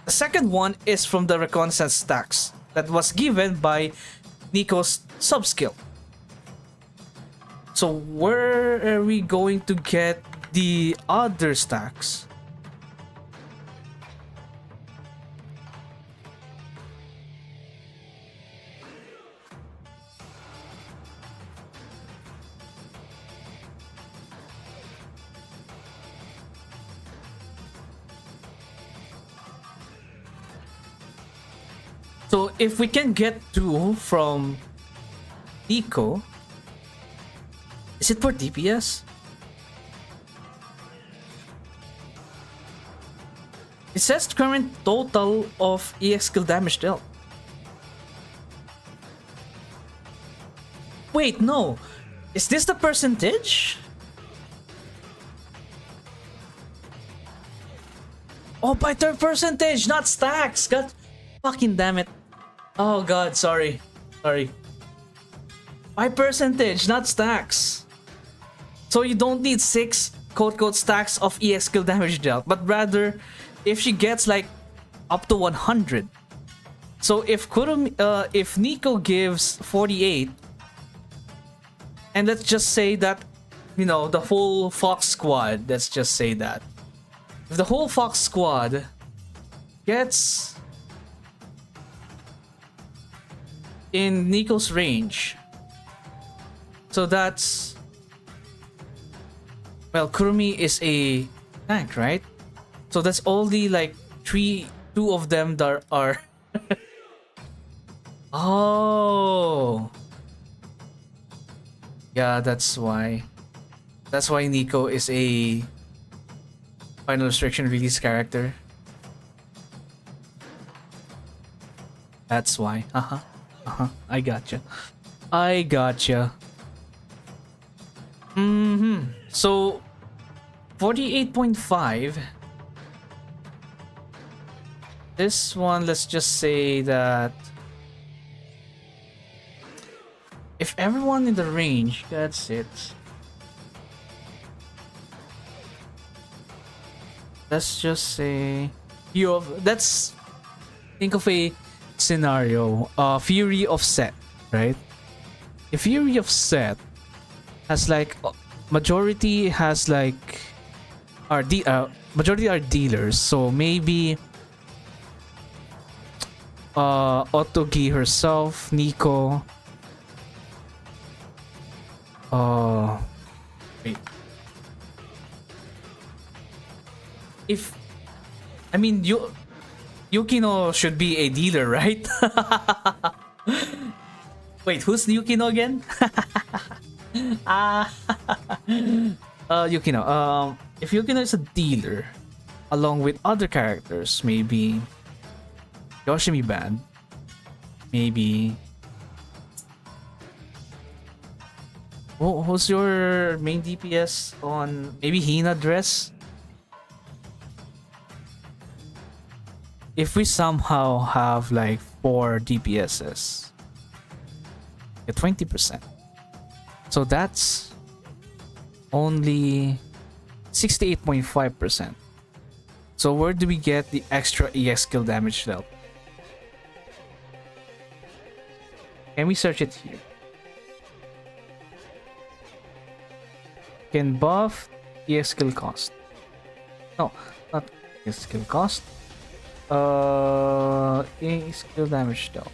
The second one is from the reconnaissance stacks that was given by Nico's sub skill. So where are we going to get the other stacks? So if we can get 2 from Nico, is it for DPS? It says current total of EX skill damage dealt. Wait, no. Is this the percentage? Oh, by the percentage, not stacks. God fucking damn it. Oh god, sorry. By percentage, not stacks. So you don't need 6 quote-quote stacks of EX skill damage dealt, but rather if she gets like up to 100. So if Nico gives 48, and let's just say that, you know, the whole Fox squad, let's just say that. If the whole Fox squad gets in Nico's range, so that's, well, Kurumi is a tank, right? So that's only like 2 of them that are oh yeah, that's why Nico is a final restriction release character. That's why. I gotcha. So 48.5. This one, let's just say that if everyone in the range gets it, let's just say let's think of a scenario. Fury of Set, right? If Fury of Set has like majority has like majority are dealers, so maybe Otogi herself, Nico, wait, if I mean Yukino should be a dealer, right? Wait, who's Yukino again? Ah, Yukino. If Yukino is a dealer, along with other characters, maybe Yoshimi Band, maybe. Who's your main DPS on? Maybe Hina Dress. If we somehow have like 4 DPSs, get 20%. So that's only 68.5%. So where do we get the extra EX skill damage dealt? Can we search it here? Can buff EX skill cost. No, not EX skill cost. EX skill damage dealt.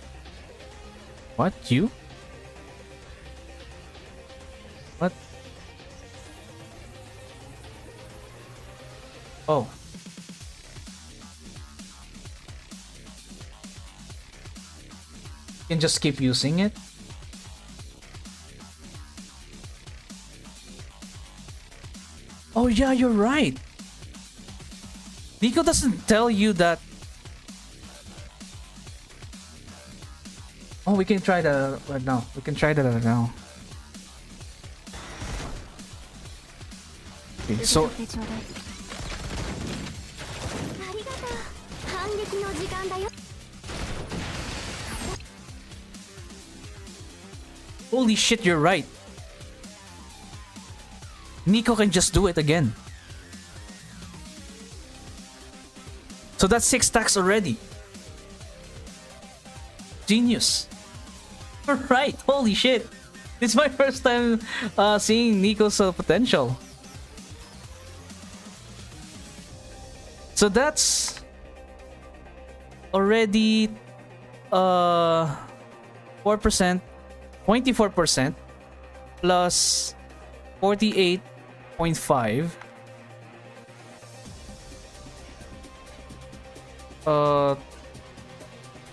What? You? What? Oh. You can just keep using it? Oh yeah, you're right. Nico doesn't tell you that. Oh, we can try that right now. We can try that right now. Okay, so holy shit, you're right. Nico can just do it again. So that's 6 stacks already. Genius. Right, holy shit. It's my first time seeing Nico's potential. So that's already 4%, 24% plus 48.5.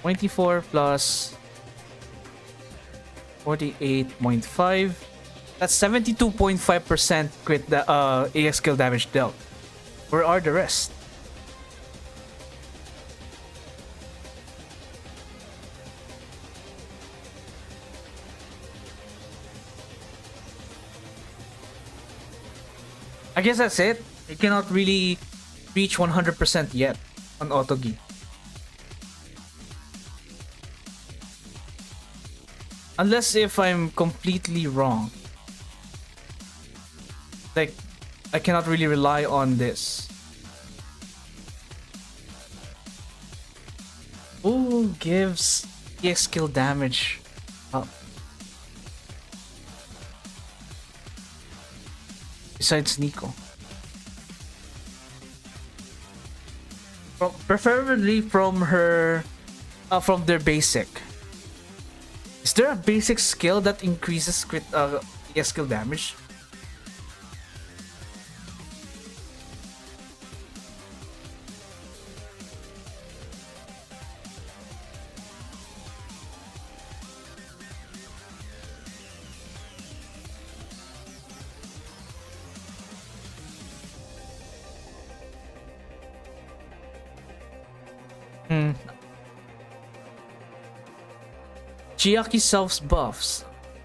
24 plus 48.5. That's 72.5% crit AX skill damage dealt. Where are the rest? I guess that's it. It cannot really reach 100% yet on Otogi. Unless if I'm completely wrong. Like, I cannot really rely on this. Who gives EX skill damage up? Besides Nico. Preferably from her, from their basic. Is there a basic skill that increases crit EX skill damage? Chiaki sells buffs.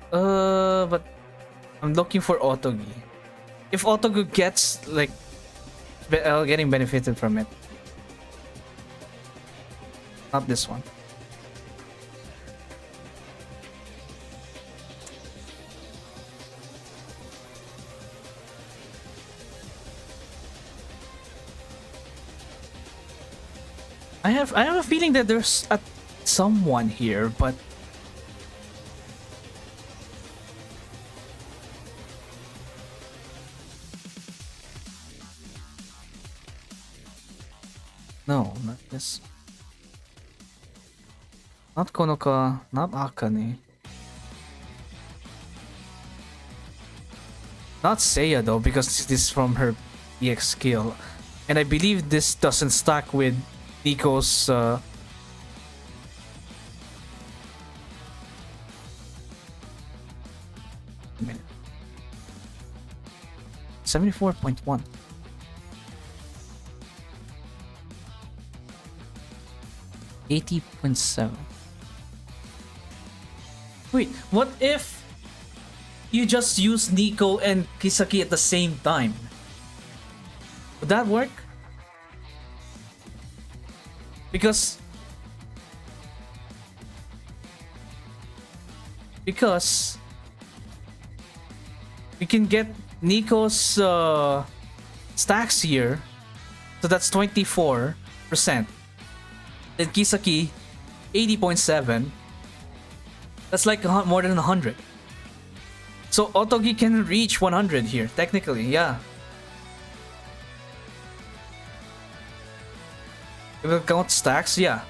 But I'm looking for Otogi. If Otogi gets like getting benefited from it. Not this one. I have a feeling that there's someone here, but no, not this. Not Konoka, not Akane. Not Seiya though, because this is from her EX skill. And I believe this doesn't stack with Nico's minute. 74.1. $80.7. Wait, what if you just use Nico and Kisaki at the same time? Would that work? Because we can get Nico's stacks here, so that's 24%. Then Kisaki 80.7. That's like more than 100. So Otogi can reach 100 here, technically, yeah. If we count stacks, yeah.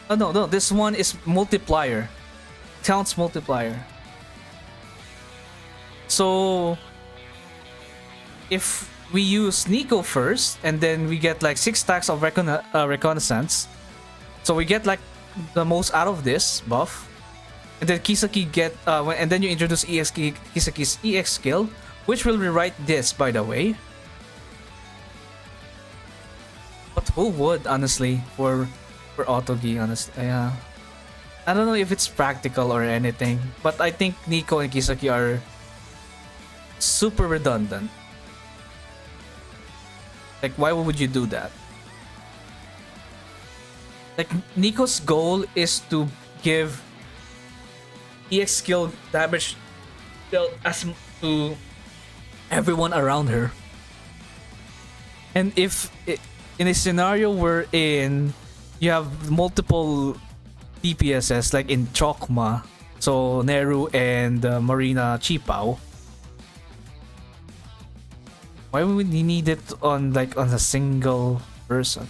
Oh no, this one is multiplier. Counts multiplier. So if we use Nico first, and then we get like 6 stacks of reconnaissance, so we get like the most out of this buff, and then Kisaki get and then you introduce Kisaki's EX skill, which will rewrite this, by the way. But who would, honestly, for Otogi, honestly? Yeah, I don't know if it's practical or anything, but I think Nico and Kisaki are super redundant. Like, why would you do that? Like, Nico's goal is to give EX skill damage as to everyone around her. And if in a scenario wherein you have multiple DPSs, like in Chokma, so Neru and Marina Chipao, why would you need it on a single person?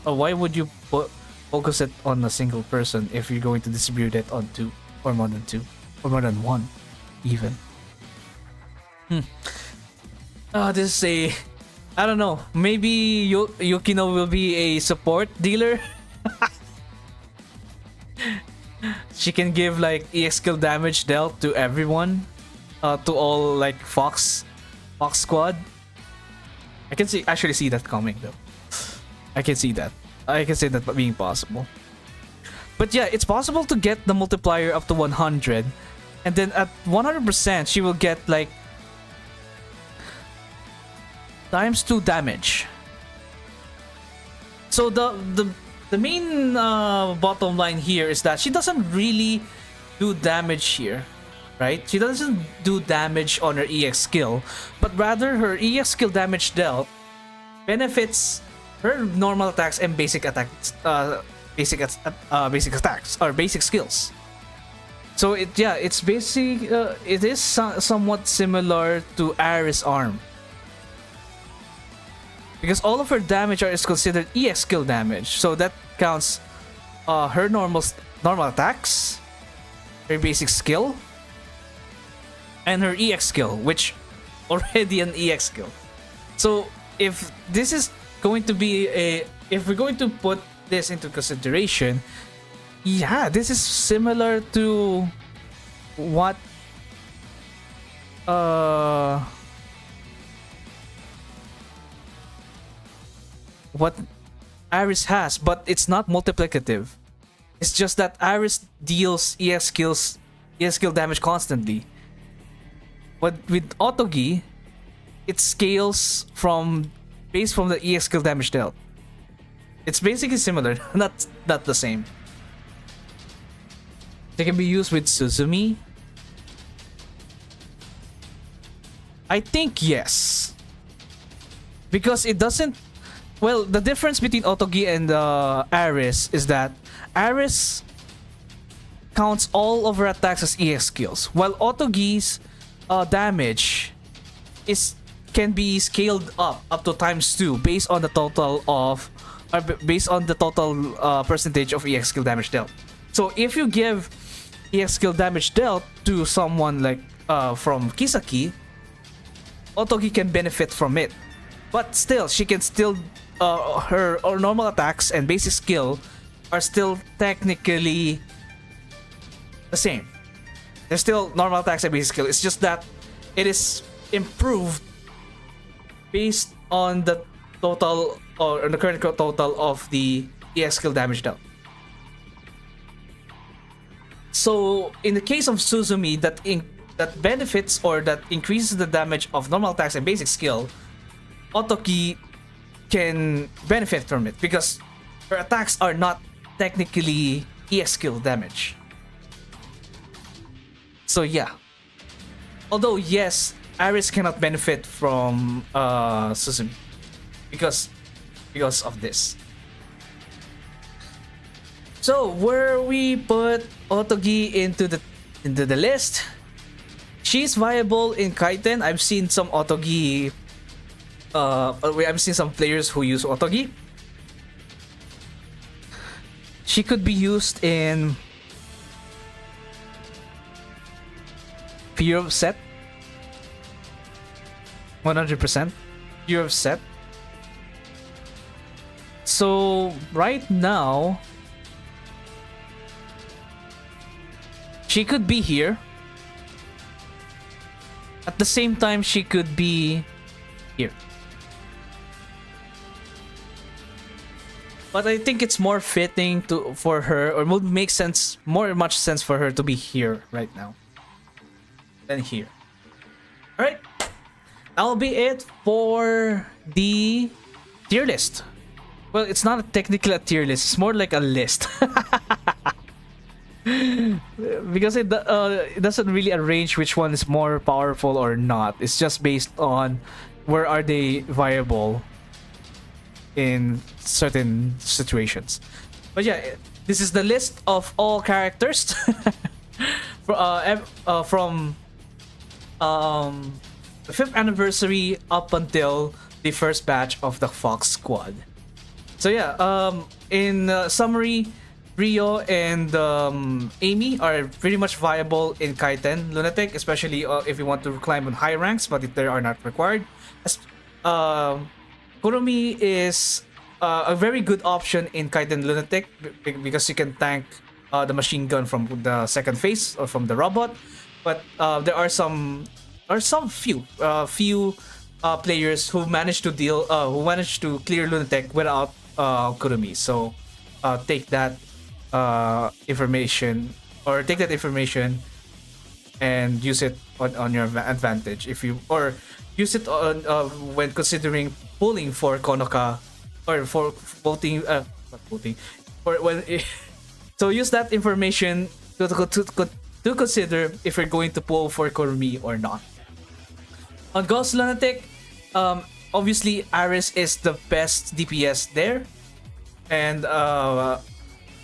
Or why would you focus it on a single person if you're going to distribute it on 2 or more than 2 or more than 1 even? This is a, I don't know, maybe Yukino will be a support dealer. She can give like EX skill damage dealt to everyone, to all like Fox squad. I can actually see that coming though. I can see that being possible. But yeah, it's possible to get the multiplier up to 100, and then at 100% she will get like ×2 damage. So the main bottom line here is that she doesn't really do damage here, right? She doesn't do damage on her EX skill, but rather her EX skill damage dealt benefits her normal attacks and basic attacks, basic attacks or basic skills. So it's basic. It is somewhat similar to Aris' arm, because all of her damage is considered EX skill damage. So that counts her normal attacks, her basic skill, and her EX skill, which already an EX skill. So if this is going to be if we're going to put this into consideration, yeah, this is similar to what Aris has, but it's not multiplicative. It's just that Aris deals EX skill damage constantly. But with Otogi, it scales based from the EX skill damage dealt. It's basically similar, not the same. They can be used with Suzumi. I think yes, because it doesn't. Well, the difference between Otogi and Aris is that Aris counts all of her attacks as EX skills, while Otogi's damage can be scaled up to ×2 based on the total percentage of EX skill damage dealt. So if you give EX skill damage dealt to someone like from Kisaki, Otogi can benefit from it, but still she can her normal attacks and basic skill are still technically the same. There's still normal attacks and basic skill. It's just that it is improved based on the total or the current total of the EX skill damage dealt. So in the case of Suzumi, that benefits or that increases the damage of normal attacks and basic skill, Otogi can benefit from it because her attacks are not technically EX skill damage. So yeah. Although yes, Aris cannot benefit from Suzumi because of this. So where we put Otogi into the list, she's viable in Kaiten. I've seen some Otogi. I've seen some players who use Otogi. She could be used in Fear of Set. 100% Fear of Set. So right now, she could be here. At the same time, she could be here. But I think it's more fitting for her, or would make sense, much sense for her to be here right now than here. All right, that'll be it for the tier list. Well, it's not technically a tier list; it's more like a list. Because it doesn't really arrange which one is more powerful or not. It's just based on where are they viable in certain situations. But yeah, this is the list of all characters from the 5th anniversary up until the first batch of the Fox Squad. So yeah, in summary, Rio and Amy are pretty much viable in Kaiten Lunatic, especially if you want to climb on high ranks, but if they are not required. Kurumi is a very good option in Kaiten Lunatic because you can tank the machine gun from the second phase or from the robot. But there are few players who managed to clear Lunatic without Kurumi. So take that information and use it on your advantage or use it on when considering pulling for Konoka or for voting or when so use that information to consider if you're going to pull for Kurumi or not. On Ghost Lunatic, obviously Aris is the best DPS there, and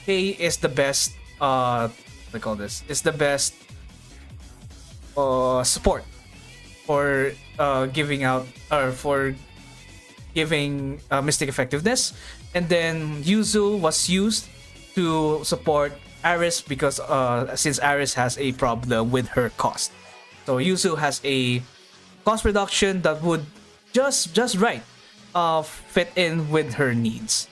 Kay is the best is the best support for giving out or for giving mystic effectiveness. And then Yuzu was used to support Aris because since Aris has a problem with her cost, so Yuzu has a cost reduction that would just right fit in with her needs.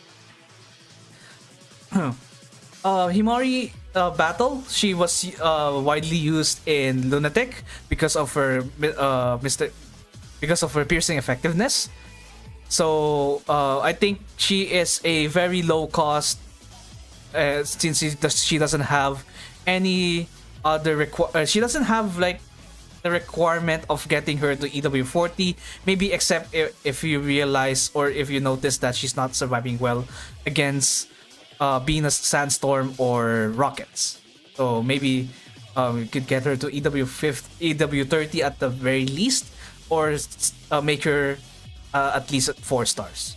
Himari Battle, she was widely used in Lunatic because of her piercing effectiveness. So I think she is a very low cost since she doesn't have any other she doesn't have like the requirement of getting her to EW40, maybe except if you realize or if you notice that she's not surviving well against Venus Sandstorm or Rockets. So maybe you could get her to EW30 at the very least, or make her at least at 4 stars,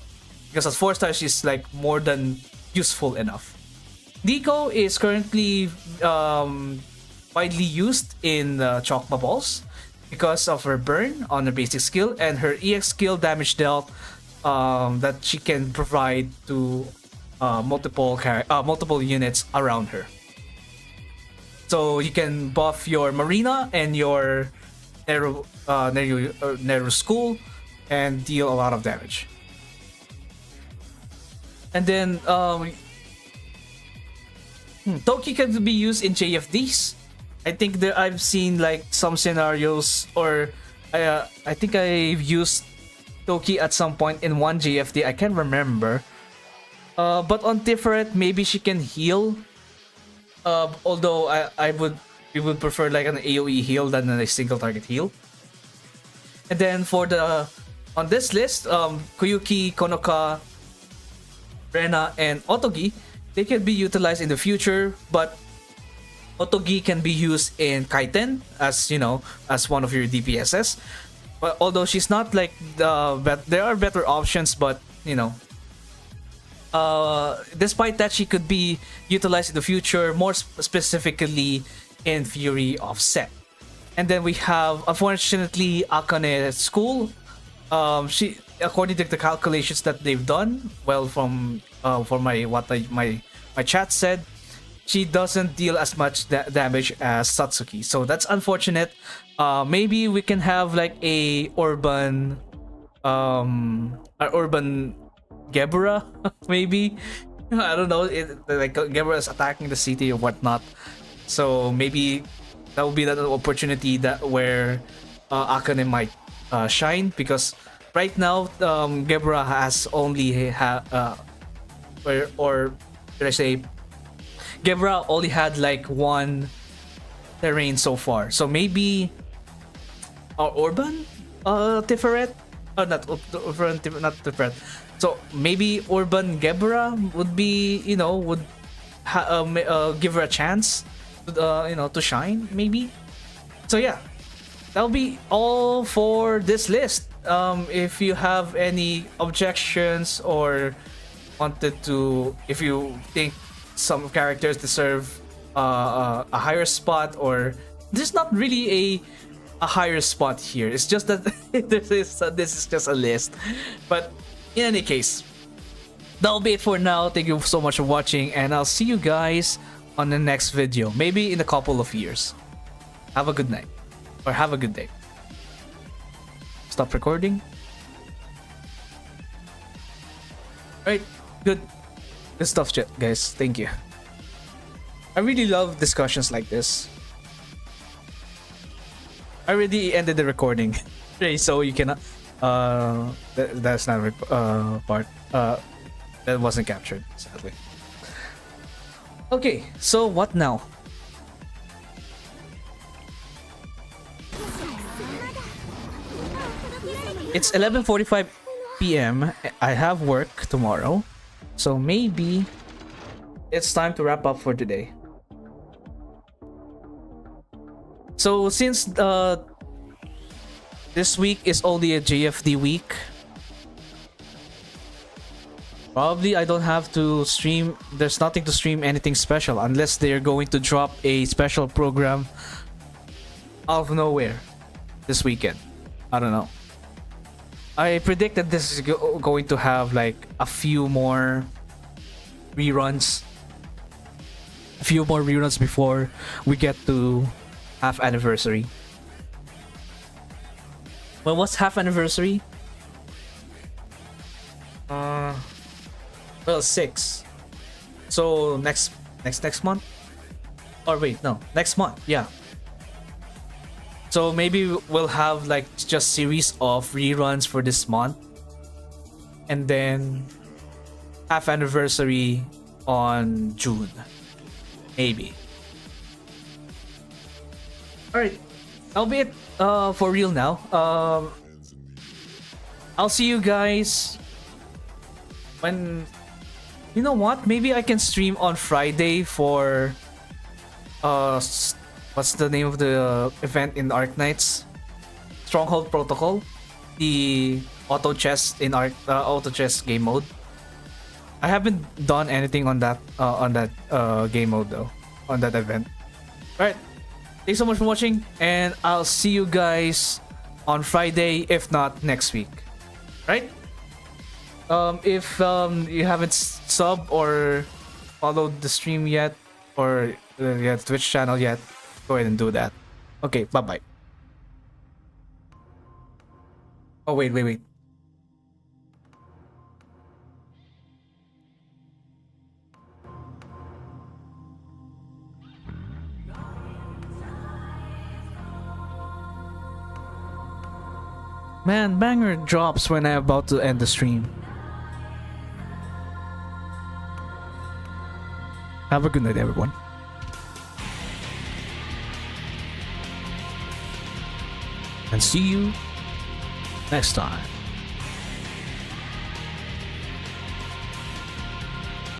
because at 4 stars she's like more than useful enough. Deco is currently widely used in Chokma Balls because of her burn on her basic skill and her EX skill damage dealt that she can provide to multiple units around her. So you can buff your Marina and your Neru School and deal a lot of damage. And then Toki can be used in JFDs I think that I've seen like some scenarios, or I think I've used Toki at some point in one JFD. I can't remember. But on Tiferet, maybe she can heal. Although we would prefer like an AOE heal than a single target heal. And then for the on this list, Kuyuki, Konoka, Rena, and Otogi, they can be utilized in the future, but Otogi can be used in Kaiten as, you know, as one of your DPSs. But although she's not like but there are better options, but you know, despite that, she could be utilized in the future, more specifically in Fury Offset. And then we have, unfortunately, Akane School. She, according to the calculations that they've done, well, from for my chat said, she doesn't deal as much damage as Satsuki. So that's unfortunate. Maybe we can have like a urban Gebra, maybe. I don't know. Like Gebra is attacking the city or whatnot. So maybe that would be that opportunity that where Akane might shine, because right now Gebra has only or should I say, Gebra only had like one terrain so far. So maybe Urban Tiferet, not Urban, not Tiferet. So maybe Urban Gebra would be, you know, would give her a chance, you know, to shine maybe. So yeah, that'll be all for this list. If you have any objections or wanted to, if you think some characters deserve a higher spot, or there's not really a higher spot here, it's just that this is just a list. But in any case, that'll be it for now. Thank you so much for watching, and I'll see you guys on the next video, maybe in a couple of years. Have a good night, or have a good day. Stop recording. Alright, good stuff, guys. Thank you. I really love discussions like this. I already ended the recording. Okay, so you cannot that's not part that wasn't captured, sadly. Okay, so what now? It's 11:45 p.m. I have work tomorrow, so maybe it's time to wrap up for today. So since this week is only a JFD week, probably I don't have to stream. There's nothing to stream anything special unless they're going to drop a special program out of nowhere this weekend. I don't know. I predict that this is going to have like a few more reruns. A few more reruns before we get to half anniversary. Well, what's half anniversary? Well, 6. So next month? Or wait, no, next month. Yeah. So maybe we'll have like just series of reruns for this month, and then half anniversary on June, maybe. All right, that'll be it for real now. I'll see you guys when, you know what? Maybe I can stream on Friday for what's the name of the event in Arc Knights? Stronghold Protocol, the auto chess in auto chess game mode. I haven't done anything on that game mode though, on that event. All right, thanks so much for watching, and I'll see you guys on Friday, if not next week. Right? If you haven't sub or followed the stream yet, or the Twitch channel yet, go ahead and do that. Okay, bye bye. Oh wait. Man, banger drops when I'm about to end the stream. Have a good night, everyone. And see you next time.